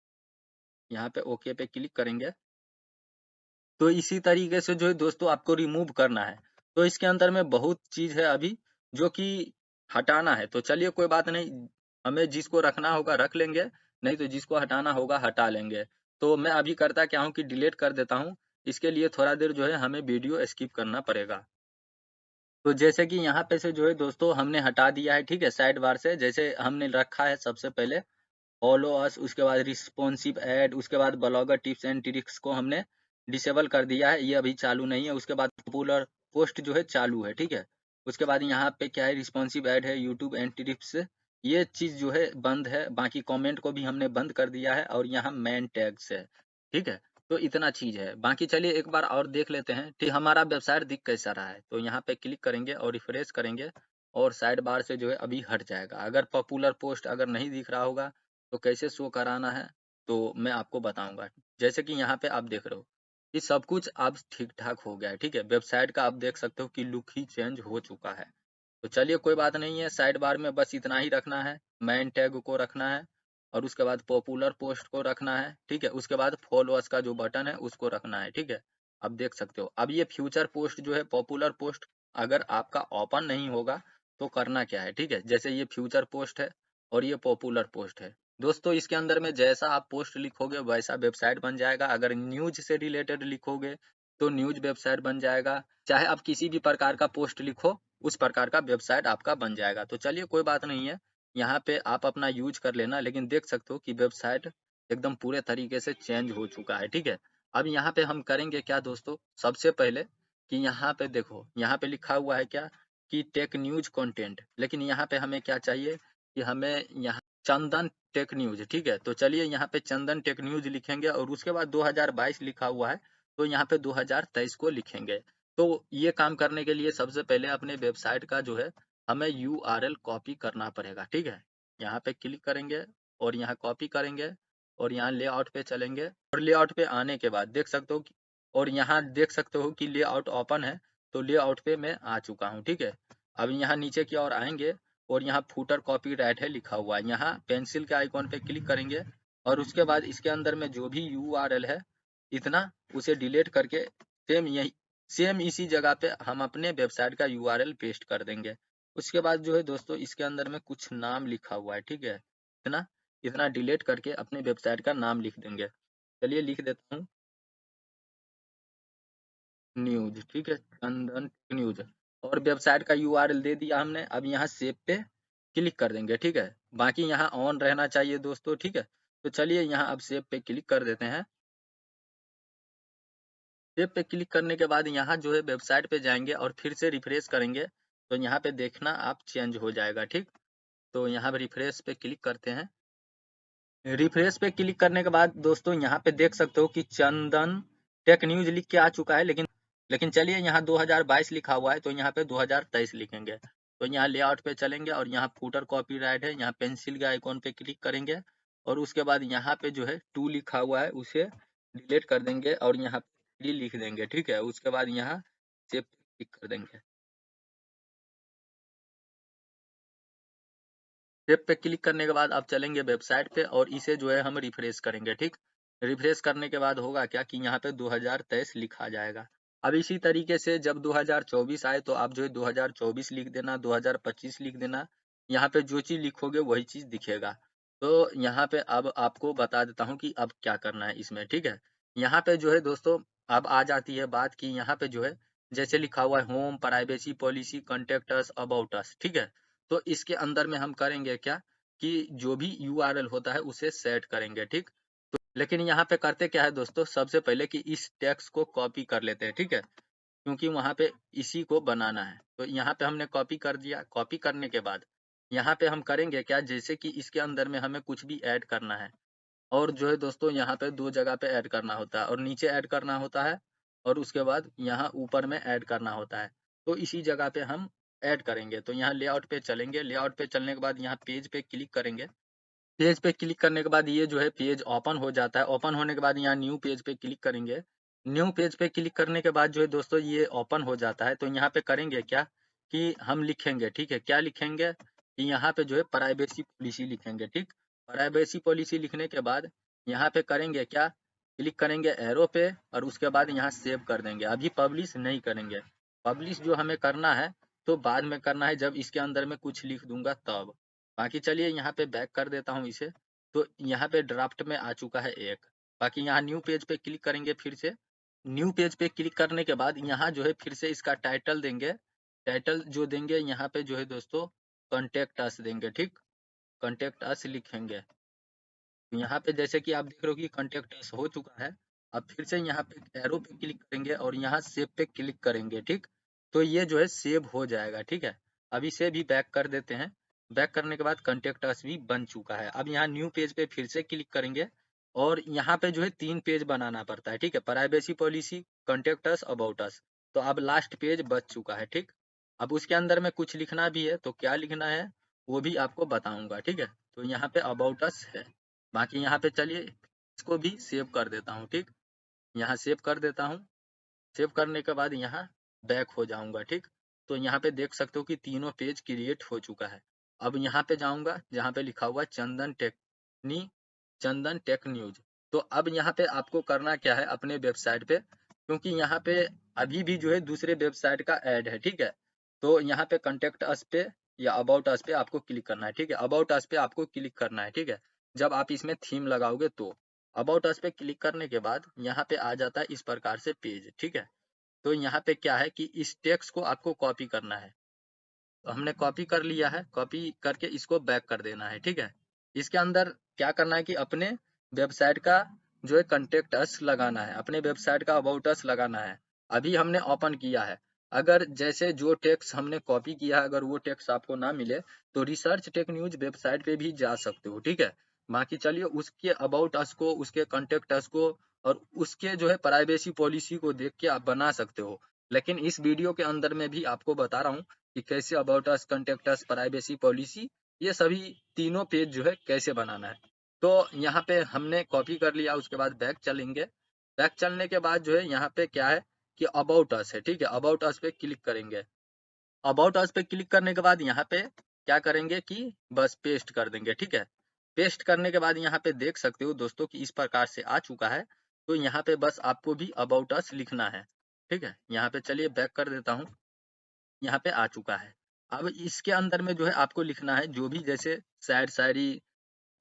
यहाँ पे ओके पे क्लिक करेंगे। तो इसी तरीके से जो है दोस्तों आपको रिमूव करना है। तो इसके अंदर में बहुत चीज है अभी जो कि हटाना है। तो चलिए कोई बात नहीं, हमें जिसको रखना होगा रख लेंगे, नहीं तो जिसको हटाना होगा हटा लेंगे। तो मैं अभी करता क्या हूँ कि डिलीट कर देता हूँ। इसके लिए थोड़ा देर जो है हमें वीडियो स्किप करना पड़ेगा। तो जैसे कि यहाँ पे से जो है दोस्तों हमने हटा दिया है, ठीक है, साइड बार से। जैसे हमने रखा है सबसे पहले फॉलो अस, उसके बाद रिस्पॉन्सिव ऐड, उसके बाद ब्लॉगर टिप्स एंड ट्रिक्स को हमने डिसेबल कर दिया है, ये अभी चालू नहीं है। उसके बाद पॉपुलर पोस्ट जो है चालू है, ठीक है। उसके बाद यहाँ पे क्या है, रिस्पॉन्सिव ऐड है, यूट्यूब एंड टिप्स, ये चीज जो है बंद है। बाकी कमेंट को भी हमने बंद कर दिया है, और यहाँ मेन टैग्स है, ठीक है। तो इतना चीज है। बाकी चलिए एक बार और देख लेते हैं कि हमारा वेबसाइट दिख कैसा रहा है। तो यहाँ पे क्लिक करेंगे और रिफ्रेश करेंगे, और साइड बार से जो है अभी हट जाएगा। अगर पॉपुलर पोस्ट अगर नहीं दिख रहा होगा तो कैसे शो कराना है तो मैं आपको बताऊंगा। जैसे कि यहाँ पे आप देख रहे हो कि सब कुछ अब ठीक ठाक हो गया है, ठीक है। वेबसाइट का आप देख सकते हो कि लुक ही चेंज हो चुका है। तो चलिए कोई बात नहीं है, साइड बार में बस इतना ही रखना है, मेन टैग को रखना है, और उसके बाद पॉपुलर पोस्ट को रखना है, ठीक है। उसके बाद फॉलोअर्स का जो बटन है उसको रखना है, ठीक है। अब देख सकते हो। अब ये फ्यूचर पोस्ट जो है, पॉपुलर पोस्ट अगर आपका ओपन नहीं होगा तो करना क्या है, ठीक है। जैसे ये फ्यूचर पोस्ट है और ये पॉपुलर पोस्ट है दोस्तों, इसके अंदर में जैसा आप पोस्ट लिखोगे वैसा वेबसाइट बन जाएगा। अगर न्यूज से रिलेटेड लिखोगे तो न्यूज वेबसाइट बन जाएगा। चाहे आप किसी भी प्रकार का पोस्ट लिखो उस प्रकार का वेबसाइट आपका बन जाएगा। तो चलिए कोई बात नहीं है, यहाँ पे आप अपना यूज कर लेना। लेकिन देख सकते हो कि वेबसाइट एकदम पूरे तरीके से चेंज हो चुका है, ठीक है। अब यहाँ पे हम करेंगे क्या दोस्तों, सबसे पहले कि यहाँ पे देखो, यहाँ पे लिखा हुआ है क्या कि टेक न्यूज कंटेंट, लेकिन यहाँ पे हमें क्या चाहिए कि हमें यहाँ चंदन टेक न्यूज, ठीक है। तो चलिए यहाँ पे चंदन टेक न्यूज लिखेंगे, और उसके बाद 2022 लिखा हुआ है तो यहाँ पे 2023 को लिखेंगे। तो ये काम करने के लिए सबसे पहले अपने वेबसाइट का जो है हमें यूआरएल कॉपी करना पड़ेगा, ठीक है। यहाँ पे क्लिक करेंगे और यहाँ कॉपी करेंगे, और यहाँ लेआउट पे चलेंगे, और लेआउट पे आने के बाद देख सकते हो कि, और यहाँ देख सकते हो कि लेआउट ओपन है। तो लेआउट पे मैं आ चुका हूँ, ठीक है। अब यहाँ नीचे की ओर आएंगे, और यहाँ फूटर कॉपीराइट है लिखा हुआ है, यहाँ पेंसिल के आइकॉन पे क्लिक करेंगे, और उसके बाद इसके अंदर में जो भी यूआरएल है इतना उसे डिलीट करके सेम इसी जगह पे हम अपने वेबसाइट का यूआरएल पेस्ट कर देंगे। उसके बाद जो है दोस्तों इसके अंदर में कुछ नाम लिखा हुआ है, ठीक है। इतना इतना डिलीट करके अपने वेबसाइट का नाम लिख देंगे। चलिए लिख देता हूँ न्यूज, ठीक है, चंदन न्यूज, और वेबसाइट का यूआरएल दे दिया हमने। अब यहाँ सेव पे क्लिक कर देंगे, ठीक है। बाकी यहाँ ऑन रहना चाहिए दोस्तों, ठीक है। तो चलिए यहाँ अब सेव पे क्लिक कर देते हैं। सेव पे क्लिक करने के बाद यहाँ जो है वेबसाइट पे जाएंगे और फिर से रिफ्रेश करेंगे, तो यहाँ पे देखना आप चेंज हो जाएगा, ठीक। तो यहाँ पे रिफ्रेश पे क्लिक करते हैं। रिफ्रेश पे क्लिक करने के बाद दोस्तों यहाँ पे देख सकते हो कि चंदन टेक न्यूज लिख के आ चुका है, लेकिन चलिए यहाँ 2022 लिखा हुआ है तो यहाँ पे 2023 लिखेंगे। तो यहाँ लेआउट पे चलेंगे, और यहाँ फूटर कॉपीराइट है, यहाँ पेंसिल के आइकॉन पे क्लिक करेंगे, और उसके बाद यहाँ पे जो है 2 लिखा हुआ है उसे डिलीट कर देंगे, और यहाँ पे 3 लिख देंगे, ठीक है। उसके बाद यहाँ सेव पे क्लिक कर देंगे। सेव पे क्लिक करने के बाद आप चलेंगे वेबसाइट पे, और इसे जो है हम रिफ्रेश करेंगे, ठीक। रिफ्रेश करने के बाद होगा क्या कि यहाँ पे 2023 लिखा जाएगा। अब इसी तरीके से जब 2024 आए तो आप जो है 2024 लिख देना, 2025 लिख देना। यहाँ पे जो चीज लिखोगे वही चीज दिखेगा। तो यहाँ पे अब आपको बता देता हूँ कि अब क्या करना है इसमें, ठीक है। यहाँ पे जो है दोस्तों अब आ जाती है बात कि यहाँ पे जो है जैसे लिखा हुआ है home, privacy policy, contact us, about us, ठीक है। तो इसके अंदर में हम करेंगे क्या कि जो भी यूआरएल होता है उसे सेट करेंगे, ठीक। तो लेकिन यहाँ पे करते क्या है दोस्तों, सबसे पहले कि इस टेक्स्ट को कॉपी कर लेते हैं, ठीक है, क्योंकि वहाँ पे इसी को बनाना है। तो यहाँ पे हमने कॉपी कर दिया। कॉपी करने के बाद यहाँ पे हम करेंगे क्या, जैसे कि इसके अंदर में हमें कुछ भी ऐड करना है, और जो है दोस्तों यहाँ पे 2 जगह पे ऐड करना होता है, और नीचे ऐड करना होता है, और उसके बाद यहाँ ऊपर में ऐड करना होता है। तो इसी जगह पे हम ऐड करेंगे। तो यहाँ लेआउट पे चलेंगे, लेआउट पे चलने के बाद यहाँ पेज पे क्लिक करेंगे। पेज पे क्लिक करने के बाद ये जो है पेज ओपन हो जाता है। ओपन होने के बाद यहाँ न्यू पेज पे क्लिक करेंगे। न्यू पेज पे क्लिक करने के बाद जो है दोस्तों ये ओपन हो जाता है। तो यहाँ पे करेंगे क्या कि हम लिखेंगे, ठीक है, क्या लिखेंगे कि यहाँ पे जो है प्राइवेसी पॉलिसी लिखेंगे, ठीक। प्राइवेसी पॉलिसी लिखने के बाद यहाँ पे करेंगे क्या, क्लिक करेंगे एरो पे, और उसके बाद यहाँ सेव कर देंगे। अभी पब्लिश नहीं करेंगे। पब्लिश जो हमें करना है तो बाद में करना है, जब इसके अंदर में कुछ लिख दूंगा तब। बाकी चलिए यहाँ पे बैक कर देता हूँ इसे। तो यहाँ पे ड्राफ्ट में आ चुका है एक। बाकी यहाँ न्यू पेज पे क्लिक करेंगे फिर से, न्यू पेज पे क्लिक करने के बाद यहाँ जो है फिर से इसका टाइटल देंगे। टाइटल जो देंगे यहाँ पे जो है दोस्तों कॉन्टेक्ट अस देंगे, ठीक, कॉन्टेक्ट अस लिखेंगे। यहाँ पे जैसे कि आप देख रहे हो कि कॉन्टेक्ट अस हो चुका है। अब फिर से यहाँ पे एरो पे क्लिक करेंगे और यहाँ सेव पे क्लिक करेंगे, ठीक, तो ये जो है सेव हो जाएगा, ठीक है। अब इसे भी बैक कर देते हैं। बैक करने के बाद कॉन्टेक्ट अस भी बन चुका है। अब यहाँ न्यू पेज पे फिर से क्लिक करेंगे और यहाँ पे जो है 3 पेज बनाना पड़ता है, ठीक है, privacy policy, contact us, about us. तो अब लास्ट पेज बच चुका है, ठीक। अब उसके अंदर में कुछ लिखना भी है, तो क्या लिखना है वो भी आपको बताऊंगा, ठीक है। तो यहाँ पे अबाउट अस है। बाकी यहाँ पे चलिए इसको भी सेव कर देता हूँ, ठीक, यहाँ सेव कर देता हूँ। सेव करने के बाद यहाँ बैक हो जाऊंगा, ठीक। तो यहाँ पे देख सकते हो कि तीनों पेज क्रिएट हो चुका है। अब यहाँ पे जाऊंगा जहाँ पे लिखा हुआ चंदन टेक न्यूज। तो अब यहाँ पे आपको करना क्या है अपने वेबसाइट पे, क्योंकि यहाँ पे अभी भी जो है दूसरे वेबसाइट का ऐड है, ठीक है। तो यहाँ पे कॉन्टेक्ट अस पे या अबाउट अस पे आपको क्लिक करना है, ठीक है। अबाउट अस पे आपको क्लिक करना है, ठीक है, जब आप इसमें थीम लगाओगे तो। अबाउट अस पे क्लिक करने के बाद यहाँ पे आ जाता है इस प्रकार से पेज, ठीक है। तो यहाँ पे क्या है कि इस टेक्स्ट को आपको कॉपी करना है। तो हमने कॉपी कर लिया है, कॉपी करके इसको बैक कर देना है, ठीक है। इसके अंदर क्या करना है कि अपने वेबसाइट का जो है कॉन्टेक्ट अस लगाना है, अपने वेबसाइट का अबाउट अस लगाना है। अभी हमने ओपन किया है। अगर जैसे जो टेक्स्ट हमने कॉपी किया है अगर वो टेक्स्ट आपको ना मिले तो रिसर्च टेक न्यूज वेबसाइट पे भी जा सकते हो, ठीक है। बाकी चलिए उसके अबाउट अस को, उसके कॉन्टेक्ट अस को और उसके जो है प्राइवेसी पॉलिसी को देख के आप बना सकते हो। लेकिन इस वीडियो के अंदर में भी आपको बता रहा हूँ कि कैसे about us, contact us, privacy policy, ये सभी तीनों पेज जो है कैसे बनाना है। तो यहाँ पे हमने कॉपी कर लिया, उसके बाद बैक चलेंगे। बैक चलने के बाद जो है यहाँ पे क्या है कि अबाउट अस है, ठीक है। अबाउट अस पे क्लिक करेंगे। अबाउट अस पे क्लिक करने के बाद यहाँ पे क्या करेंगे कि बस पेस्ट कर देंगे, ठीक है। पेस्ट करने के बाद यहाँ पे देख सकते हो दोस्तों कि इस प्रकार से आ चुका है। तो यहाँ पे बस आपको भी अबाउट अस लिखना है, ठीक है। यहाँ पे चलिए बैक कर देता हूँ। यहाँ पे आ चुका है। अब इसके अंदर में जो है आपको लिखना है जो भी, जैसे शायर शायरी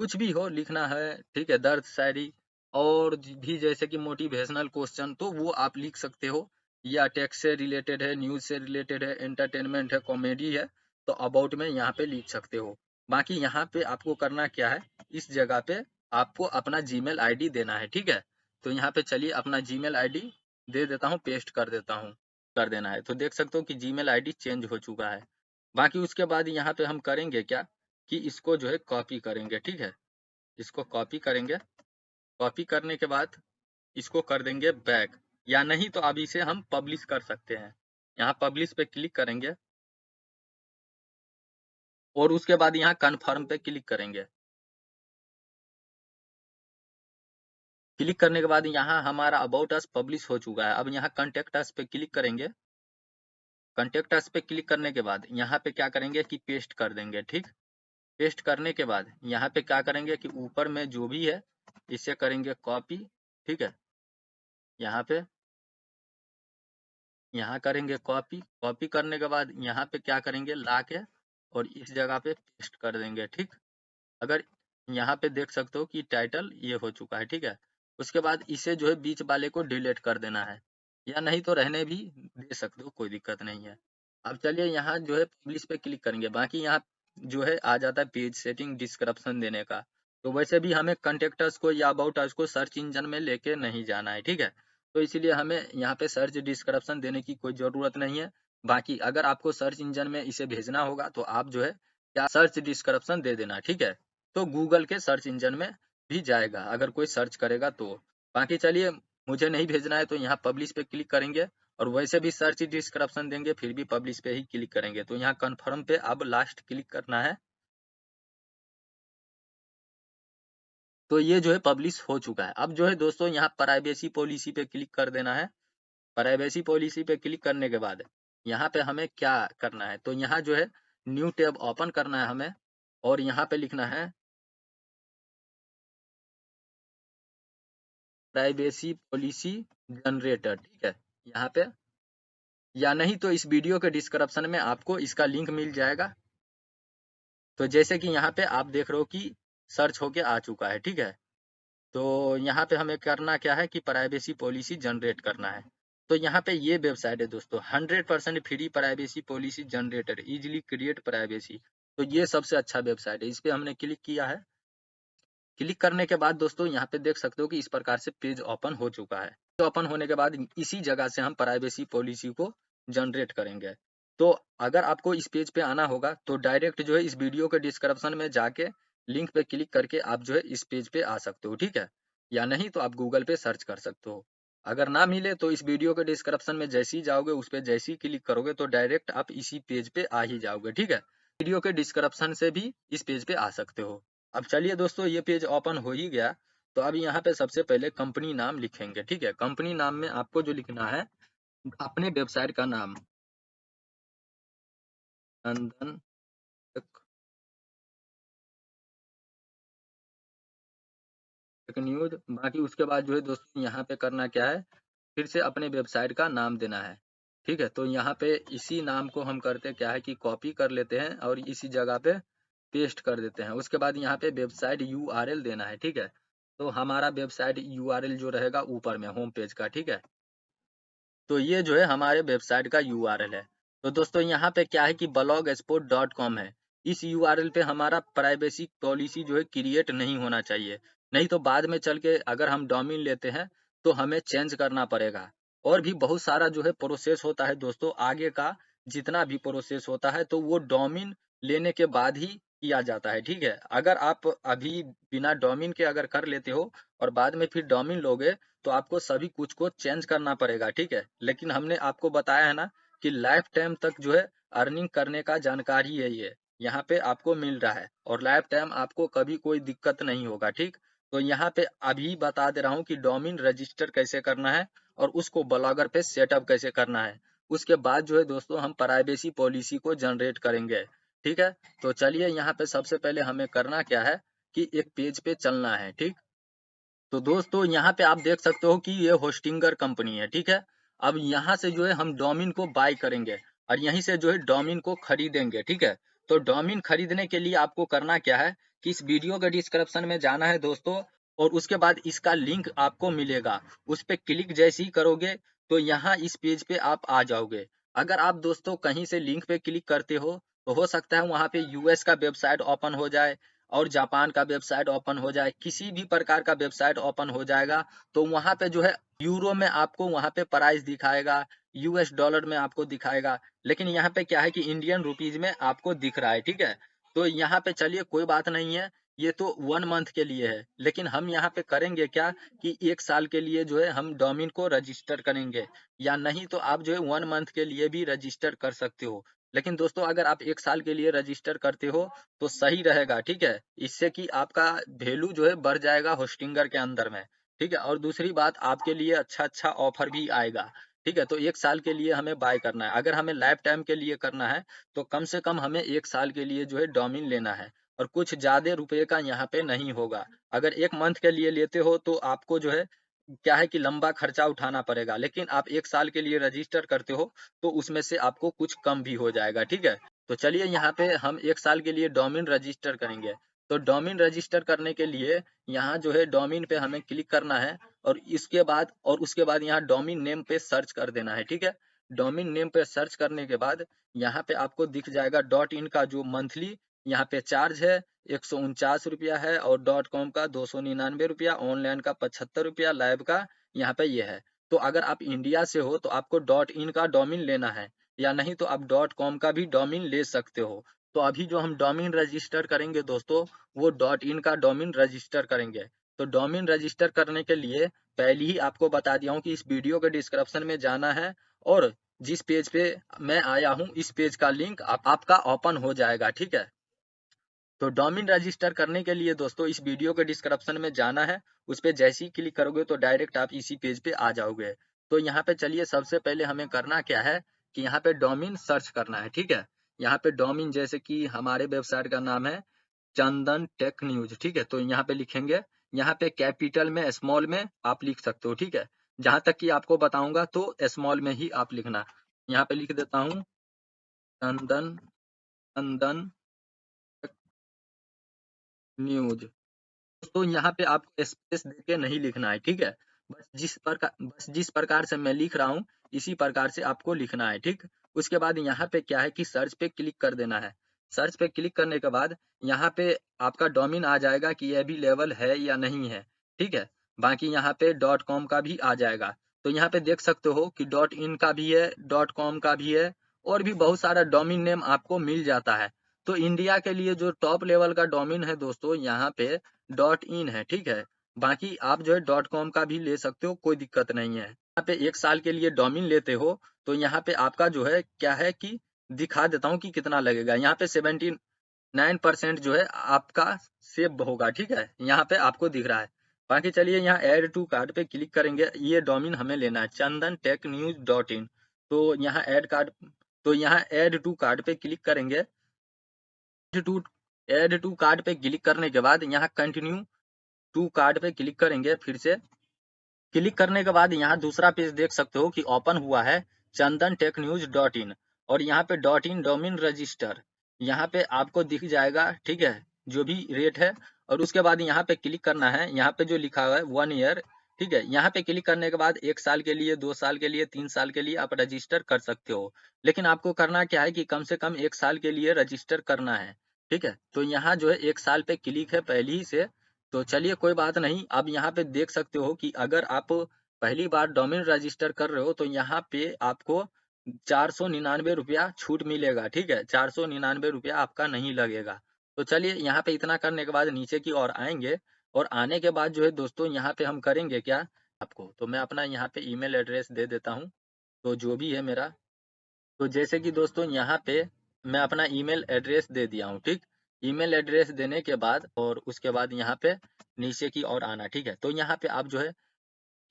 कुछ भी हो लिखना है, ठीक है, दर्द शायरी और भी जैसे कि मोटिवेशनल क्वेश्चन तो वो आप लिख सकते हो, या टेक्स्ट से रिलेटेड है, न्यूज से रिलेटेड है, एंटरटेनमेंट है, कॉमेडी है, तो अबाउट में यहाँ पे लिख सकते हो। बाकी यहाँ पे आपको करना क्या है, इस जगह पे आपको अपना जीमेल आईडी देना है, ठीक है। तो यहाँ पे चलिए अपना जीमेल आईडी दे देता हूँ, पेस्ट कर देता हूँ, कर देना है। तो देख सकते हो कि जीमेल आईडी चेंज हो चुका है। बाकी उसके बाद यहाँ पे हम करेंगे क्या कि इसको जो है कॉपी करेंगे, ठीक है। इसको कॉपी करेंगे। कॉपी करने के बाद इसको कर देंगे बैक, या नहीं तो अब इसे हम पब्लिश कर सकते हैं। यहाँ पब्लिश पे क्लिक करेंगे और उसके बाद यहाँ कन्फर्म पे क्लिक करेंगे। क्लिक करने के बाद यहाँ हमारा अबाउट अस पब्लिश हो चुका है। अब यहाँ कॉन्टेक्ट अस पे क्लिक करेंगे। कॉन्टेक्ट अस पे क्लिक करने के बाद यहाँ पे क्या करेंगे कि पेस्ट कर देंगे, ठीक। पेस्ट करने के बाद यहाँ पे क्या करेंगे कि ऊपर में जो भी है इसे करेंगे कॉपी, ठीक है। यहाँ करेंगे कॉपी। कॉपी करने के बाद यहाँ पे क्या करेंगे ला के और इस जगह पे पेस्ट कर देंगे, ठीक। अगर यहाँ पे देख सकते हो कि टाइटल ये हो चुका है, ठीक है। उसके बाद इसे जो है बीच वाले को डिलीट कर देना है, या नहीं तो रहने भी दे सकते हो, कोई दिक्कत नहीं है। अब चलिए यहाँ जो है पब्लिश पे क्लिक करेंगे। बाकी यहाँ जो है आ जाता है पेज सेटिंग डिस्क्रिप्शन देने का। तो वैसे भी हमें कॉन्टेक्ट अस को या अबाउट अस को सर्च इंजन में लेके नहीं जाना है, ठीक है। तो इसीलिए हमें यहाँ पे सर्च डिस्क्रिप्शन देने की कोई ज़रूरत नहीं है। बाकी अगर आपको सर्च इंजन में इसे भेजना होगा तो आप जो है क्या सर्च डिस्क्रिप्शन दे देना, ठीक है। तो गूगल के सर्च इंजन में भी जाएगा अगर कोई सर्च करेगा तो। बाकी चलिए मुझे नहीं भेजना है तो यहाँ पब्लिश पे क्लिक करेंगे और वैसे भी सर्च डिस्क्रिप्शन देंगे फिर भी पब्लिश पे ही क्लिक करेंगे। तो यहाँ कन्फर्म पे अब लास्ट क्लिक करना है। तो ये जो है पब्लिश हो चुका है। अब जो है दोस्तों यहाँ प्राइवेसी पॉलिसी पे क्लिक कर देना है। प्राइवेसी पॉलिसी पे क्लिक करने के बाद यहाँ पे हमें क्या करना है, तो यहाँ जो है न्यू टैब ओपन करना है हमें और यहाँ पे लिखना है प्राइवेसी पॉलिसी जनरेटर, ठीक है। यहाँ पे, या नहीं तो इस वीडियो के डिस्क्रिप्शन में आपको इसका लिंक मिल जाएगा। तो जैसे कि यहाँ पे आप देख रहे हो कि सर्च होके आ चुका है, ठीक है। तो यहाँ पे हमें करना क्या है कि प्राइवेसी पॉलिसी जनरेट करना है। तो यहाँ पे ये वेबसाइट है दोस्तों, 100% free privacy policy generator, easily create privacy. तो ये सबसे अच्छा वेबसाइट है, इस पे हमने क्लिक किया है। क्लिक करने के बाद दोस्तों यहाँ पे देख सकते हो कि इस प्रकार से पेज ओपन हो चुका है। तो ओपन होने के बाद इसी जगह से हम प्राइवेसी पॉलिसी को जनरेट करेंगे। तो अगर आपको इस पेज पे आना होगा तो डायरेक्ट जो है इस वीडियो के डिस्क्रिप्शन में जाके लिंक पे क्लिक करके आप जो है इस पेज पे आ सकते हो, ठीक है। या नहीं तो आप गूगल पे सर्च कर सकते हो। अगर ना मिले तो इस वीडियो के डिस्क्रिप्शन में जैसे ही जाओगे उस पे जैसे ही क्लिक करोगे तो डायरेक्ट आप इसी पेज पे आ ही जाओगे, ठीक है। वीडियो के डिस्क्रिप्शन से भी इस पेज पे आ सकते हो। अब चलिए दोस्तों ये पेज ओपन हो ही गया। तो अब यहाँ पे सबसे पहले कंपनी नाम लिखेंगे, ठीक है। कंपनी नाम में आपको जो लिखना है अपने वेबसाइट का नाम, चंदन टेक न्यूज। बाकी उसके बाद जो है दोस्तों यहाँ पे करना क्या है, फिर से अपने वेबसाइट का नाम देना है, ठीक है। तो यहाँ पे इसी नाम को हम करते क्या है कि कॉपी कर लेते हैं और इसी जगह पे पेस्ट कर देते हैं। उसके बाद यहाँ पे वेबसाइट यूआरएल देना है, ठीक है। तो हमारा वेबसाइट यूआरएल जो रहेगा ऊपर में होम पेज का, ठीक है। तो ये जो है हमारे वेबसाइट का यूआरएल है। तो दोस्तों यहाँ पे क्या है कि blogspot.com है। इस यूआरएल पे हमारा प्राइवेसी पॉलिसी जो है क्रिएट नहीं होना चाहिए, नहीं तो बाद में चल के अगर हम डोमेन लेते हैं तो हमें चेंज करना पड़ेगा। और भी बहुत सारा जो है प्रोसेस होता है दोस्तों, आगे का जितना भी प्रोसेस होता है तो वो डोमेन लेने के बाद ही किया जाता है, ठीक है। अगर आप अभी बिना डोमेन के अगर कर लेते हो और बाद में फिर डोमेन लोगे तो आपको सभी कुछ को चेंज करना पड़ेगा, ठीक है। लेकिन हमने आपको बताया है ना कि लाइफ टाइम तक जो है अर्निंग करने का जानकारी है ये, यहाँ पे आपको मिल रहा है और लाइफ टाइम आपको कभी कोई दिक्कत नहीं होगा, ठीक। तो यहाँ पे अभी बता दे रहा हूँ कि डोमेन रजिस्टर कैसे करना है और उसको ब्लॉगर पे सेटअप कैसे करना है। उसके बाद जो है दोस्तों हम प्राइवेसी पॉलिसी को जनरेट करेंगे, ठीक है। तो चलिए यहाँ पे सबसे पहले हमें करना क्या है कि एक पेज पे चलना है, ठीक। तो दोस्तों यहाँ पे आप देख सकते हो कि ये होस्टिंगर कंपनी है, ठीक है। अब यहाँ से जो है हम डोमेन को बाय करेंगे और यहीं से जो है डोमेन को खरीदेंगे, ठीक है। तो डोमेन खरीदने के लिए आपको करना क्या है कि इस वीडियो के डिस्क्रिप्शन में जाना है दोस्तों और उसके बाद इसका लिंक आपको मिलेगा। उस पे क्लिक जैसे ही करोगे तो यहाँ इस पेज पे आप आ जाओगे। अगर आप दोस्तों कहीं से लिंक पे क्लिक करते हो सकता है वहाँ पे यूएस का वेबसाइट ओपन हो जाए और जापान का वेबसाइट ओपन हो जाए, किसी भी प्रकार का वेबसाइट ओपन हो जाएगा। तो वहाँ पे जो है यूरो में आपको वहाँ पे प्राइस दिखाएगा, यूएस डॉलर में आपको दिखाएगा, लेकिन यहाँ पे क्या है कि इंडियन रुपीज में आपको दिख रहा है, ठीक है। तो यहाँ पे चलिए कोई बात नहीं है, ये तो 1 मंथ के लिए है, लेकिन हम यहाँ पे करेंगे क्या कि 1 साल के लिए जो है हम डोमेन को रजिस्टर करेंगे। या नहीं तो आप जो है 1 मंथ के लिए भी रजिस्टर कर सकते हो। लेकिन दोस्तों अगर आप 1 साल के लिए रजिस्टर करते हो तो सही रहेगा, ठीक है। इससे कि आपका वैल्यू जो है बढ़ जाएगा होस्टिंगर के अंदर में, ठीक है। और दूसरी बात आपके लिए अच्छा-अच्छा ऑफर भी आएगा, ठीक है। तो 1 साल के लिए हमें बाय करना है। अगर हमें लाइफ टाइम के लिए करना है तो कम से कम हमें 1 साल के लिए जो है डोमेन लेना है और कुछ ज़्यादा रुपए का यहाँ पे नहीं होगा। अगर 1 मंथ के लिए लेते हो तो आपको जो है क्या है कि लंबा खर्चा उठाना पड़ेगा, लेकिन आप 1 साल के लिए रजिस्टर करते हो तो उसमें से आपको कुछ कम भी हो जाएगा, ठीक है। तो चलिए यहाँ पे हम 1 साल के लिए डोमेन रजिस्टर करेंगे। तो डोमेन रजिस्टर करने के लिए यहाँ जो है डोमेन पे हमें क्लिक करना है और उसके बाद यहाँ डोमेन नेम पे सर्च कर देना है, ठीक है। डोमेन नेम पे सर्च करने के बाद यहाँ पे आपको दिख जाएगा .in का जो मंथली यहाँ पे चार्ज है 149 रुपया है और .com का 299 रुपया, ऑनलाइन का 75 रुपया, लाइव का यहाँ पे ये है। तो अगर आप इंडिया से हो तो आपको .in का डोमेन लेना है या नहीं तो आप .com का भी डोमेन ले सकते हो। तो अभी जो हम डोमेन रजिस्टर करेंगे दोस्तों वो .in का डोमेन रजिस्टर करेंगे। तो डोमेन रजिस्टर करने के लिए पहले ही आपको बता दिया हूँ कि इस वीडियो के डिस्क्रिप्शन में जाना है और जिस पेज पे मैं आया हूँ इस पेज का लिंक आपका ओपन हो जाएगा, ठीक है। तो डोमेन रजिस्टर करने के लिए दोस्तों इस वीडियो के डिस्क्रिप्शन में जाना है, उस पे जैसे ही क्लिक करोगे तो डायरेक्ट आप इसी पेज पे आ जाओगे। तो यहाँ पे चलिए सबसे पहले हमें करना क्या है कि यहाँ पे डोमेन सर्च करना है, ठीक है। यहाँ पे डोमेन जैसे कि हमारे वेबसाइट का नाम है चंदन टेक न्यूज, ठीक है। तो यहाँ पे लिखेंगे, यहाँ पे कैपिटल में स्मॉल में आप लिख सकते हो, ठीक है। जहां तक कि आपको बताऊंगा तो स्मॉल में ही आप लिखना। यहाँ पे लिख देता हूँ चंदन चंदन न्यूज, दोस्तों यहाँ पे आपको स्पेस देके नहीं लिखना है, ठीक है। बस जिस प्रकार से मैं लिख रहा हूँ इसी प्रकार से आपको लिखना है, ठीक। उसके बाद यहाँ पे क्या है कि सर्च पे क्लिक कर देना है। सर्च पे क्लिक करने के बाद यहाँ पे आपका डोमेन आ जाएगा कि ये भी लेवल है या नहीं है, ठीक है। बाकी यहाँ पे .com का भी आ जाएगा। तो यहाँ पे देख सकते हो कि .in का भी है, .com का भी है और भी बहुत सारा डोमेन नेम आपको मिल जाता है। तो इंडिया के लिए जो टॉप लेवल का डोमेन है दोस्तों यहाँ पे .in है, ठीक है। बाकी आप जो है .com का भी ले सकते हो, कोई दिक्कत नहीं है। यहाँ पे 1 साल के लिए डोमेन लेते हो तो यहाँ पे आपका जो है क्या है कि दिखा देता हूँ कि कितना लगेगा। यहाँ पे 79% जो है आपका सेव होगा, ठीक है। यहाँ पे आपको दिख रहा है। बाकी चलिए यहाँ ऐड टू कार्ट पे क्लिक करेंगे। ये डोमेन हमें लेना है chandan.technews.in। तो यहाँ ऐड टू कार्ट पे क्लिक करेंगे। टू ऐड टू कार्ट पे क्लिक करने के बाद यहाँ कंटिन्यू टू कार्ट पे क्लिक करेंगे। फिर से क्लिक करने के बाद यहाँ दूसरा पेज देख सकते हो कि ओपन हुआ है chandan.technews.in और यहाँ पे .in डोमेन रजिस्टर यहाँ पे आपको दिख जाएगा, ठीक है, जो भी रेट है। और उसके बाद यहाँ पे क्लिक करना है। यहाँ पे जो लिखा हुआ है 1 ईयर, ठीक है। यहाँ पे क्लिक करने के बाद 1 साल के लिए, 2 साल के लिए, 3 साल के लिए आप रजिस्टर कर सकते हो। लेकिन आपको करना क्या है कि कम से कम 1 साल के लिए रजिस्टर करना है, ठीक है। तो यहाँ जो है 1 साल पे क्लिक है पहले ही से। तो चलिए कोई बात नहीं। अब यहाँ पे देख सकते हो कि अगर आप पहली बार डोमेन रजिस्टर कर रहे हो तो यहाँ पे आपको 499 रुपया छूट मिलेगा, ठीक है। 499 रुपया आपका नहीं लगेगा। तो चलिए यहाँ पे इतना करने के बाद नीचे की ओर आएंगे और आने के बाद जो है दोस्तों यहाँ पे हम करेंगे क्या आपको, तो मैं अपना यहाँ पे ईमेल एड्रेस दे देता हूँ। तो जो भी है मेरा, तो जैसे कि दोस्तों यहाँ पे मैं अपना ईमेल एड्रेस दे दिया हूँ, ठीक। ईमेल एड्रेस देने के बाद और उसके बाद यहाँ पे नीचे की ओर आना, ठीक है। तो यहाँ पे आप जो है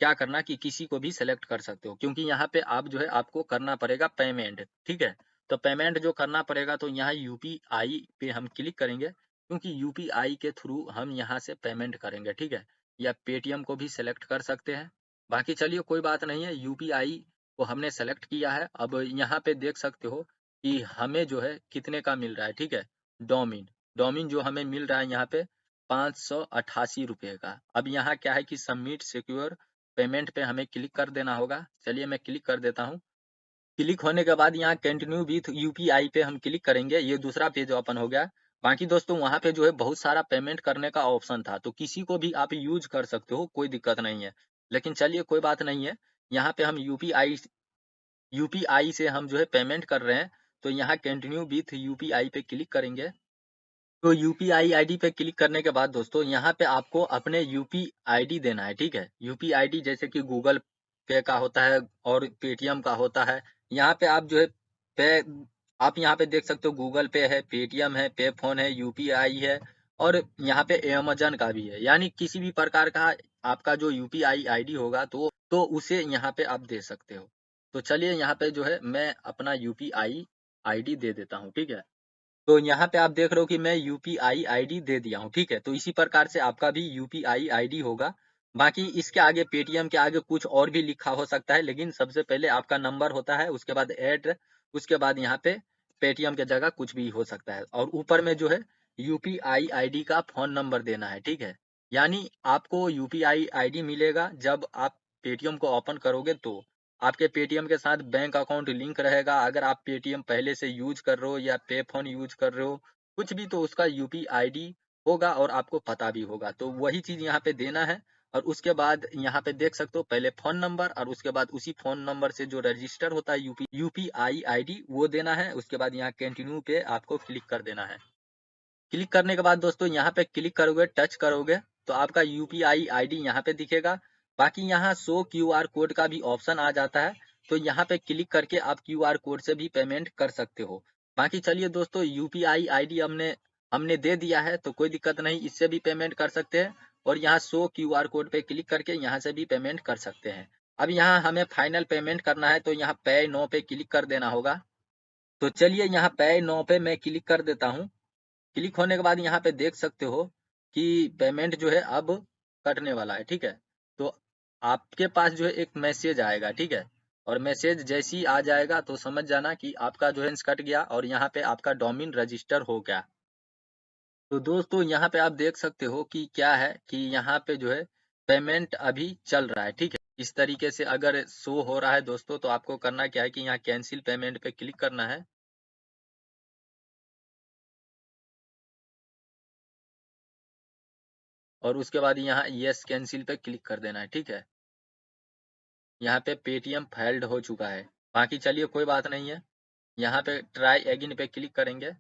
क्या करना कि किसी को भी सेलेक्ट कर सकते हो, क्योंकि यहाँ पे आप जो है आपको करना पड़ेगा पेमेंट, ठीक है। तो पेमेंट जो करना पड़ेगा तो यहाँ यूपीआई पे हम क्लिक करेंगे, क्योंकि यूपीआई के थ्रू हम यहाँ से पेमेंट करेंगे, ठीक है। या पेटीएम को भी सेलेक्ट कर सकते हैं। बाकी चलिए कोई बात नहीं है, यूपीआई को हमने सेलेक्ट किया है। अब यहाँ पे देख सकते हो कि हमें जो है कितने का मिल रहा है, ठीक है। डोमिन डोमिन जो हमें मिल रहा है यहाँ पे 588 रुपये का। अब यहाँ क्या है कि सबमिट सिक्योर पेमेंट पे हमें क्लिक कर देना होगा। चलिए मैं क्लिक कर देता हूँ। क्लिक होने के बाद यहाँ कंटिन्यू विथ यूपीआई पे हम क्लिक करेंगे। ये दूसरा पेज ओपन हो गया। बाकी दोस्तों वहाँ पे जो है बहुत सारा पेमेंट करने का ऑप्शन था, तो किसी को भी आप यूज कर सकते हो, कोई दिक्कत नहीं है। लेकिन चलिए कोई बात नहीं है। यहाँ पे हम यूपीआई से हम जो है पेमेंट कर रहे हैं, तो यहाँ कंटिन्यू विथ यूपीआई पे क्लिक करेंगे। तो यूपीआई आईडी पे क्लिक करने के बाद दोस्तों यहाँ पे आपको अपने यूपी आईडी देना है, ठीक है। यूपी आईडी जैसे कि गूगल पे का होता है और पेटीएम का होता है। यहाँ पे आप जो है पे आप यहाँ पे देख सकते हो गूगल पे है, पेटीएम है, पे फोन है, यूपीआई है और यहाँ पे अमेजन का भी है। यानी किसी भी प्रकार का आपका जो यूपीआई आईडी होगा तो उसे यहाँ पे आप दे सकते हो। तो चलिए यहाँ पे जो है मैं अपना यूपीआई आईडी दे देता हूँ, ठीक है। तो यहाँ पे आप देख रहे हो कि मैं यूपीआई आईडी दे दिया हूँ, ठीक है। तो इसी प्रकार से आपका भी यूपीआई आईडी होगा। बाकी इसके आगे पेटीएम के आगे कुछ और भी लिखा हो सकता है, लेकिन सबसे पहले आपका नंबर होता है, उसके बाद ऐड, उसके बाद यहाँ पे पेटीएम की जगह कुछ भी हो सकता है और ऊपर में जो है यूपीआई आईडी का फोन नंबर देना है, ठीक है। यानी आपको यूपीआई आईडी मिलेगा जब आप पेटीएम को ओपन करोगे तो आपके पेटीएम के साथ बैंक अकाउंट लिंक रहेगा। अगर आप पेटीएम पहले से यूज कर रहे हो या पे फोन यूज कर रहे हो कुछ भी, तो उसका यूपीआईडी होगा और आपको पता भी होगा। तो वही चीज यहाँ पे देना है और उसके बाद यहाँ पे देख सकते हो पहले फोन नंबर और उसके बाद उसी फोन नंबर से जो रजिस्टर होता है यूपीआई आईडी वो देना है। उसके बाद यहाँ कंटिन्यू पे आपको क्लिक कर देना है। क्लिक करने के बाद दोस्तों यहाँ पे क्लिक करोगे, टच करोगे तो आपका यूपीआई आईडी यहाँ पे दिखेगा। बाकी यहाँ शो क्यूआर कोड का भी ऑप्शन आ जाता है, तो यहाँ पे क्लिक करके आप क्यूआर कोड से भी पेमेंट कर सकते हो। बाकी चलिए दोस्तों यूपीआई आईडी हमने दे दिया है तो कोई दिक्कत नहीं, इससे भी पेमेंट कर सकते हैं और यहाँ शो क्यूआर कोड पे क्लिक करके यहाँ से भी पेमेंट कर सकते हैं। अब यहाँ हमें फाइनल पेमेंट करना है तो यहाँ पे नो पे क्लिक कर देना होगा। तो चलिए यहाँ पे नो पे मैं क्लिक कर देता हूँ। क्लिक होने के बाद यहाँ पे देख सकते हो कि पेमेंट जो है अब कटने वाला है, ठीक है। तो आपके पास जो है एक मैसेज आएगा, ठीक है। और मैसेज जैसे ही आ जाएगा तो समझ जाना कि आपका जो है कट गया और यहाँ पे आपका डोमेन रजिस्टर हो गया। तो दोस्तों यहाँ पे आप देख सकते हो कि क्या है कि यहाँ पे जो है पेमेंट अभी चल रहा है, ठीक है। इस तरीके से अगर शो हो रहा है दोस्तों, तो आपको करना क्या है कि यहाँ कैंसिल पेमेंट पे क्लिक करना है। और उसके बाद यहाँ येस कैंसिल पे क्लिक कर देना है, ठीक है। यहाँ पे पेटीएम फेल्ड हो चुका है। बाकी चलिए कोई बात नहीं है, यहाँ पे ट्राई अगेन पे क्लिक करेंगे,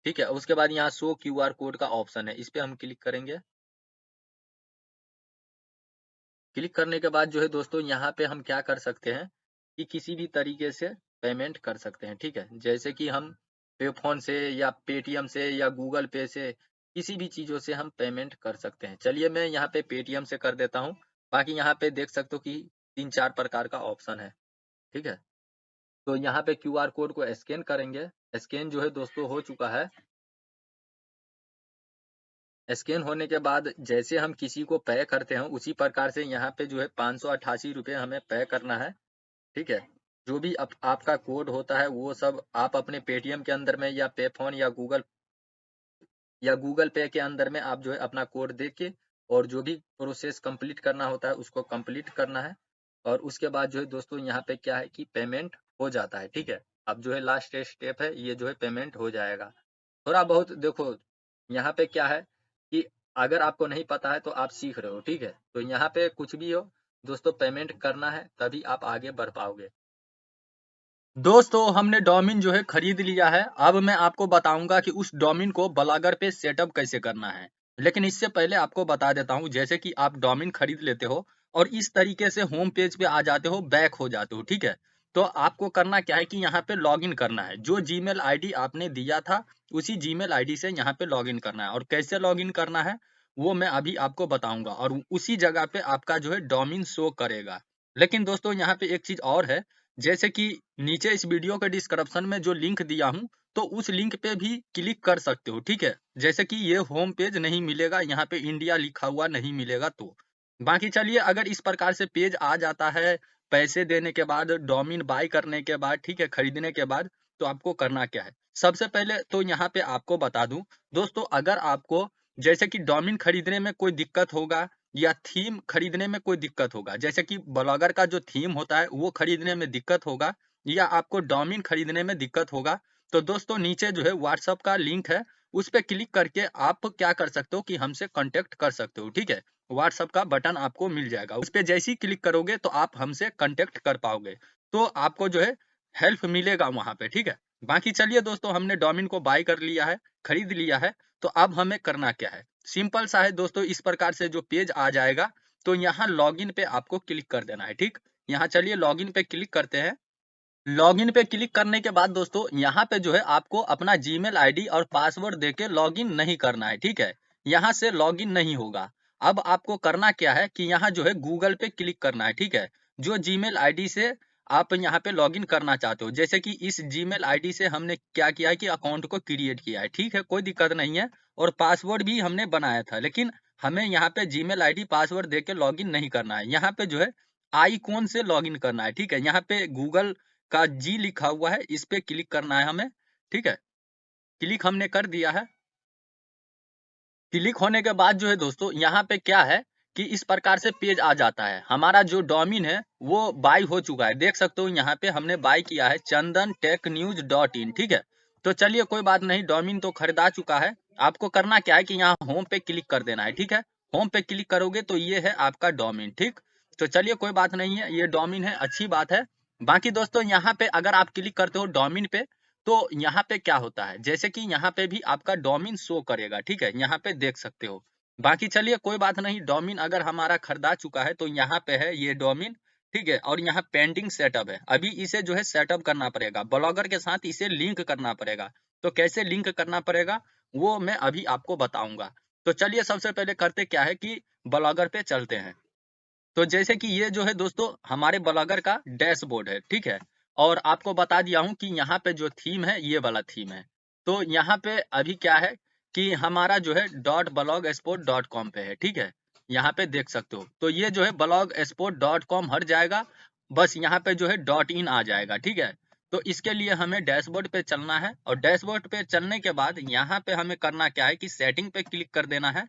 ठीक है। उसके बाद यहाँ शो क्यूआर कोड का ऑप्शन है, इस पे हम क्लिक करेंगे। क्लिक करने के बाद जो है दोस्तों यहाँ पे हम क्या कर सकते हैं कि किसी भी तरीके से पेमेंट कर सकते हैं, ठीक है। जैसे कि हम पे फोन से या पेटीएम से या गूगल पे से किसी भी चीज़ों से हम पेमेंट कर सकते हैं। चलिए मैं यहाँ पे पेटीएम से कर देता हूँ। बाकी यहाँ पे देख सकते हो कि 3-4 प्रकार का ऑप्शन है, ठीक है। तो यहाँ पे क्यूआर कोड को स्कैन करेंगे। स्कैन जो है दोस्तों हो चुका है। स्कैन होने के बाद जैसे हम किसी को पे करते हैं उसी प्रकार से यहाँ पे जो है 588 रुपये हमें पे करना है, ठीक है। जो भी आपका कोड होता है वो सब आप अपने पेटीएम के अंदर में या पे फोन या गूगल पे के अंदर में आप जो है अपना कोड दे के और जो भी प्रोसेस कंप्लीट करना होता है उसको कंप्लीट करना है। और उसके बाद जो है दोस्तों यहाँ पे क्या है कि पेमेंट हो जाता है, ठीक है। अब जो है लास्ट स्टेप है, ये जो है पेमेंट हो जाएगा। थोड़ा बहुत देखो यहाँ पे क्या है कि अगर आपको नहीं पता है तो आप सीख रहे हो, ठीक है। तो यहाँ पे कुछ भी हो दोस्तों पेमेंट करना है तभी आप आगे बढ़ पाओगे। दोस्तों हमने डोमेन जो है खरीद लिया है। अब मैं आपको बताऊंगा कि उस डोमेन को ब्लॉगर पे सेटअप कैसे करना है। लेकिन इससे पहले आपको बता देता हूं, जैसे कि आप डोमेन खरीद लेते हो और इस तरीके से होम पेज पे आ जाते हो, बैक हो जाते हो, ठीक है। तो आपको करना क्या है कि यहाँ पे लॉगिन करना है। जो जीमेल आईडी आपने दिया था उसी जीमेल आईडी से यहाँ पे लॉगिन करना है। और कैसे लॉगिन करना है वो मैं अभी आपको बताऊंगा और उसी जगह पे आपका जो है डोमेन शो करेगा। लेकिन दोस्तों यहाँ पे एक चीज और है, जैसे कि नीचे इस वीडियो के डिस्क्रिप्शन में जो लिंक दिया हूं तो उस लिंक पे भी क्लिक कर सकते हो, ठीक है। जैसे कि ये होम पेज नहीं मिलेगा, यहाँ पे इंडिया लिखा हुआ नहीं मिलेगा। तो बाकी चलिए अगर इस प्रकार से पेज आ जाता है पैसे देने के बाद, डोमेन बाय करने के बाद, ठीक है, खरीदने के बाद, तो आपको करना क्या है। सबसे पहले तो यहाँ पे आपको बता दूं दोस्तों, अगर आपको जैसे कि डोमेन खरीदने में कोई दिक्कत होगा या थीम खरीदने में कोई दिक्कत होगा, जैसे कि ब्लॉगर का जो थीम होता है वो खरीदने में दिक्कत होगा या आपको डोमेन खरीदने में दिक्कत होगा, तो दोस्तों नीचे जो है व्हाट्सएप का लिंक है, उस पे क्लिक करके आप क्या कर सकते हो कि हमसे कांटेक्ट कर सकते हो, ठीक है। व्हाट्सएप का बटन आपको मिल जाएगा, उस पे जैसे ही क्लिक करोगे तो आप हमसे कांटेक्ट कर पाओगे, तो आपको जो है हेल्प मिलेगा वहां पे, ठीक है। बाकी चलिए दोस्तों हमने डोमेन को बाय कर लिया है, खरीद लिया है। तो अब हमें करना क्या है, सिंपल सा है दोस्तों। इस प्रकार से जो पेज आ जाएगा तो यहाँ लॉगिन पे आपको क्लिक कर देना है, ठीक। यहाँ चलिए लॉगिन पे क्लिक करते हैं। लॉगिन पे क्लिक करने के बाद दोस्तों यहाँ पे जो है आपको अपना जीमेल आईडी और पासवर्ड देके लॉगिन नहीं करना है, ठीक है। यहाँ से लॉगिन नहीं होगा। अब आपको करना क्या है कि यहाँ जो है गूगल पे क्लिक करना है, ठीक है। जो जीमेल आईडी से आप यहाँ पे लॉगिन करना चाहते हो, जैसे कि इस जीमेल आईडी से हमने क्या किया है कि अकाउंट को क्रिएट किया है, ठीक है, कोई दिक्कत नहीं है। और पासवर्ड भी हमने बनाया था, लेकिन हमें यहाँ पे जीमेल आईडी पासवर्ड देके लॉगिन नहीं करना है। यहाँ पे जो है आईकॉन से लॉगिन करना है, ठीक है। यहाँ पे गूगल का जी लिखा हुआ है, इस पे क्लिक करना है हमें, ठीक है। क्लिक हमने कर दिया है। क्लिक होने के बाद जो है दोस्तों यहाँ पे क्या है कि इस प्रकार से पेज आ जाता है। हमारा जो डोमेन है वो बाय हो चुका है, देख सकते हो यहाँ पे हमने बाय किया है chandanTechNews.in, ठीक है। तो चलिए कोई बात नहीं, डोमेन तो खरीदा चुका है। आपको करना क्या है कि यहाँ होम पे क्लिक कर देना है, ठीक है। होम पे क्लिक करोगे तो ये है आपका डोमेन, ठीक। तो चलिए कोई बात नहीं है, ये डोमेन है, अच्छी बात है। बाकी दोस्तों यहाँ पे अगर आप क्लिक करते हो डोमेन पे तो यहाँ पे क्या होता है, जैसे कि यहाँ पे भी आपका डोमेन शो करेगा, ठीक है, यहाँ पे देख सकते हो। बाकी चलिए कोई बात नहीं, डोमेन अगर हमारा खरीदा चुका है तो यहाँ पे है ये डोमेन, ठीक है। और यहाँ पेंडिंग सेटअप है, अभी इसे जो है सेटअप करना पड़ेगा, ब्लॉगर के साथ इसे लिंक करना पड़ेगा। तो कैसे लिंक करना पड़ेगा वो मैं अभी आपको बताऊंगा। तो चलिए सबसे पहले करते क्या है कि ब्लॉगर पे चलते हैं। तो जैसे कि ये जो है दोस्तों हमारे ब्लॉगर का डैशबोर्ड है, ठीक है। और आपको बता दिया हूं कि यहाँ पे जो थीम है ये वाला थीम है। तो यहाँ पे अभी क्या है कि हमारा जो है .blogspot.com पे है, ठीक है। यहाँ पे देख सकते हो, तो ये जो है blogspot.com हट जाएगा, बस यहाँ पे जो है .in आ जाएगा, ठीक है। तो इसके लिए हमें डैशबोर्ड पे चलना है और डैशबोर्ड पे चलने के बाद यहाँ पे हमें करना क्या है कि सेटिंग पे क्लिक कर देना है।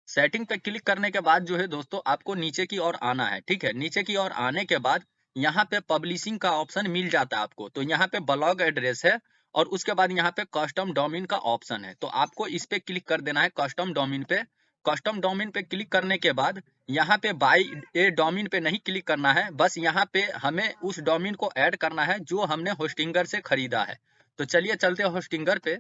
सेटिंग पे क्लिक करने के बाद जो है दोस्तों आपको नीचे की ओर आना है, ठीक है। नीचे की ओर आने के बाद यहाँ पे पब्लिशिंग का ऑप्शन मिल जाता है आपको, तो यहाँ पे ब्लॉग एड्रेस है और उसके बाद यहाँ पे कस्टम डोमेन का ऑप्शन है, तो आपको इस पे क्लिक कर देना है कस्टम डोमेन पे। कस्टम डोमेन पे क्लिक करने के बाद यहाँ पे बाई ए डोमेन पे नहीं क्लिक करना है, बस यहाँ पे हमें उस डोमेन को ऐड करना है जो हमने होस्टिंगर से खरीदा है। तो चलिए चलते हैं होस्टिंगर पे।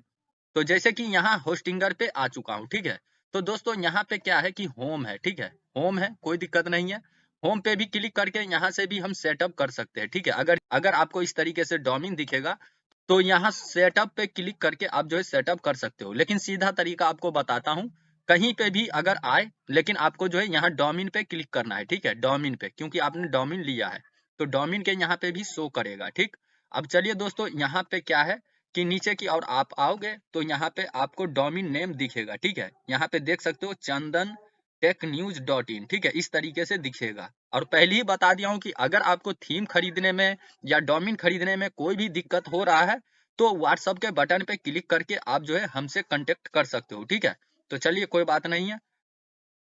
तो जैसे कि यहाँ होस्टिंगर पे आ चुका हूँ, ठीक है। तो दोस्तों यहाँ पे क्या है कि होम है, ठीक है। होम है, कोई दिक्कत नहीं है। होम पे भी क्लिक करके यहाँ से भी हम सेटअप कर सकते हैं, ठीक है। अगर अगर आपको इस तरीके से डोमेन दिखेगा तो यहाँ सेटअप पे क्लिक करके आप जो है सेटअप कर सकते हो। लेकिन सीधा तरीका आपको बताता हूँ, कहीं पे भी अगर आए, लेकिन आपको जो है यहाँ डोमेन पे क्लिक करना है, ठीक है। डोमेन पे, क्योंकि आपने डोमेन लिया है तो डोमेन के यहाँ पे भी शो करेगा, ठीक। अब चलिए दोस्तों, यहाँ पे क्या है कि नीचे की ओर आप आओगे तो यहाँ पे आपको डोमेन नेम दिखेगा, ठीक है। यहाँ पे देख सकते हो चंदन टेक न्यूज .in, ठीक है। इस तरीके से दिखेगा। और पहले ही बता दिया हूँ कि अगर आपको थीम खरीदने में या डोमेन खरीदने में कोई भी दिक्कत हो रहा है तो व्हाट्सएप के बटन पे क्लिक करके आप जो है हमसे कांटेक्ट कर सकते हो, ठीक है। तो चलिए कोई बात नहीं है,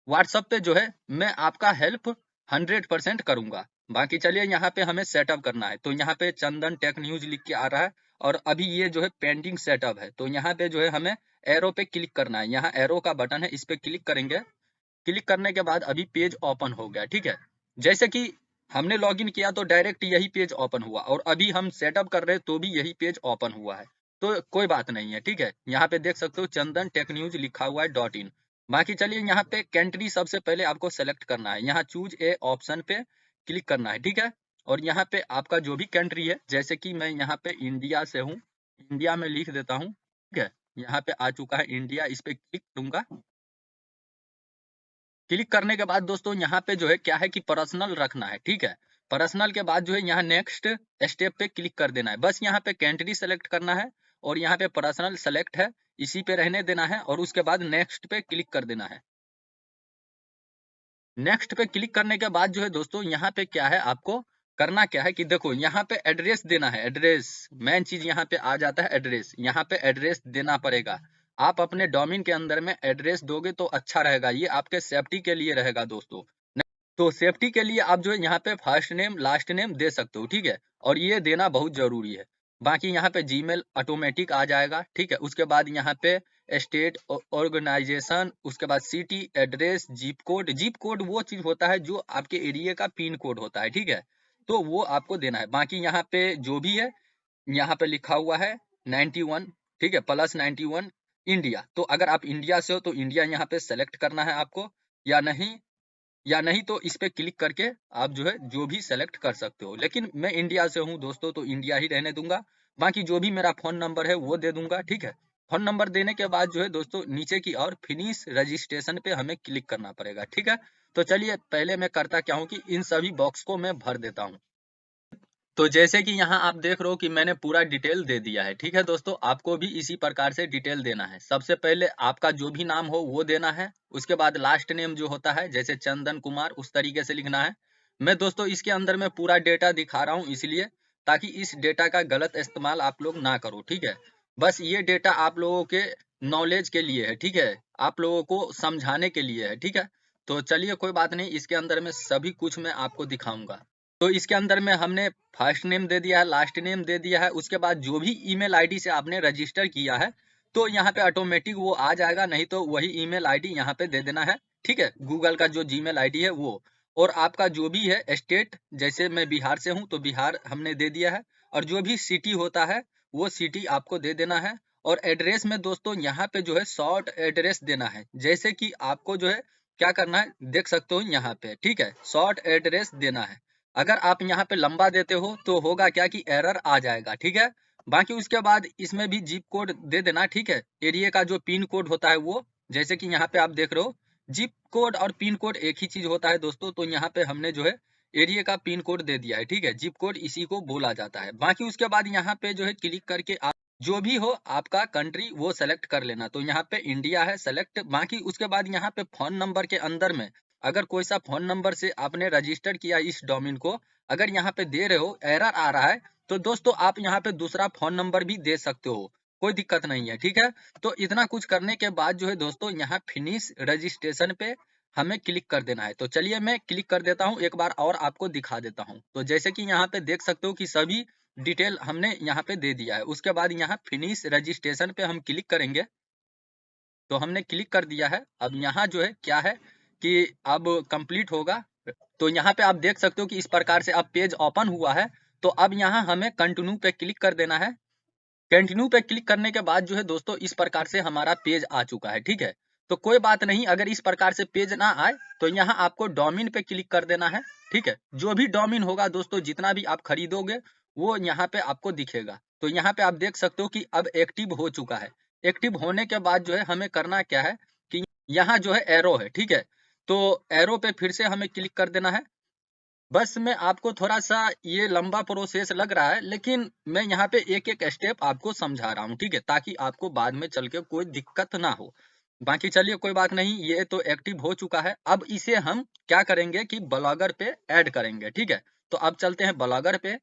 व्हाट्सएप पे जो है मैं आपका हेल्प 100% करूंगा। बाकी चलिए यहाँ पे हमें सेटअप करना है, तो यहाँ पे चंदन टेक न्यूज लिख के आ रहा है और अभी ये जो है पेंडिंग सेटअप है, तो यहाँ पे जो है हमें एरो पे क्लिक करना है। यहाँ एरो का बटन है, इस पे क्लिक करेंगे। क्लिक करने के बाद अभी पेज ओपन हो गया, ठीक है। जैसे कि हमने लॉगिन किया तो डायरेक्ट यही पेज ओपन हुआ और अभी हम सेटअप कर रहे हैं तो भी यही पेज ओपन हुआ है, तो कोई बात नहीं है, ठीक है। यहाँ पे देख सकते हो चंदन टेक न्यूज लिखा हुआ है .in। बाकी चलिए यहाँ पे कंट्री सबसे पहले आपको सेलेक्ट करना है, यहाँ चूज ए ऑप्शन पे क्लिक करना है, ठीक है। और यहाँ पे आपका जो भी कंट्री है, जैसे कि मैं यहाँ पे इंडिया से हूँ, इंडिया में लिख देता हूँ, ठीक है। यहाँ पे आ चुका है इंडिया, इस पे क्लिक करूंगा। क्लिक करने के बाद दोस्तों यहाँ पे जो है क्या है कि पर्सनल रखना है, ठीक है। पर्सनल के बाद जो है यहाँ नेक्स्ट स्टेप पे क्लिक कर देना है। बस यहाँ पे कंट्री सेलेक्ट करना है और यहाँ पे पर्सनल सेलेक्ट है, इसी पे रहने देना है और उसके बाद नेक्स्ट पे क्लिक कर देना है। नेक्स्ट पे क्लिक करने के बाद जो है दोस्तों यहाँ पे क्या है, आपको करना क्या है कि देखो यहाँ पे एड्रेस देना है। एड्रेस मेन चीज यहाँ पे आ जाता है, एड्रेस। यहाँ पे एड्रेस देना पड़ेगा। आप अपने डोमेन के अंदर में एड्रेस दोगे तो अच्छा रहेगा, ये आपके सेफ्टी के लिए रहेगा दोस्तों। तो सेफ्टी के लिए आप जो है यहाँ पे फर्स्ट नेम लास्ट नेम दे सकते हो, ठीक है। और ये देना बहुत जरूरी है। बाकी यहाँ पे जीमेल ऑटोमेटिक आ जाएगा, ठीक है। उसके बाद यहाँ पे स्टेट ऑर्गेनाइजेशन, उसके बाद city address, jeep code. Jeep code वो चीज होता है जो आपके एरिया का पिन कोड होता है, ठीक है। तो वो आपको देना है। बाकी यहाँ पे जो भी है यहाँ पे लिखा हुआ है 91, ठीक है, प्लस 91 इंडिया। तो अगर आप इंडिया से हो तो इंडिया यहाँ पे सेलेक्ट करना है आपको, या नहीं तो इस पे क्लिक करके आप जो है जो भी सेलेक्ट कर सकते हो। लेकिन मैं इंडिया से हूँ दोस्तों तो इंडिया ही रहने दूंगा। बाकी जो भी मेरा फोन नंबर है वो दे दूंगा, ठीक है। फोन नंबर देने के बाद जो है दोस्तों नीचे की और फिनिश रजिस्ट्रेशन पे हमें क्लिक करना पड़ेगा, ठीक है। तो चलिए पहले मैं करता क्या हूँ कि इन सभी बॉक्स को मैं भर देता हूँ। तो जैसे कि यहाँ आप देख रहे हो कि मैंने पूरा डिटेल दे दिया है, ठीक है दोस्तों। आपको भी इसी प्रकार से डिटेल देना है। सबसे पहले आपका जो भी नाम हो वो देना है, उसके बाद लास्ट नेम जो होता है जैसे चंदन कुमार उस तरीके से लिखना है। मैं दोस्तों इसके अंदर में पूरा डेटा दिखा रहा हूँ इसलिए, ताकि इस डेटा का गलत इस्तेमाल आप लोग ना करो, ठीक है। बस ये डेटा आप लोगों के नॉलेज के लिए है, ठीक है, आप लोगों को समझाने के लिए है, ठीक है। तो चलिए कोई बात नहीं, इसके अंदर में सभी कुछ मैं आपको दिखाऊंगा। तो इसके अंदर में हमने फर्स्ट नेम दे दिया है, लास्ट नेम दे दिया है। उसके बाद जो भी ईमेल आईडी से आपने रजिस्टर किया है तो यहाँ पे ऑटोमेटिक वो आ जाएगा, नहीं तो वही ईमेल आईडी यहाँ पे दे देना है, ठीक है। गूगल का जो जीमेल आईडी है वो, और आपका जो भी है स्टेट, जैसे मैं बिहार से हूँ तो बिहार हमने दे दिया है, और जो भी सिटी होता है वो सिटी आपको दे देना है। और एड्रेस में दोस्तों यहाँ पे जो है शॉर्ट एड्रेस देना है, जैसे कि आपको जो है क्या करना है देख सकते हो यहाँ पे, ठीक है, शॉर्ट एड्रेस देना है। अगर आप यहाँ पे लंबा देते हो तो होगा क्या कि एरर आ जाएगा, ठीक है। बाकी उसके बाद इसमें भी जिप कोड दे देना, ठीक है। एरिया का जो पिन कोड होता है वो, जैसे कि यहाँ पे आप देख रहे हो जिप कोड और पिन कोड एक ही चीज होता है दोस्तों। तो यहाँ पे हमने जो है एरिया का पिन कोड दे दिया है, ठीक है। जिप कोड इसी को बोला जाता है। बाकी उसके बाद यहाँ पे जो है क्लिक करके आप जो भी हो आपका कंट्री वो सेलेक्ट कर लेना। तो यहाँ पे इंडिया है सेलेक्ट। बाकी उसके बाद यहाँ पे फोन नंबर के अंदर में अगर कोई सा फोन नंबर से आपने रजिस्टर किया इस डोमेन को, अगर यहाँ पे दे रहे हो एरर आ रहा है तो दोस्तों आप यहाँ पे दूसरा फोन नंबर भी दे सकते हो, कोई दिक्कत नहीं है, ठीक है। तो इतना कुछ करने के बाद जो है दोस्तों यहाँ फिनिश रजिस्ट्रेशन पे हमें क्लिक कर देना है। तो चलिए मैं क्लिक कर देता हूँ, एक बार और आपको दिखा देता हूँ। तो जैसे कि यहाँ पे देख सकते हो कि सभी डिटेल हमने यहाँ पे दे दिया है। उसके बाद यहाँ फिनिश रजिस्ट्रेशन पे हम क्लिक करेंगे। तो हमने क्लिक कर दिया है। अब यहाँ जो है क्या है कि अब कंप्लीट होगा। तो यहाँ पे आप देख सकते हो कि इस प्रकार से अब पेज ओपन हुआ है। तो अब यहाँ हमें कंटिन्यू पे क्लिक कर देना है। कंटिन्यू पे क्लिक करने के बाद जो है दोस्तों इस प्रकार से हमारा पेज आ चुका है, ठीक है। तो कोई बात नहीं, अगर इस प्रकार से पेज ना आए तो यहाँ आपको डोमेन पे क्लिक कर देना है, ठीक है। जो भी डोमेन होगा दोस्तों, जितना भी आप खरीदोगे वो यहाँ पे आपको दिखेगा। तो यहाँ पे आप देख सकते हो कि अब एक्टिव हो चुका है। एक्टिव होने के बाद जो है हमें करना क्या है कि यहाँ जो है एरो है, ठीक है। तो एरो पे फिर से हमें क्लिक कर देना है। बस मैं आपको थोड़ा-सा ये लंबा प्रोसेस लग रहा है, लेकिन मैं यहाँ पे एक-एक स्टेप आपको समझा रहा हूँ, ठीक है? ताकि आपको बाद में चल के कोई दिक्कत ना हो। बाकी चलिए कोई बात नहीं, ये तो एक्टिव हो चुका है। अब इसे हम क्या करेंगे कि ब्लॉगर पे ऐड करेंगे, ठीक है? तो अब चलते हैं ब्लॉगर पे।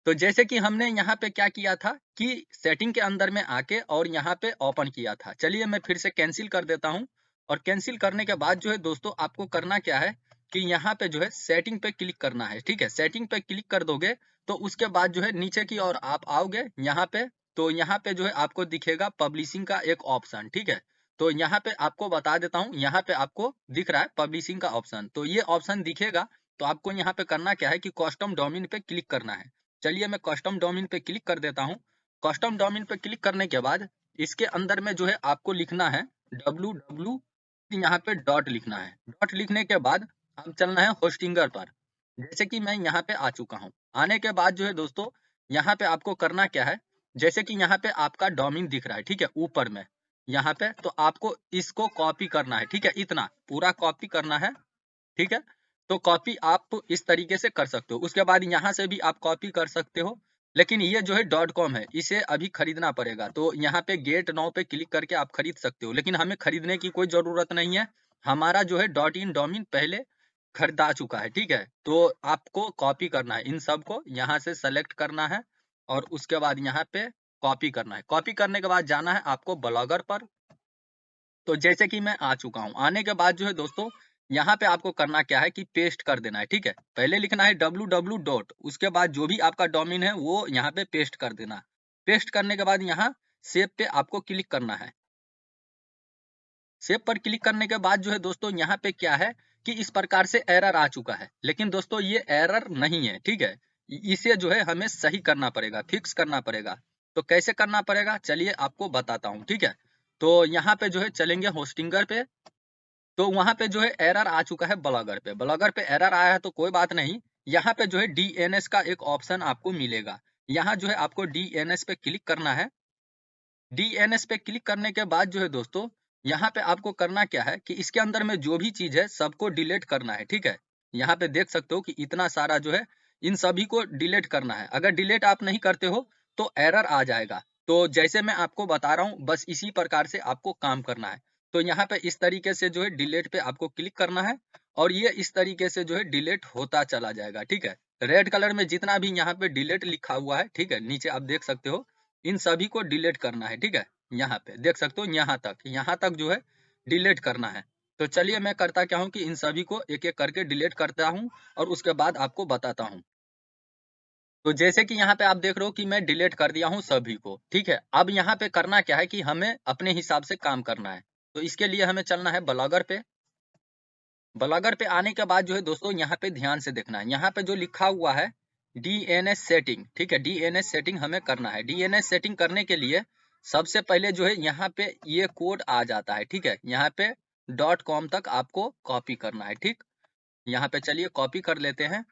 तो जैसे कि हमने यहाँ पे क्या किया था कि सेटिंग के अंदर में आके और यहाँ पे ओपन किया था। चलिए मैं फिर से कैंसिल कर देता हूँ। और कैंसिल करने के बाद जो है दोस्तों आपको करना क्या है कि यहाँ पे जो है सेटिंग पे क्लिक करना है, ठीक है। सेटिंग पे क्लिक कर दोगे तो उसके बाद जो है नीचे की ओर आप आओगे यहाँ पे। तो यहाँ पे जो है आपको दिखेगा पब्लिशिंग का एक ऑप्शन, ठीक है। तो यहाँ पे आपको बता देता हूँ, यहाँ पे आपको दिख रहा है पब्लिशिंग का ऑप्शन। तो ये ऑप्शन दिखेगा। तो आपको यहाँ पे करना क्या है कि कस्टम डोमेन पे क्लिक करना है। चलिए मैं कस्टम डोमेन पे क्लिक कर देता हूँ। कस्टम डोमेन पे क्लिक करने के बाद इसके अंदर में जो है आपको लिखना है www, यहाँ पे डॉट लिखना है। डॉट लिखने के बाद अब चलना है होस्टिंगर पर। जैसे कि मैं यहाँ पे आ चुका हूँ। आने के बाद जो है दोस्तों यहाँ पे आपको करना क्या है, जैसे कि यहाँ पे आपका डोमेन दिख रहा है, ठीक है, ऊपर में यहाँ पे। तो आपको इसको कॉपी करना है, ठीक है, इतना पूरा कॉपी करना है, ठीक है। तो कॉपी आप इस तरीके से कर सकते हो। उसके बाद यहाँ से भी आप कॉपी कर सकते हो, लेकिन ये जो है .com है, इसे अभी खरीदना पड़ेगा। तो यहाँ पे गेट नाउ पे क्लिक करके आप खरीद सकते हो, लेकिन हमें खरीदने की कोई जरूरत नहीं है। हमारा जो है .in डोमेन पहले खरीदा चुका है, ठीक है। तो आपको कॉपी करना है, इन सब को यहाँ से सेलेक्ट करना है और उसके बाद यहाँ पे कॉपी करना है। कॉपी करने के बाद जाना है आपको ब्लॉगर पर। तो जैसे कि मैं आ चुका हूँ। आने के बाद जो है दोस्तों यहाँ पे आपको करना क्या है कि पेस्ट कर देना है, ठीक है। पहले लिखना है www डॉट, उसके बाद जो भी आपका डोमेन है वो यहाँ पे पेस्ट कर देना। पेस्ट करने के बाद यहाँ सेव पे आपको क्लिक करना है। सेव पर क्लिक करने के बाद जो है दोस्तों यहाँ पे क्या है कि इस प्रकार से एरर आ चुका है, लेकिन दोस्तों ये एरर नहीं है, ठीक है। इसे जो है हमें सही करना पड़ेगा, फिक्स करना पड़ेगा। तो कैसे करना पड़ेगा चलिए आपको बताता हूँ, ठीक है। तो यहाँ पे जो है चलेंगे होस्टिंगर पे। तो वहाँ पे जो है एरर आ चुका है ब्लॉगर पे। ब्लॉगर पे एरर आया है तो कोई बात नहीं। यहाँ पे जो है डीएनएस का एक ऑप्शन आपको मिलेगा। यहाँ जो है आपको डीएनएस पे क्लिक करना है। डीएनएस पे क्लिक करने के बाद जो है दोस्तों यहाँ पे आपको करना क्या है कि इसके अंदर में जो भी चीज है सबको डिलीट करना है, ठीक है। यहाँ पे देख सकते हो कि इतना सारा जो है इन सभी को डिलीट करना है। अगर डिलीट आप नहीं करते हो तो एरर आ जाएगा। तो जैसे मैं आपको बता रहा हूँ बस इसी प्रकार से आपको काम करना है। तो यहाँ पे इस तरीके से जो है डिलीट पे आपको क्लिक करना है और ये इस तरीके से जो है डिलीट होता चला जाएगा, ठीक है। रेड कलर में जितना भी यहाँ पे डिलीट लिखा हुआ है, ठीक है, नीचे आप देख सकते हो, इन सभी को डिलीट करना है, ठीक है। यहाँ पे देख सकते हो यहाँ तक जो है डिलीट करना है। तो चलिए मैं करता क्या हूँ कि इन सभी को एक एक करके डिलीट करता हूँ और उसके बाद आपको बताता हूँ। तो जैसे कि यहाँ पे आप देख रहे हो कि मैं डिलीट कर दिया हूँ सभी को, ठीक है। अब यहाँ पे करना क्या है कि हमें अपने हिसाब से काम करना है। तो इसके लिए हमें चलना है ब्लॉगर पे। ब्लॉगर पे आने के बाद जो है दोस्तों यहाँ पे ध्यान से देखना है। यहाँ पे जो लिखा हुआ है डीएनएस सेटिंग, ठीक है, डीएनएस सेटिंग हमें करना है। डीएनएस सेटिंग करने के लिए सबसे पहले जो है यहाँ पे ये कोड आ जाता है, ठीक है। यहाँ पे .com तक आपको कॉपी करना है, ठीक। यहाँ पे चलिए कॉपी कर लेते हैं।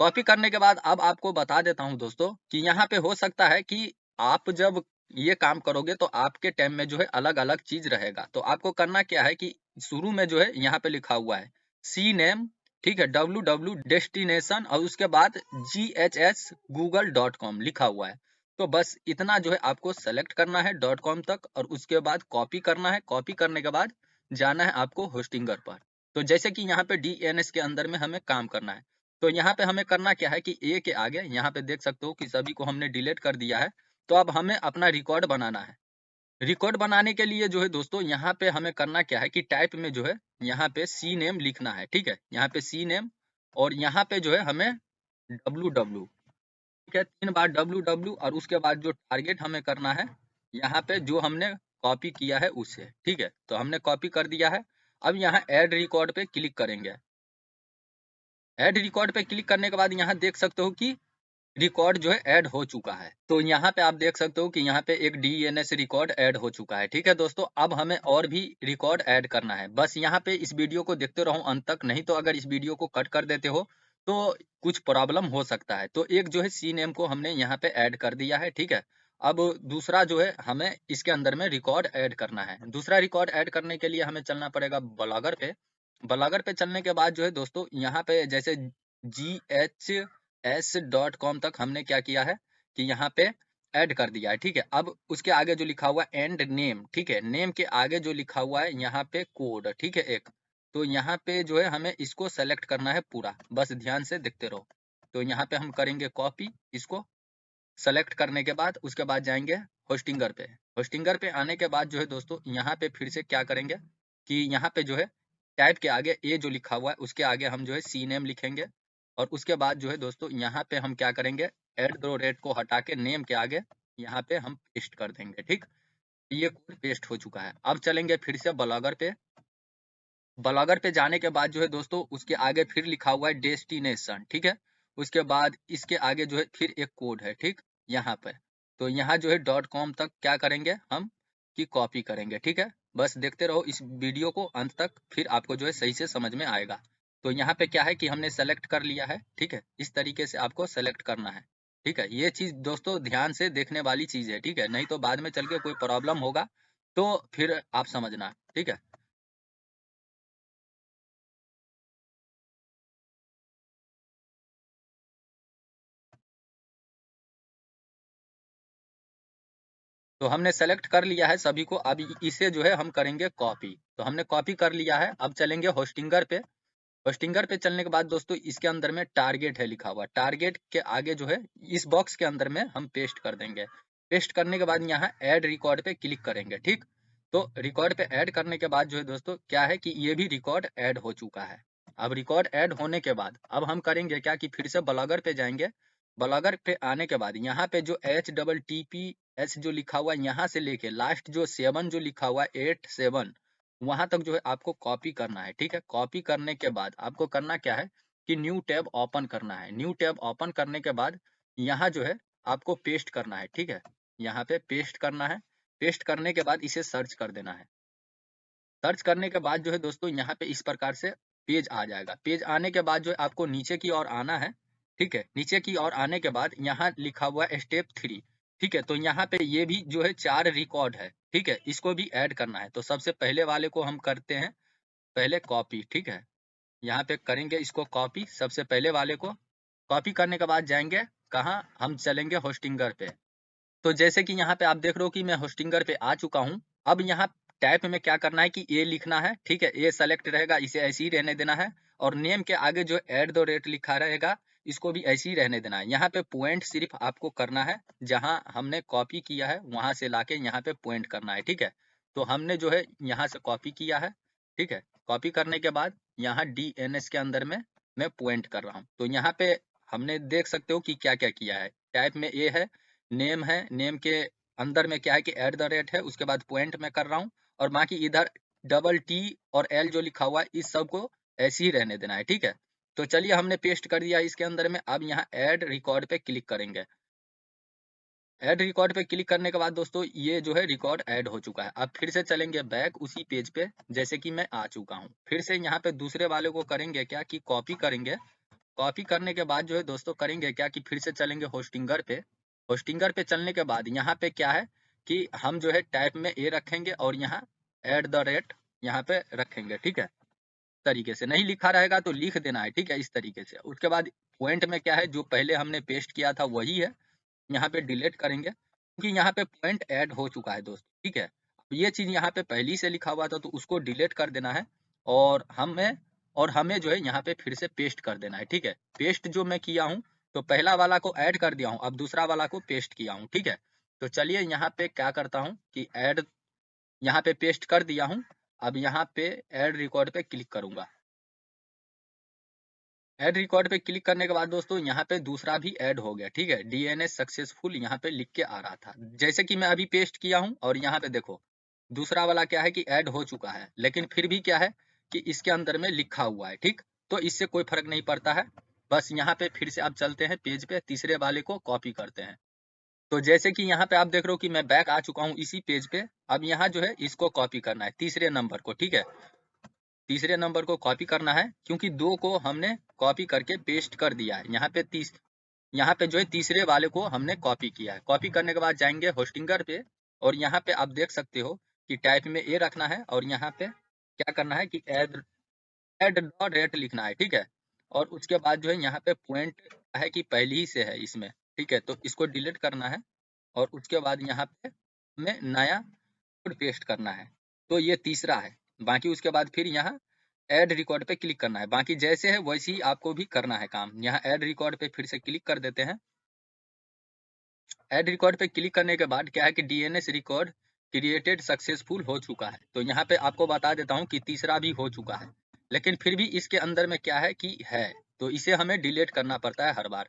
कॉपी करने के बाद अब आपको बता देता हूँ दोस्तों कि यहाँ पे हो सकता है कि आप जब ये काम करोगे तो आपके टाइम में जो है अलग अलग चीज रहेगा। तो आपको करना क्या है कि शुरू में जो है यहाँ पे लिखा हुआ है सी नेम, ठीक है, www डेस्टिनेशन और उसके बाद GHS google.com लिखा हुआ है। तो बस इतना जो है आपको सेलेक्ट करना है .com तक और उसके बाद कॉपी करना है। कॉपी करने के बाद जाना है आपको होस्टिंगर पर। तो जैसे कि यहाँ पे डीएनएस के अंदर में हमें काम करना है। तो यहाँ पे हमें करना क्या है कि ए के आगे यहाँ पे देख सकते हो कि सभी को हमने डिलीट कर दिया है। तो अब हमें अपना रिकॉर्ड बनाना है। रिकॉर्ड बनाने के लिए जो है दोस्तों यहाँ पे हमें करना क्या है कि टाइप में जो है यहाँ पे सी नेम लिखना है, ठीक है। यहाँ पे सी नेम और यहाँ पे जो है हमें ww, ठीक है, 3 बार ww और उसके बाद जो टारगेट हमें करना है यहाँ पे जो हमने कॉपी किया है उससे, ठीक है। तो हमने कॉपी कर दिया है। अब यहाँ ऐड रिकॉर्ड पे क्लिक करेंगे। ऐड रिकॉर्ड पे क्लिक करने के बाद यहाँ देख सकते हो कि रिकॉर्ड जो है ऐड हो चुका है। तो यहाँ पे आप देख सकते हो कि यहाँ पे एक DNS रिकॉर्ड ऐड हो चुका है, ठीक है दोस्तों। अब हमें और भी रिकॉर्ड ऐड करना है। बस यहाँ पे इस वीडियो को देखते रहो अंत तक, नहीं तो अगर इस वीडियो को कट कर देते हो तो कुछ प्रॉब्लम हो सकता है। तो एक जो है सी नेम को हमने यहाँ पे ऐड कर दिया है, ठीक है। अब दूसरा जो है हमें इसके अंदर में रिकॉर्ड ऐड करना है। दूसरा रिकॉर्ड ऐड करने के लिए हमें चलना पड़ेगा ब्लॉगर पे। ब्लॉगर पे चलने के बाद जो है दोस्तों यहाँ पे जैसे GHS.com तक हमने क्या किया है कि यहाँ पे ऐड कर दिया है, ठीक है। अब उसके आगे जो लिखा हुआ है एंड नेम, ठीक है, नेम के आगे जो लिखा हुआ है यहाँ पे कोड, ठीक है, एक। तो यहाँ पे जो है हमें इसको सेलेक्ट करना है पूरा, बस ध्यान से देखते रहो। तो यहाँ पे हम करेंगे कॉपी, इसको सेलेक्ट करने के बाद उसके बाद जाएंगे होस्टिंगर पे। होस्टिंगर पे आने के बाद जो है दोस्तों यहाँ पे फिर से क्या करेंगे कि यहाँ पे जो है टाइप के आगे ए जो लिखा हुआ है उसके आगे हम जो है सी नेम लिखेंगे और उसके बाद जो है दोस्तों यहाँ पे हम क्या करेंगे @ को हटा के नेम के आगे यहाँ पे हम पेस्ट कर देंगे, ठीक। ये कोड पेस्ट हो चुका है। अब चलेंगे फिर से ब्लॉगर पे। ब्लॉगर पे जाने के बाद जो है दोस्तों उसके आगे फिर लिखा हुआ है डेस्टिनेशन, ठीक है। उसके बाद इसके आगे जो है फिर एक कोड है, ठीक, यहाँ पे। तो यहाँ जो है .com तक क्या करेंगे हम कि कॉपी करेंगे, ठीक है। बस देखते रहो इस वीडियो को अंत तक, फिर आपको जो है सही से समझ में आएगा। तो यहाँ पे क्या है कि हमने सेलेक्ट कर लिया है, ठीक है। इस तरीके से आपको सेलेक्ट करना है, ठीक है। ये चीज दोस्तों ध्यान से देखने वाली चीज है, ठीक है, नहीं तो बाद में चल के कोई प्रॉब्लम होगा तो फिर आप समझना, ठीक है। तो हमने सेलेक्ट कर लिया है सभी को। अब इसे जो है हम करेंगे कॉपी। तो हमने कॉपी कर लिया है। अब चलेंगे होस्टिंगर पे। होस्टिंगर पे चलने के बाद दोस्तों इसके अंदर में टारगेट है लिखा हुआ। टारगेट के आगे जो है इस बॉक्स के अंदर में हम पेस्ट कर देंगे। पेस्ट करने के बाद यहाँ ऐड रिकॉर्ड पे क्लिक करेंगे, ठीक। तो रिकॉर्ड पे ऐड करने के बाद जो है दोस्तों क्या है कि ये भी रिकॉर्ड ऐड हो चुका है। अब रिकॉर्ड ऐड होने के बाद अब हम करेंगे क्या कि फिर से ब्लॉगर पे जाएंगे। ब्लॉगर पे आने के बाद यहाँ पे जो HTTPS जो लिखा हुआ है यहाँ से लेके लास्ट जो 7 जो लिखा हुआ है 87 वहां तक जो है आपको कॉपी करना है, ठीक है। कॉपी करने के बाद आपको करना क्या है कि न्यू टैब ओपन करना है। न्यू टैब ओपन करने के बाद यहाँ जो है आपको पेस्ट करना है, ठीक है। यहाँ पे पेस्ट करना है। पेस्ट करने के बाद इसे सर्च कर देना है। सर्च करने के बाद जो है दोस्तों यहाँ पे इस प्रकार से पेज आ जाएगा। पेज आने के बाद जो है आपको नीचे की ओर आना है, ठीक है। नीचे की ओर आने के बाद यहाँ लिखा हुआ है स्टेप 3, ठीक है। तो यहाँ पे ये भी जो है 4 रिकॉर्ड है, ठीक है, इसको भी ऐड करना है। तो सबसे पहले वाले को हम करते हैं पहले कॉपी, ठीक है। यहाँ पे करेंगे इसको कॉपी, सबसे पहले वाले को कॉपी करने के बाद जाएंगे कहाँ, हम चलेंगे होस्टिंगर पे। तो जैसे कि यहाँ पे आप देख रहे हो कि मैं होस्टिंगर पे आ चुका हूँ। अब यहाँ टाइप में क्या करना है कि ए लिखना है, ठीक है। ए सेलेक्ट रहेगा, इसे ऐसे ही रहने देना है। और नेम के आगे जो @ लिखा रहेगा इसको भी ऐसे ही रहने देना है। यहाँ पे पॉइंट सिर्फ आपको करना है जहाँ हमने कॉपी किया है वहां से लाके यहाँ पे पॉइंट करना है, ठीक है। तो हमने जो है यहाँ से कॉपी किया है, ठीक है। कॉपी करने के बाद यहाँ DNS के अंदर में मैं पॉइंट कर रहा हूँ। तो यहाँ पे हमने देख सकते हो कि क्या क्या किया है। टाइप में ए है, नेम है, नेम के अंदर में क्या है कि @ है, उसके बाद पॉइंट में कर रहा हूँ। और बाकी इधर T और L जो लिखा हुआ है इस सब को ऐसे ही रहने देना है, ठीक है। तो चलिए हमने पेस्ट कर दिया इसके अंदर में। अब यहाँ ऐड रिकॉर्ड पे क्लिक करेंगे। ऐड रिकॉर्ड पे क्लिक करने के बाद दोस्तों ये जो है रिकॉर्ड ऐड हो चुका है। अब फिर से चलेंगे बैक उसी पेज पे जैसे कि मैं आ चुका हूँ। फिर से यहाँ पे दूसरे वाले को करेंगे क्या कि कॉपी करेंगे। कॉपी करने के बाद जो है दोस्तों करेंगे क्या कि फिर से चलेंगे होस्टिंगर पे। होस्टिंगर पे चलने के बाद यहाँ पे क्या है कि हम जो है टाइप में ए रखेंगे और यहाँ @ यहाँ पे रखेंगे, ठीक है। तरीके से नहीं लिखा रहेगा तो लिख देना है, ठीक है, इस तरीके से। उसके बाद पॉइंट में क्या है जो पहले हमने पेस्ट किया था वही है, यहाँ पे डिलीट करेंगे क्योंकि यहाँ पे पॉइंट ऐड हो चुका है दोस्तों, ठीक है। ये चीज यहाँ पे पहले से लिखा हुआ था तो उसको डिलीट कर देना है और हमें और हमें जो है यहाँ पे फिर से पेस्ट कर देना है, ठीक है। पेस्ट जो मैं किया हूँ, तो पहला वाला को ऐड कर दिया हूँ, अब दूसरा वाला को पेस्ट किया हूँ, ठीक है। तो चलिए यहाँ पे क्या करता हूँ कि ऐड, यहाँ पे पेस्ट कर दिया हूँ। अब यहाँ पे ऐड रिकॉर्ड पे क्लिक करूंगा। ऐड रिकॉर्ड पे क्लिक करने के बाद दोस्तों यहाँ पे दूसरा भी ऐड हो गया, ठीक है। डीएनएस सक्सेसफुल यहाँ पे लिख के आ रहा था, जैसे कि मैं अभी पेस्ट किया हूँ। और यहाँ पे देखो दूसरा वाला क्या है कि ऐड हो चुका है, लेकिन फिर भी क्या है कि इसके अंदर में लिखा हुआ है, ठीक। तो इससे कोई फर्क नहीं पड़ता है। बस यहाँ पे फिर से अब चलते हैं पेज पे, तीसरे वाले को कॉपी करते हैं। तो जैसे कि यहाँ पे आप देख रहे हो कि मैं बैक आ चुका हूँ इसी पेज पे। अब यहाँ जो है इसको कॉपी करना है, तीसरे नंबर को, ठीक है। तीसरे नंबर को कॉपी करना है, क्योंकि दो को हमने कॉपी करके पेस्ट कर दिया है। यहाँ पे जो है तीसरे वाले को हमने कॉपी किया है। कॉपी करने के बाद जाएंगे होस्टिंगर पे, और यहाँ पे आप देख सकते हो कि टाइप में ए रखना है, और यहाँ पे क्या करना है कि एड डॉट रेट लिखना है, ठीक है। और उसके बाद जो है यहाँ पे पॉइंट है कि पहले ही से है इसमें, ठीक है। तो इसको डिलीट करना है, और उसके बाद यहाँ पे हमें नया कोड पेस्ट करना है। तो ये तीसरा है। बाकी उसके बाद फिर यहाँ ऐड रिकॉर्ड पे क्लिक करना है। बाकी जैसे है वैसे ही आपको भी करना है काम। यहाँ ऐड रिकॉर्ड पे फिर से क्लिक कर देते हैं। ऐड रिकॉर्ड पे क्लिक करने के बाद क्या है कि डीएनएस रिकॉर्ड क्रिएटेड सक्सेसफुल हो चुका है। तो यहाँ पे आपको बता देता हूँ कि तीसरा भी हो चुका है, लेकिन फिर भी इसके अंदर में क्या है कि है, तो इसे हमें डिलीट करना पड़ता है हर बार,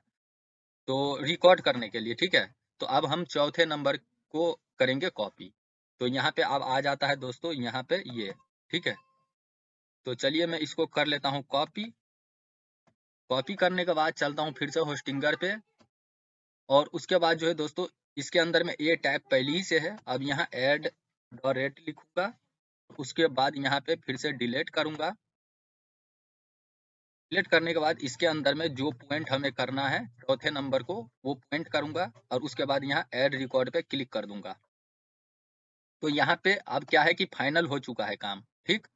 तो रिकॉर्ड करने के लिए, ठीक है। तो अब हम चौथे नंबर को करेंगे कॉपी। तो यहाँ पे अब आ जाता है दोस्तों यहाँ पे ये, ठीक है। तो चलिए मैं इसको कर लेता हूँ कॉपी। कॉपी करने के बाद चलता हूँ फिर से होस्टिंगर पे, और उसके बाद जो है दोस्तों इसके अंदर में ए टाइप पहले ही से है। अब यहाँ ऐड डॉट लिखूंगा, उसके बाद यहाँ पे फिर से डिलीट करूंगा। डिलीट करने के बाद इसके अंदर में जो पॉइंट हमें करना है चौथे नंबर को, वो पॉइंट करूंगा, और उसके बाद यहाँ ऐड रिकॉर्ड पे क्लिक कर दूंगा। तो यहाँ पे अब क्या है कि फाइनल हो चुका है काम, ठीक।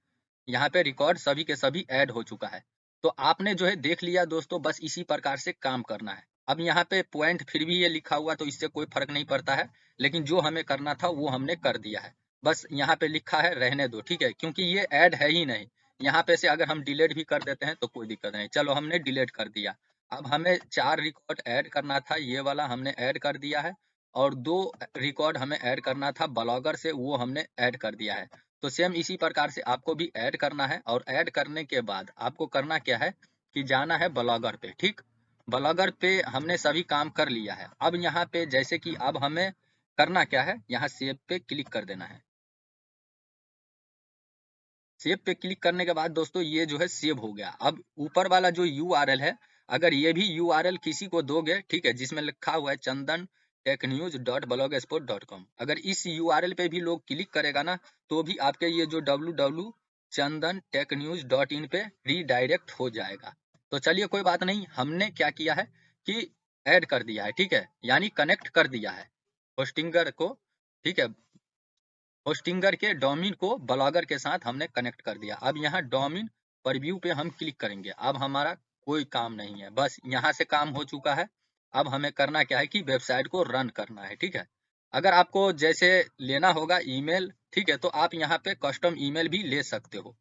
यहाँ पे रिकॉर्ड सभी के सभी ऐड हो चुका है। तो आपने जो है देख लिया दोस्तों, बस इसी प्रकार से काम करना है। अब यहाँ पे पॉइंट फिर भी ये लिखा हुआ, तो इससे कोई फर्क नहीं पड़ता है, लेकिन जो हमें करना था वो हमने कर दिया है। बस यहाँ पे लिखा है रहने दो, ठीक है, क्योंकि ये ऐड है ही नहीं। यहाँ पे से अगर हम डिलीट भी कर देते हैं तो कोई दिक्कत नहीं। चलो हमने डिलीट कर दिया। अब हमें 4 रिकॉर्ड ऐड करना था, ये वाला हमने ऐड कर दिया है, और 2 रिकॉर्ड हमें ऐड करना था ब्लॉगर से, वो हमने ऐड कर दिया है। तो सेम इसी प्रकार से आपको भी ऐड करना है, और ऐड करने के बाद आपको करना क्या है कि जाना है ब्लॉगर पे, ठीक। ब्लॉगर पे हमने सभी काम कर लिया है। अब यहाँ पे जैसे कि अब हमें करना क्या है, यहाँ सेव पे क्लिक कर देना है। सेव पे क्लिक करने के बाद दोस्तों ये जो है सेव हो गया। अब ऊपर वाला जो URL है, अगर ये भी URL किसी को दोगे, ठीक है, जिसमें लिखा हुआ है chandan.technews.blogspot.com, अगर इस URL पे भी लोग क्लिक करेगा ना, तो भी आपके ये जो www.chandan.technews.in पे रीडायरेक्ट हो जाएगा। तो चलिए कोई बात नहीं, हमने क्या किया है कि ऐड कर दिया है, ठीक है, यानी कनेक्ट कर दिया है होस्टिंगर को, ठीक है। होस्टिंगर के डोमेन को ब्लॉगर के साथ हमने कनेक्ट कर दिया। अब यहाँ डोमेन प्रीव्यू पे हम क्लिक करेंगे। अब हमारा कोई काम नहीं है, बस यहाँ से काम हो चुका है। अब हमें करना क्या है कि वेबसाइट को रन करना है, ठीक है। अगर आपको जैसे लेना होगा ईमेल, ठीक है, तो आप यहाँ पे कस्टम ईमेल भी ले सकते हो।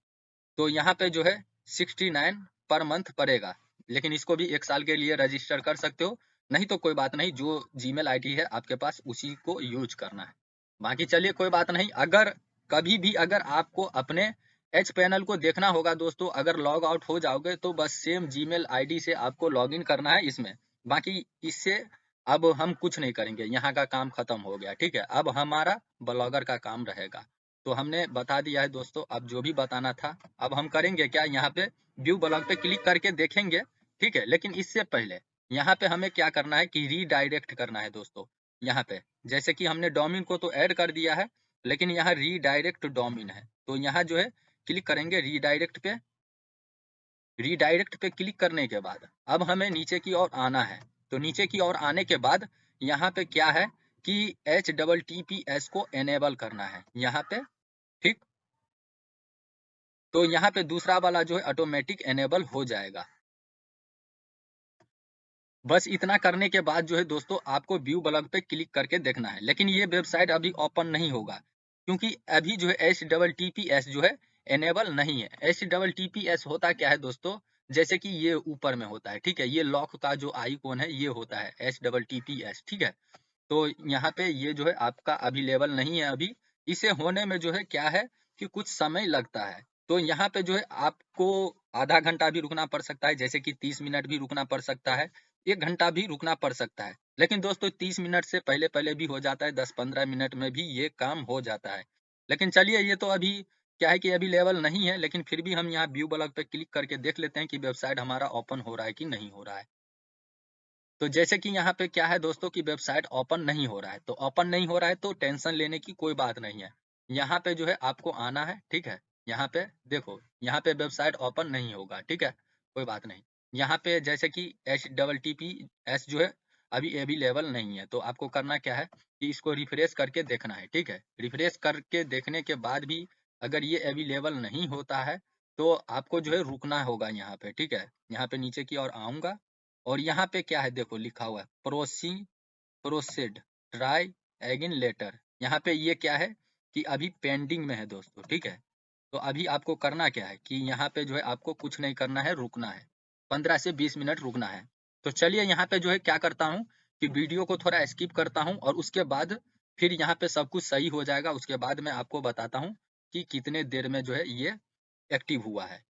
तो यहाँ पे जो है 69 पर मंथ पड़ेगा, लेकिन इसको भी 1 साल के लिए रजिस्टर कर सकते हो। नहीं तो कोई बात नहीं, जो जीमेल आईडी है आपके पास उसी को यूज करना है। बाकी चलिए कोई बात नहीं। अगर कभी भी अगर आपको अपने एच पैनल को देखना होगा दोस्तों, अगर लॉग आउट हो जाओगे तो बस सेम जीमेल आईडी से आपको लॉगिन करना है इसमें। बाकी इससे अब हम कुछ नहीं करेंगे, यहाँ का काम खत्म हो गया, ठीक है। अब हमारा ब्लॉगर का काम रहेगा। तो हमने बता दिया है दोस्तों, अब जो भी बताना था। अब हम करेंगे क्या, यहाँ पे व्यू ब्लॉग पे क्लिक करके देखेंगे, ठीक है। लेकिन इससे पहले यहाँ पे हमें क्या करना है कि रीडायरेक्ट करना है दोस्तों। यहाँ पे जैसे कि हमने डोमेन को तो ऐड कर दिया है, लेकिन यहाँ रीडायरेक्ट डोमेन है, तो यहाँ जो है क्लिक करेंगे रीडायरेक्ट पे। रीडायरेक्ट पे क्लिक करने के बाद अब हमें नीचे की ओर आना है। तो नीचे की ओर आने के बाद यहाँ पे क्या है कि HTTPS को एनेबल करना है यहाँ पे, ठीक। तो यहाँ पे दूसरा वाला जो है ऑटोमेटिक एनेबल हो जाएगा। बस इतना करने के बाद जो है दोस्तों आपको व्यू ब्लॉग पे क्लिक करके देखना है। लेकिन ये वेबसाइट अभी ओपन नहीं होगा, क्योंकि अभी जो है HTTPS जो है एनेबल नहीं है। HTTPS होता क्या है दोस्तों, जैसे कि ये ऊपर में होता है, ठीक है, ये लॉक का जो आइकॉन है ये होता है HTTPS, ठीक है। तो यहाँ पे ये जो है आपका अवेलेबल नहीं है अभी। इसे होने में जो है क्या है कि कुछ समय लगता है। तो यहाँ पे जो है आपको आधा घंटा भी रुकना पड़ सकता है, जैसे कि 30 मिनट भी रुकना पड़ सकता है, 1 घंटा भी रुकना पड़ सकता है। लेकिन दोस्तों 30 मिनट से पहले भी हो जाता है, 10-15 मिनट में भी ये काम हो जाता है। लेकिन चलिए ये तो अभी क्या है कि अवेलेबल नहीं है, लेकिन फिर भी हम यहाँ व्यू ब्लॉग पे क्लिक करके देख लेते हैं कि वेबसाइट हमारा ओपन हो रहा है कि नहीं हो रहा है। तो जैसे कि यहाँ पे क्या है दोस्तों कि वेबसाइट ओपन नहीं हो रहा है, तो ओपन नहीं हो रहा है तो टेंशन लेने की कोई बात नहीं है। यहाँ पे जो है आपको आना है, ठीक है। यहाँ पे देखो, यहाँ पे वेबसाइट ओपन नहीं होगा, ठीक है, कोई बात नहीं। यहाँ पे जैसे कि HTTPS जो है अभी अवेलेबल नहीं है, तो आपको करना क्या है कि इसको रिफ्रेश करके देखना है, ठीक है। रिफ्रेश करके देखने के बाद भी अगर ये अवेलेबल नहीं होता है तो आपको जो है रुकना होगा यहाँ पे, ठीक है। यहाँ पे नीचे की ओर आऊंगा और यहाँ पे क्या है देखो लिखा हुआ है प्रोसीड ट्राई अगेन लेटर। यहाँ पे ये क्या है कि अभी पेंडिंग में है दोस्तों, ठीक है। तो अभी आपको करना क्या है कि यहाँ पे जो है आपको कुछ नहीं करना है, रुकना है, 15 से 20 मिनट रुकना है। तो चलिए यहाँ पे जो है क्या करता हूँ कि वीडियो को थोड़ा स्किप करता हूँ और उसके बाद फिर यहाँ पे सब कुछ सही हो जाएगा। उसके बाद मैं आपको बताता हूँ कि कितने देर में जो है ये एक्टिव हुआ है।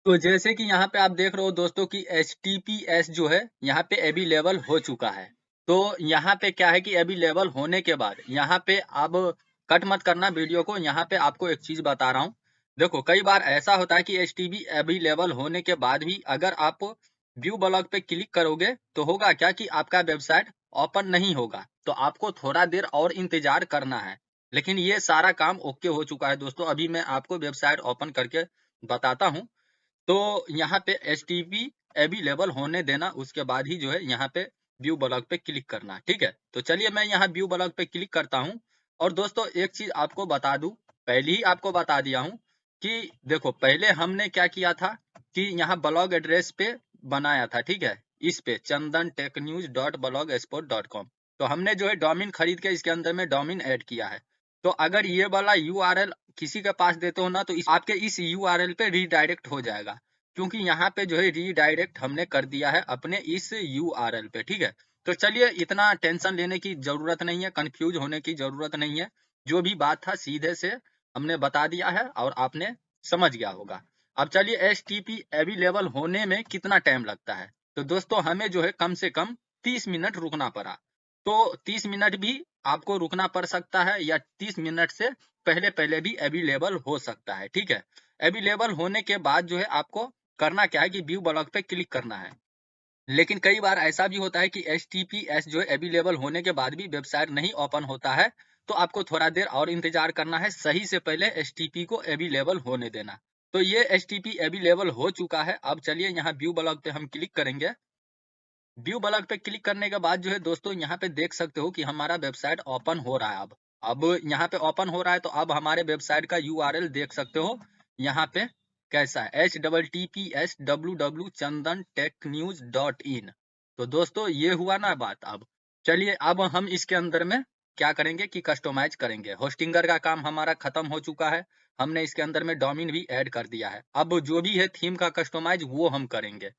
तो जैसे कि यहाँ पे आप देख रहे हो दोस्तों कि HTTPS जो है यहाँ पे अवेलेबल हो चुका है। तो यहाँ पे क्या है कि अवेलेबल होने के बाद यहाँ पे अब कट मत करना वीडियो को, यहाँ पे आपको एक चीज बता रहा हूँ। देखो कई बार ऐसा होता है कि HTTP अवेलेबल होने के बाद भी अगर आप व्यू ब्लॉग पे क्लिक करोगे तो होगा क्या कि आपका वेबसाइट ओपन नहीं होगा, तो आपको थोड़ा देर और इंतजार करना है। लेकिन ये सारा काम ओके हो चुका है दोस्तों। अभी मैं आपको वेबसाइट ओपन करके बताता हूँ। तो यहाँ पे HTTP अवेलेबल होने देना, उसके बाद ही जो है यहाँ पे व्यू ब्लॉग पे क्लिक करना, ठीक है। तो चलिए मैं यहाँ व्यू ब्लॉग पे क्लिक करता हूँ। और दोस्तों एक चीज आपको बता दूं, पहले ही आपको बता दिया हूँ कि देखो पहले हमने क्या किया था कि यहाँ ब्लॉग एड्रेस पे बनाया था, ठीक है, इस पे chandan.technews.blogspot.com। तो हमने जो है डोमेन खरीद के इसके अंदर में डोमेन ऐड किया है। तो अगर ये वाला URL किसी के पास देते हो ना तो आपके इस URL पे रीडायरेक्ट हो जाएगा, क्योंकि यहाँ पे जो है रीडायरेक्ट हमने कर दिया है अपने इस URL पे, ठीक है। तो चलिए इतना टेंशन लेने की जरूरत नहीं है, कंफ्यूज होने की जरूरत नहीं है। जो भी बात था सीधे से हमने बता दिया है और आपने समझ गया होगा। अब चलिए HTTP अवेलेबल होने में कितना टाइम लगता है। तो दोस्तों हमें जो है कम से कम 30 मिनट रुकना पड़ा। तो 30 मिनट भी आपको रुकना पड़ सकता है या 30 मिनट से पहले भी अवेलेबल हो सकता है, ठीक है। अवेलेबल होने के बाद जो है आपको करना क्या है कि व्यू ब्लॉग पे क्लिक करना है। लेकिन कई बार ऐसा भी होता है कि HTTPS जो है अवेलेबल होने के बाद भी वेबसाइट नहीं ओपन होता है, तो आपको थोड़ा देर और इंतजार करना है, सही से पहले HTTP को अवेलेबल होने देना। तो ये HTTP अवेलेबल हो चुका है। अब चलिए यहाँ व्यू ब्लॉग पे हम क्लिक करेंगे। व्यू ब्लॉग पे क्लिक करने के बाद जो है दोस्तों यहाँ पे देख सकते हो कि हमारा वेबसाइट ओपन हो रहा है। अब यहाँ पे ओपन हो रहा है तो अब हमारे वेबसाइट का URL देख सकते हो यहाँ पे कैसा है, HTTPS www.chandan.technews.in। तो दोस्तों ये हुआ ना बात। अब चलिए अब हम इसके अंदर में क्या करेंगे कि कस्टमाइज करेंगे। होस्टिंगर का काम हमारा खत्म हो चुका है, हमने इसके अंदर में डोमेन भी ऐड कर दिया है। अब जो भी है थीम का कस्टमाइज वो हम करेंगे।